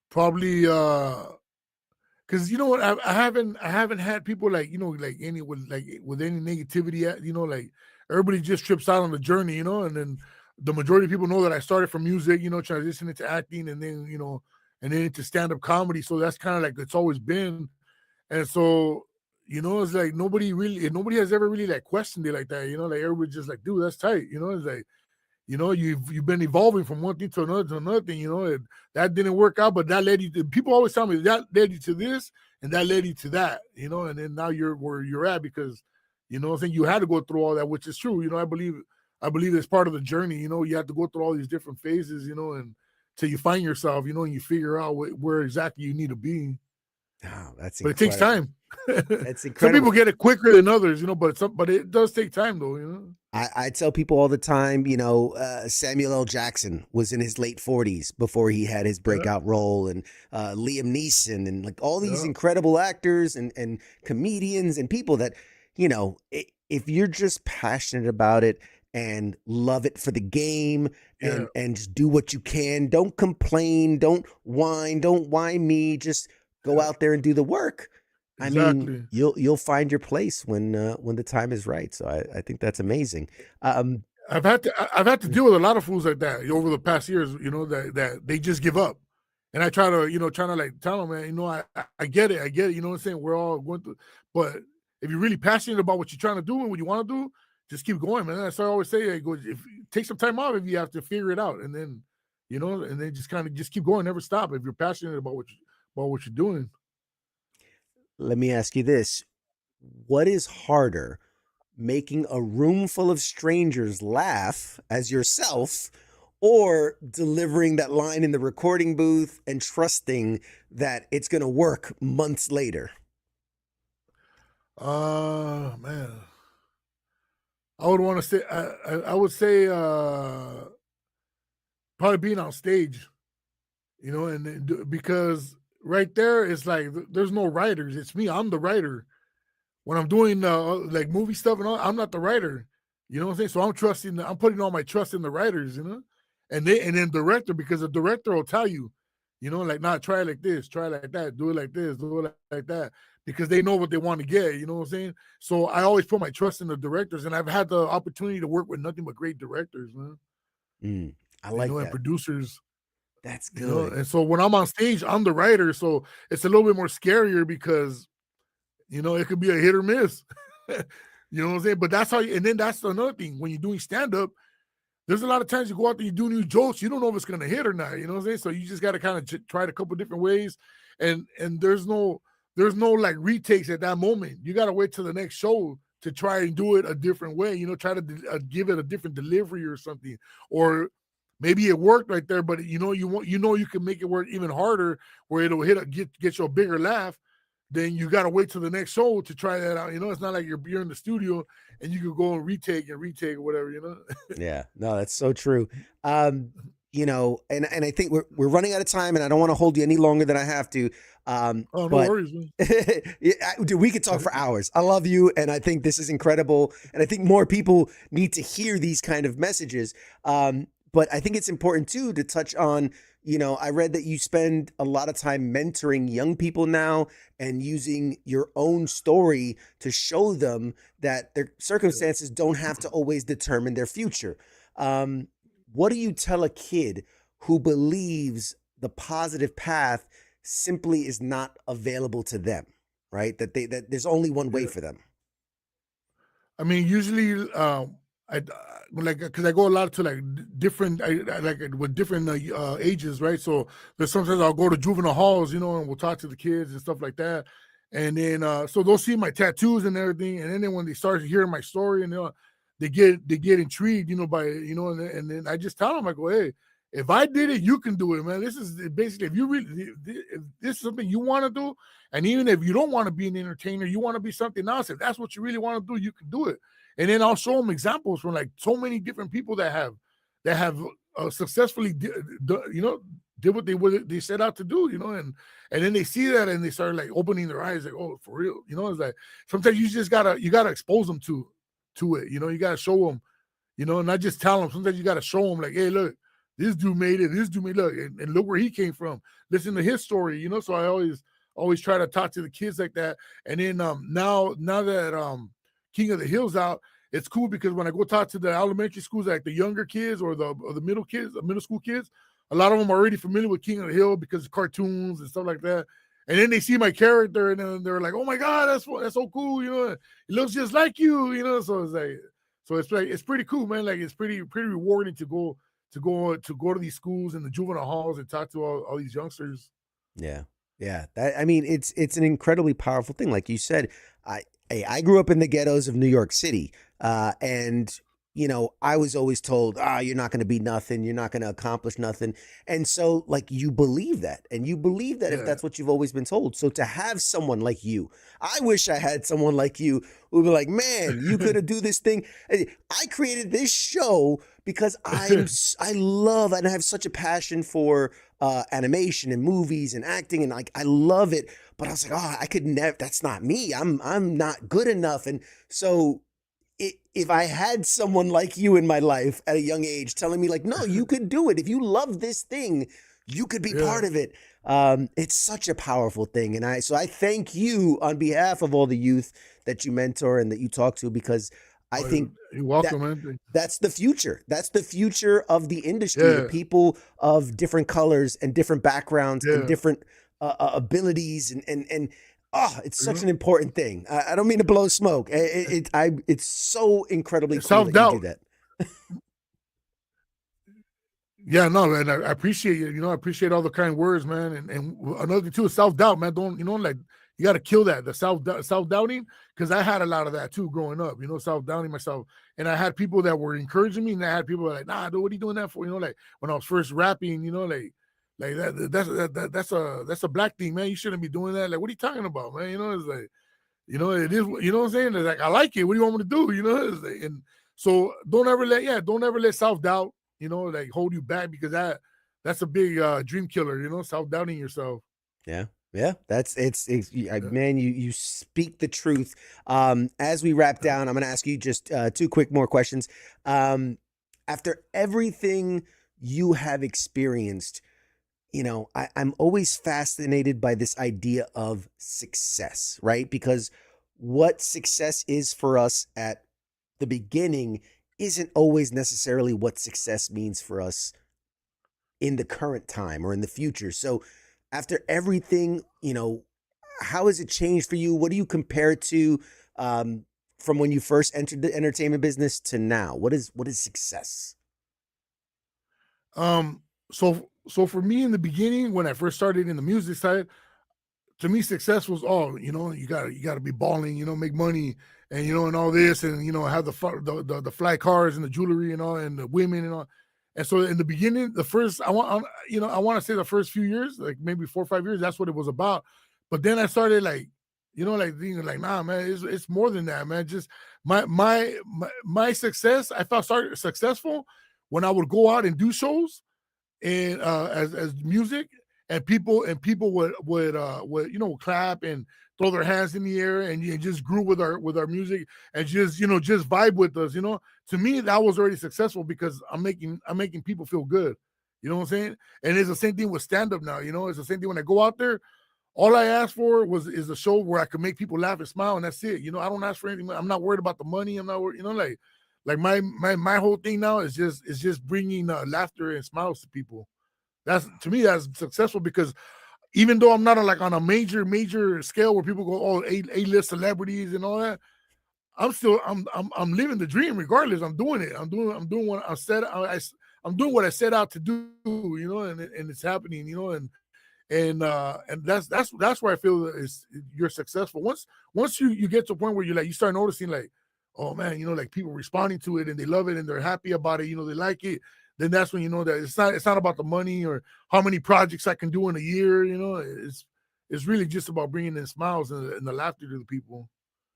Probably because, you know what, I haven't had people like, you know, like with any negativity, you know, like everybody just trips out on the journey, you know. And then the majority of people know that I started from music, you know, transitioning to acting, and then, you know, and then into stand-up comedy. So that's kind of like it's always been. And so, you know, it's like nobody has ever really like questioned it like that, you know. Like everybody's just like, dude, that's tight, you know. It's like, you know, you've been evolving from one thing to another thing, you know. And that didn't work out, but that led you to, people always tell me that led you to this and that led you to that, you know. And then now you're where you're at because, you know, I think you had to go through all that, which is true. You know, I believe it's part of the journey. You know, you have to go through all these different phases, you know, and till you find yourself, you know, and you figure out where exactly you need to be. Oh, that's but it takes time. That's incredible. Some people get it quicker than others, you know, but it does take time though, you know. I tell people all the time, you know, Samuel L. Jackson was in his late 40s before he had his breakout role, and Liam Neeson, and like all these incredible actors and comedians and people that, you know, if you're just passionate about it and love it for the game and just do what you can, don't complain, don't whine me, just go out there and do the work. Exactly. I mean, you'll find your place when the time is right. So I think that's amazing. I've had to deal with a lot of fools like that over the past years, you know, that they just give up. And I try to, trying to like tell them, man, I get it. You know what I'm saying? We're all going through, but if you're really passionate about what you're trying to do and what you want to do, just keep going, man. That's what I always say. I go, take some time off if you have to figure it out, and then, and then just keep going, never stop. If you're passionate about what you're doing. Let me ask you this: what is harder, making a room full of strangers laugh as yourself, or delivering that line in the recording booth and trusting that it's going to work months later? Man, I would want to say, I would say, probably being on stage, and because right there, it's like there's no writers. It's me. I'm the writer. When I'm doing like movie stuff and all, I'm not the writer. You know what I'm saying? So I'm putting all my trust in the writers, and then director, because the director will tell you, like, not try it like this, try it like that, do it like this, do it like that, because they know what they want to get. You know what I'm saying? So I always put my trust in the directors, and I've had the opportunity to work with nothing but great directors, man. I like that. And producers. That's good. And so when I'm on stage, I'm the writer, so it's a little bit more scarier because, it could be a hit or miss. You know what I'm saying? But that's how. And then that's another thing. When you're doing stand up, there's a lot of times you go out there, you do new jokes, you don't know if it's going to hit or not. You know what I'm saying? So you just got to kind of try it a couple different ways, and there's no like retakes at that moment. You got to wait till the next show to try and do it a different way. Try to give it a different delivery or something, or maybe it worked right there, but you can make it work even harder where it'll get you a bigger laugh. Then you got to wait till the next show to try that out. It's not like you're in the studio and you could go and retake or whatever, Yeah, no, that's so true. And I think we're running out of time, and I don't want to hold you any longer than I have to. No worries, man. Dude, we could talk for hours. I love you, and I think this is incredible, and I think more people need to hear these kind of messages. But I think it's important too to touch on, I read that you spend a lot of time mentoring young people now and using your own story to show them that their circumstances don't have to always determine their future. What do you tell a kid who believes the positive path simply is not available to them, right? That there's only one way for them. I mean, usually, because I go a lot to like different, with different ages, right? So there's sometimes I'll go to juvenile halls, and we'll talk to the kids and stuff like that. And then so they'll see my tattoos and everything, and then when they start hearing my story, and they get intrigued, by and then I just tell them, I go, hey, if I did it, you can do it, man. This is basically, if this is something you want to do, and even if you don't want to be an entertainer, you want to be something else, if that's what you really want to do, you can do it. And then I'll show them examples from like so many different people that have successfully did what they set out to do, and then they see that and they start like opening their eyes, like, oh, for real, it's like sometimes you just gotta expose them to it, you gotta show them, and not just tell them. Sometimes you gotta show them, like, hey, look, this dude made it, look, and look where he came from. Listen to his story, So I always try to talk to the kids like that. And then now that King of the Hill's out, it's cool because when I go talk to the elementary schools, like the younger kids or the middle school kids, a lot of them are already familiar with King of the Hill because of cartoons and stuff like that. And then they see my character and then they're like, "Oh my God, that's so cool!" It looks just like you, So it's like, it's pretty cool, man. Like it's pretty rewarding to go to these schools and the juvenile halls and talk to all these youngsters. Yeah. It's an incredibly powerful thing. Like you said, I grew up in the ghettos of New York City, and I was always told, you're not going to be nothing, you're not going to accomplish nothing, and so like you believe that, if that's what you've always been told. So to have someone like you, I wish I had someone like you who'd be like, man, you could do this thing. I created this show because I love and I have such a passion for animation and movies and acting, and like I love it. But I was like, I could never. That's not me. I'm not good enough. And so, if I had someone like you in my life at a young age, telling me like, no, you could do it. If you love this thing, you could be part of it. It's such a powerful thing, and so I thank you on behalf of all the youth that you mentor and that you talk to, because I think you're welcome, man. that's the future. That's the future of the industry. The people of different colors and different backgrounds and different abilities and it's such an important thing. I don't mean to blow smoke. It's so incredibly cool that you do that. Yeah, no, man. I appreciate you. You know, I appreciate all the kind words, man. And another thing too is self-doubt, man. Don't, you know, like, you got to kill that, the self-doubting, because I had a lot of that too growing up, you know, self-doubting myself. And I had people that were encouraging me, and I had people like, nah, dude, what are you doing that for? You know, like when I was first rapping, you know, like that's a black thing, man. You shouldn't be doing that. Like, what are you talking about, man? You know, it's like, you know, it is, you know what I'm saying? It's like, I like it. What do you want me to do? You know, it's like, and so don't ever let self-doubt, you know, like hold you back, because that's a big dream killer, you know, self-doubting yourself. Yeah. Yeah, man, you speak the truth. As we wrap down, I'm going to ask you just 2 quick more questions. After everything you have experienced, you know, I'm always fascinated by this idea of success, right? Because what success is for us at the beginning isn't always necessarily what success means for us in the current time or in the future. So after everything, you know, how has it changed for you? What do you compare it to from when you first entered the entertainment business to now? What is success? So for me in the beginning, when I first started in the music side, to me, success was all, you know, you gotta be balling, you know, make money, and you know, and all this, and you know, have the fly cars and the jewelry and all, and the women and all. And so in the beginning, I want to say the first few years, like maybe 4 or 5 years, that's what it was about. But then I started like, you know, like thinking like, nah, man, it's more than that, man. Just my success, I felt started successful when I would go out and do shows and as music, and people would you know, clap and throw their hands in the air and just groove with our music and just, you know, just vibe with us, you know. To me, that was already successful because I'm making people feel good. You know what I'm saying? And it's the same thing with stand-up now, you know. It's the same thing when I go out there. All I asked for is a show where I could make people laugh and smile, and that's it. You know, I don't ask for anything. I'm not worried about the money. I'm not worried, you know, like my whole thing now is just bringing laughter and smiles to people. That's, to me, that's successful, because even though I'm not on a major scale where people go, oh, A-list celebrities and all that, I'm living the dream regardless. I'm doing it. I'm doing what I'm doing what I set out to do, you know, and it's happening, you know, and that's where I feel you're successful. Once you get to a point where you start noticing like, oh man, you know, like people responding to it and they love it and they're happy about it, you know, they like it, then that's when you know that it's not about the money or how many projects I can do in a year, you know. It's really just about bringing in smiles and the laughter to the people.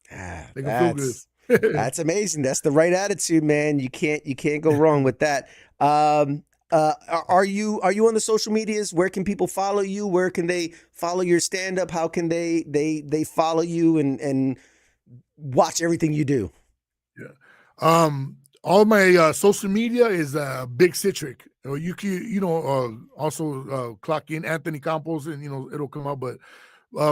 They can feel good. That's amazing. That's the right attitude, man. You can't go wrong with that. Are you on the social medias? Where can people follow you? Where can they follow your stand-up? How can they follow you and watch everything you do? Yeah. All my social media is Big Citric. You can also clock in Anthony Campos, and you know it'll come up. But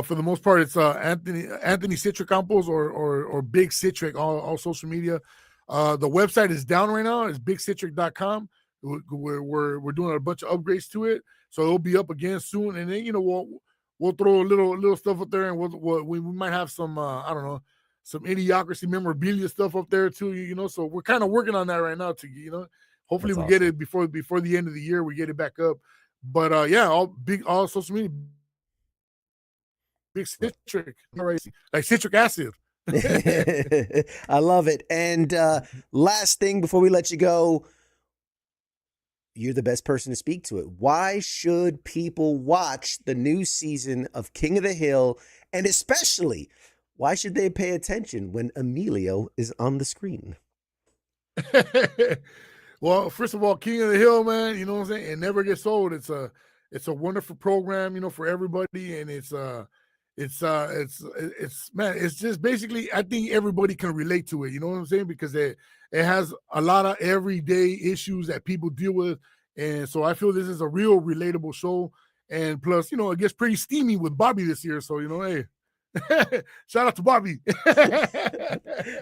for the most part, it's Anthony Citric Campos or Big Citric, all social media. The website is down right now. It's bigcitric.com. We're doing a bunch of upgrades to it, so it'll be up again soon. And then, you know, we'll throw a little stuff up there, and we might have some I don't know, some Idiocracy memorabilia stuff up there too, you know. So we're kind of working on that right now to, you know, hopefully we get it before the end of the year. We get it back up. But yeah, all social media, Big Citric, like citric acid. I love it. And last thing before we let you go, you're the best person to speak to it. Why should people watch the new season of King of the Hill? And especially, why should they pay attention when Emilio is on the screen? Well, first of all, King of the Hill, man, you know what I'm saying? It never gets old. It's a wonderful program, you know, for everybody. And it's man, it's just basically, I think everybody can relate to it. You know what I'm saying? Because it has a lot of everyday issues that people deal with. And so I feel this is a real relatable show. And plus, you know, it gets pretty steamy with Bobby this year. So, you know, hey, Shout out to Bobby.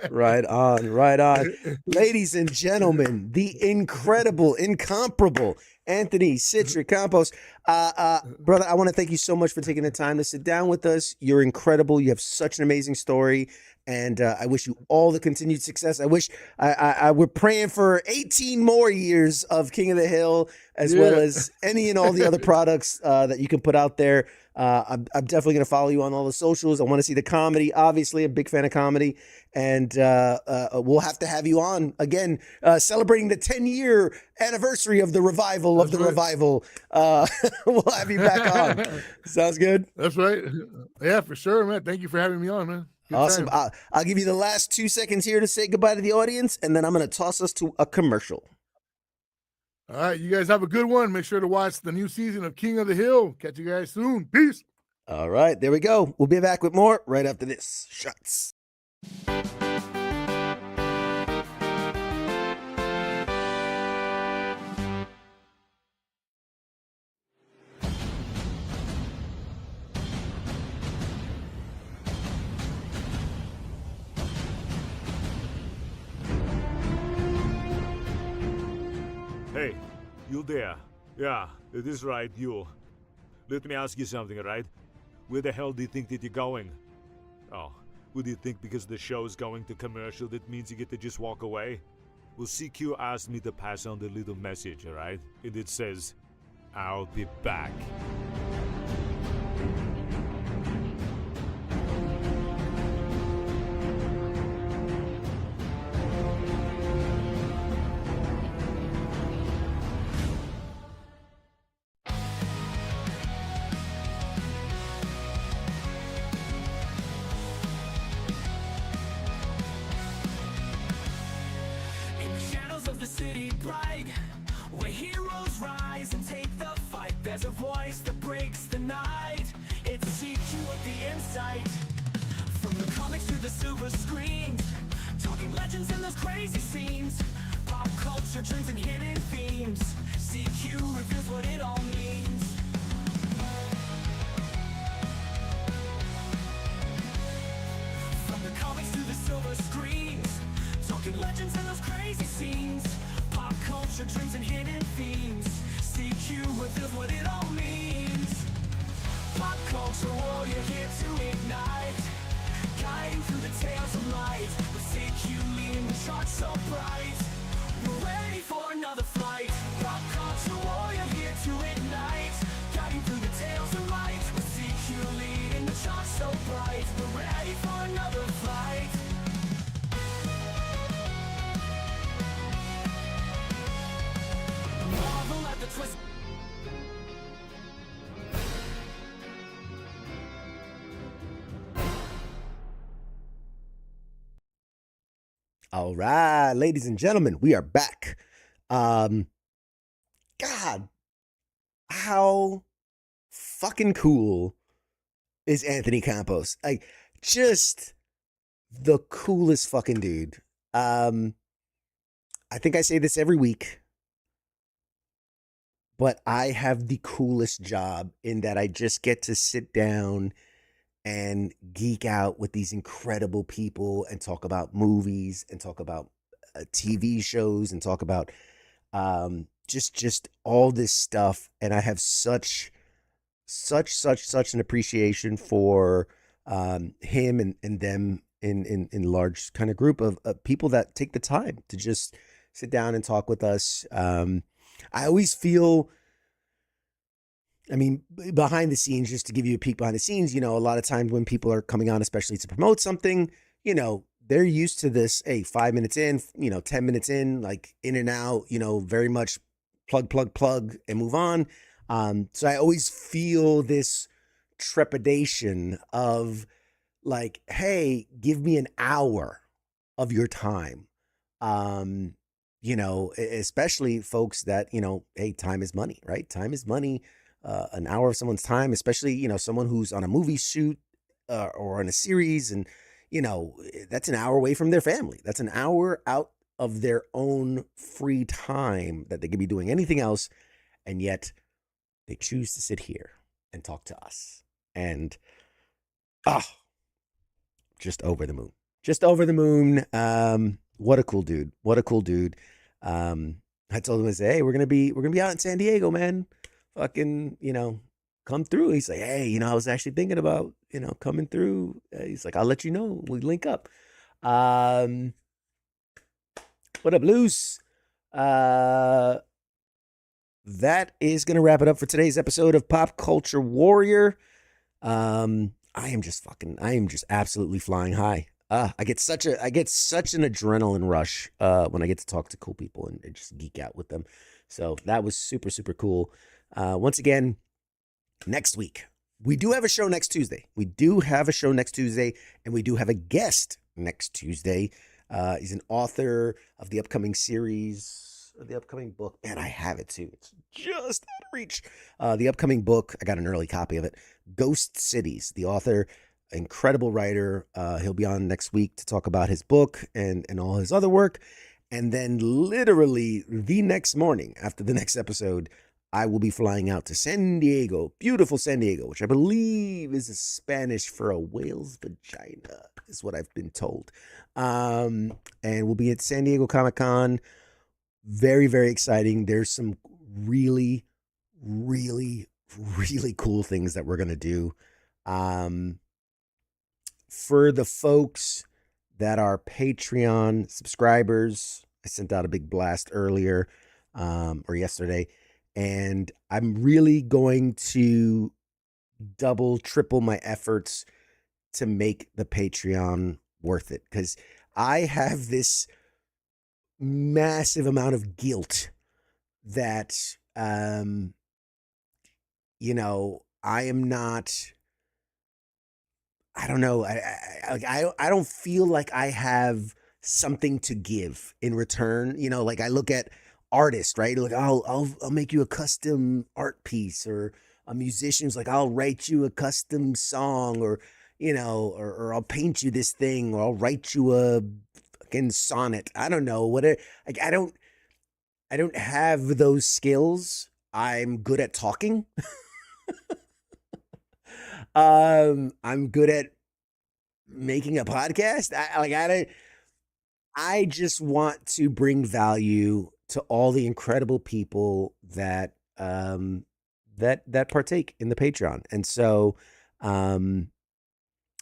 Right on, right on. Ladies and gentlemen, the incredible, incomparable Anthony Citric Campos. Brother, I want to thank you so much for taking the time to sit down with us. You're incredible. You have such an amazing story. And I wish you all the continued success. I wish we're praying for 18 more years of King of the Hill, as well as any and all the other products that you can put out there. I'm definitely going to follow you on all the socials. I want to see the comedy. Obviously, a big fan of comedy. And we'll have to have you on again, celebrating the 10-year anniversary of the revival of the revival. We'll have you back on. Sounds good? That's right. Yeah, for sure, man. Thank you for having me on, man. Good Awesome. I'll give you the last 2 seconds here to say goodbye to the audience, and then I'm going to toss us to a commercial. All right, you guys have a good one. Make sure to watch the new season of King of the Hill. Catch you guys soon. Peace. All right, there we go. We'll be back with more right after this. Shots. Hey, you there? Yeah, it is right, you. Let me ask you something, right? Where the hell do you think that you're going? Oh, would you think because the show is going to commercial that means you get to just walk away? Well, CQ asked me to pass on the little message, alright? And it says, I'll be back. In the shadows of the city bright, where heroes rise and take the fight, there's a voice that breaks the night. It's CQ with the insight. From the comics to the silver screens, talking legends and those crazy scenes, pop culture trends and hidden themes. CQ reveals what it all means. From the comics to the silver screens, talking legends and those crazy scenes, pop culture trends and hidden themes. CQ reveals what it all means. Pop culture warrior here to ignite, guiding through the tales of light. With CQ leading the charts so bright, we're ready for another flight. Pop culture warrior here to ignite, guiding through the tales of light. With CQ leading the charts so bright, we're ready for another flight. Marvel at the twist. All right, ladies and gentlemen, we are back. God, how fucking cool is Anthony Campos? Like, just the coolest fucking dude. I think I say this every week, but I have the coolest job in that I just get to sit down and geek out with these incredible people and talk about movies and talk about TV shows and talk about just all this stuff. And I have such an appreciation for him and them in large kind of group of people that take the time to just sit down and talk with us. I always feel, I mean, behind the scenes, just to give you a peek behind the scenes, you know, a lot of times when people are coming on, especially to promote something, you know, they're used to this, hey, 5 minutes in, 10 minutes in, like in and out, very much plug, and move on. So I always feel this trepidation of like, hey, give me an hour of your time. Especially folks that, hey, time is money, right? Time is money. An hour of someone's time, especially, someone who's on a movie shoot or on a series. And, that's an hour away from their family. That's an hour out of their own free time that they could be doing anything else. And yet they choose to sit here and talk to us. And, just over the moon. Just over the moon. What a cool dude. What a cool dude. I told him, I said, hey, we're gonna be out in San Diego, man. Fucking, come through. He's like, hey, I was actually thinking about, coming through. He's like, I'll let you know. We link up. What up, Luce? That is gonna wrap it up for today's episode of Pop Culture Warrior. I am just absolutely flying high. I get such an adrenaline rush when I get to talk to cool people and just geek out with them. So that was super, super cool. Once again, next week, we do have a show next Tuesday. And we do have a guest next Tuesday. He's an author of the upcoming series, the upcoming book. Man, I have it too. It's just out of reach. The upcoming book, I got an early copy of it. Ghost Cities, the author, incredible writer. He'll be on next week to talk about his book and all his other work. And then literally the next morning after the next episode, I will be flying out to San Diego, beautiful San Diego, which I believe is Spanish for a whale's vagina, is what I've been told. And we'll be at San Diego Comic-Con. Very, very exciting. There's some really, really, really cool things that we're going to do. For the folks that are Patreon subscribers, I sent out a big blast earlier or yesterday, and I'm really going to double, triple my efforts to make the Patreon worth it, because I have this massive amount of guilt that, I am not, I don't know. I don't feel like I have something to give in return. Like I look at artists, right? Like I'll make you a custom art piece, or a musician's like, I'll write you a custom song, or or I'll paint you this thing, or I'll write you a fucking sonnet. I don't know what I don't have those skills. I'm good at talking. I'm good at making a podcast. I just want to bring value to all the incredible people that partake in the Patreon. And so I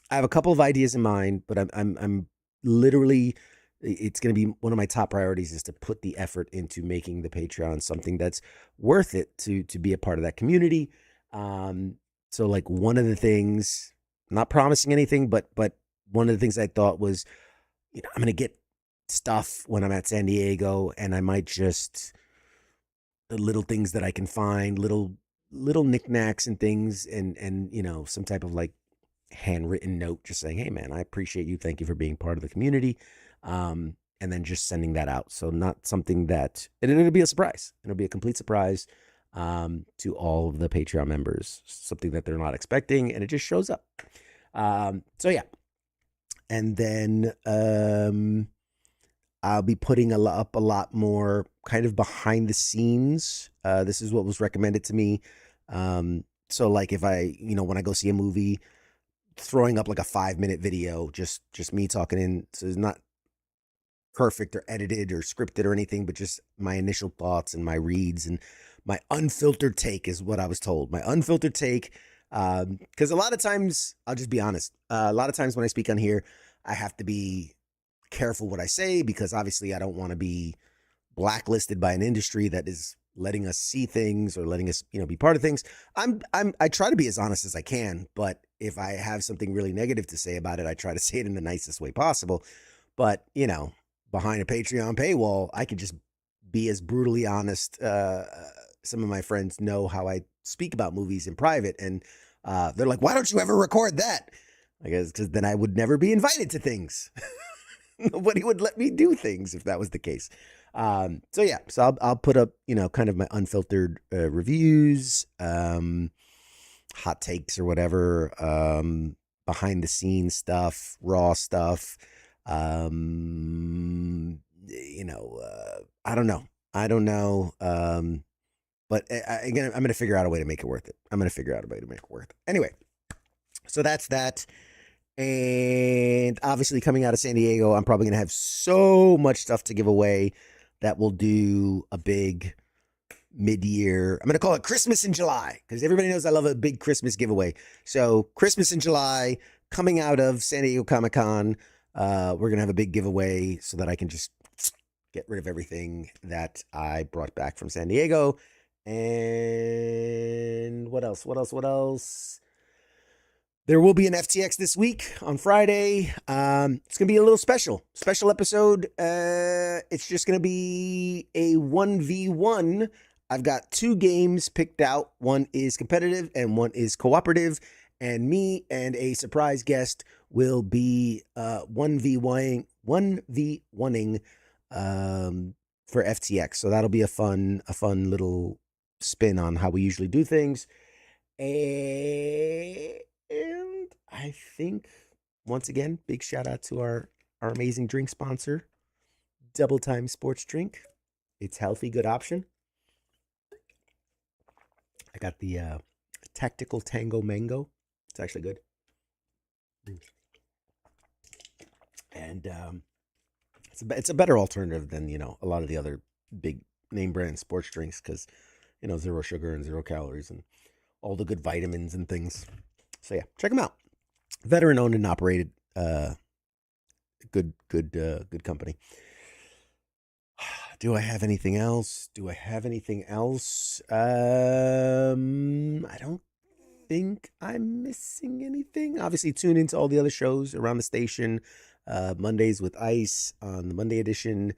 have a couple of ideas in mind, but I'm literally, it's going to be one of my top priorities is to put the effort into making the Patreon something that's worth it to be a part of that community. So like one of the things, not promising anything, but one of the things I thought was, I'm going to get stuff when I'm at San Diego, and I might just, the little things that I can find, little knickknacks and things, and some type of like handwritten note just saying, hey man, I appreciate you. Thank you for being part of the community. And then just sending that out. So not something that, and it'll be a surprise. It'll be a complete surprise to all of the Patreon members, something that they're not expecting, and it just shows up. So yeah. And then I'll be putting up a lot more kind of behind the scenes. This is what was recommended to me. So like if I, when I go see a movie, throwing up like a 5-minute video, just me talking in, so it's not perfect or edited or scripted or anything, but just my initial thoughts and my reads and my unfiltered take is what I was told. My unfiltered take, because a lot of times, I'll just be honest, a lot of times when I speak on here, I have to be careful what I say, because obviously I don't want to be blacklisted by an industry that is letting us see things or letting us, be part of things. I try to be as honest as I can, but if I have something really negative to say about it, I try to say it in the nicest way possible. But, behind a Patreon paywall, I could just be as brutally honest. Some of my friends know how I speak about movies in private, and they're like, why don't you ever record that? I guess because then I would never be invited to things. Nobody would let me do things if that was the case. So yeah, so I'll put up, kind of my unfiltered reviews, hot takes or whatever, behind the scenes stuff, raw stuff. I don't know. But again, I'm going to figure out a way to make it worth it. Anyway, so that's that. And obviously, coming out of San Diego, I'm probably going to have so much stuff to give away that we'll do a big mid-year. I'm going to call it Christmas in July because everybody knows I love a big Christmas giveaway. So Christmas in July, coming out of San Diego Comic-Con, we're going to have a big giveaway so that I can just get rid of everything that I brought back from San Diego. And what else? There will be an FTX this week on Friday. It's going to be a little special episode. It's just going to be a 1v1. I've got 2 games picked out. One is competitive and one is cooperative. And me and a surprise guest will be 1v1ing for FTX. So that'll be a fun little spin on how we usually do things. And I think, once again, big shout out to our amazing drink sponsor, Double Time Sports Drink. It's healthy, good option. I got the Tactical Tango Mango. It's actually good. And it's a better alternative than, a lot of the other big name brand sports drinks because, 0 sugar and 0 calories and all the good vitamins and things. So yeah, check them out. Veteran owned and operated. Good company. Do I have anything else? I don't think I'm missing anything. Obviously, tune into all the other shows around the station. Mondays with Ice on the Monday edition,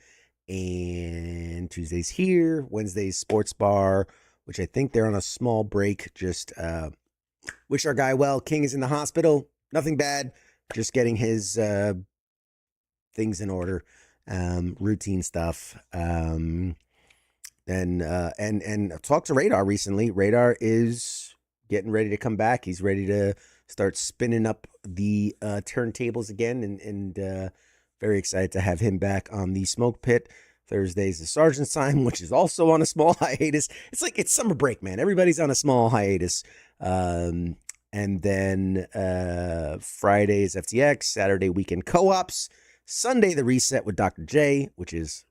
and Tuesdays here. Wednesdays Sports Bar, which I think they're on a small break. Just wish our guy well. King is in the hospital. Nothing bad. Just getting his things in order. Routine stuff. And talked to Radar recently. Radar is getting ready to come back. He's ready to start spinning up the turntables again, and very excited to have him back on the Smoke Pit. Thursdays is Sergeant's Time, which is also on a small hiatus. It's like it's summer break, man. Everybody's on a small hiatus. And then Fridays FTX, Saturday Weekend Co-ops, Sunday The Reset with Dr. J, which is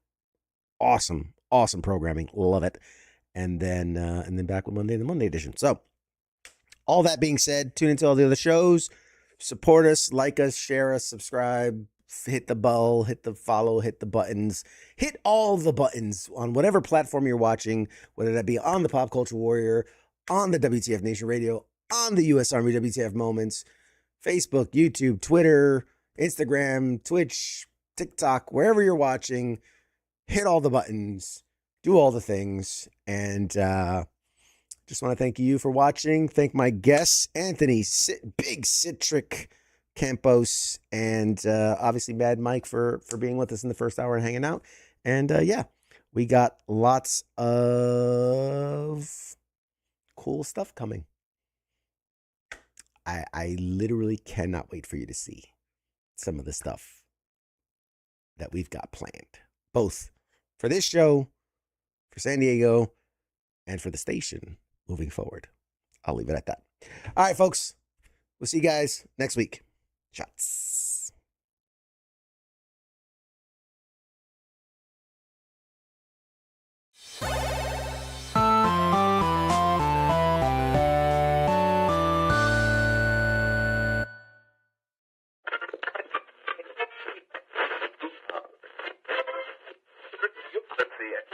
awesome programming. Love it. And then back with Monday, the Monday edition. So all that being said, tune into all the other shows. Support us, like us, share us, subscribe, hit the bell, hit the follow, hit the buttons, hit all the buttons on whatever platform you're watching, whether that be on the Pop Culture Warrior, on the WTF Nation Radio, on the U.S. Army WTF Moments, Facebook, YouTube, Twitter, Instagram, Twitch, TikTok, wherever you're watching, hit all the buttons, do all the things, and just want to thank you for watching. Thank my guests, Anthony, Big Citric, Campos, and obviously Mad Mike for being with us in the first hour and hanging out. And yeah, we got lots of cool stuff coming. I literally cannot wait for you to see some of the stuff that we've got planned, both for this show, for San Diego, and for the station moving forward. I'll leave it at that. All right, folks. We'll see you guys next week. Shots. Let's see it.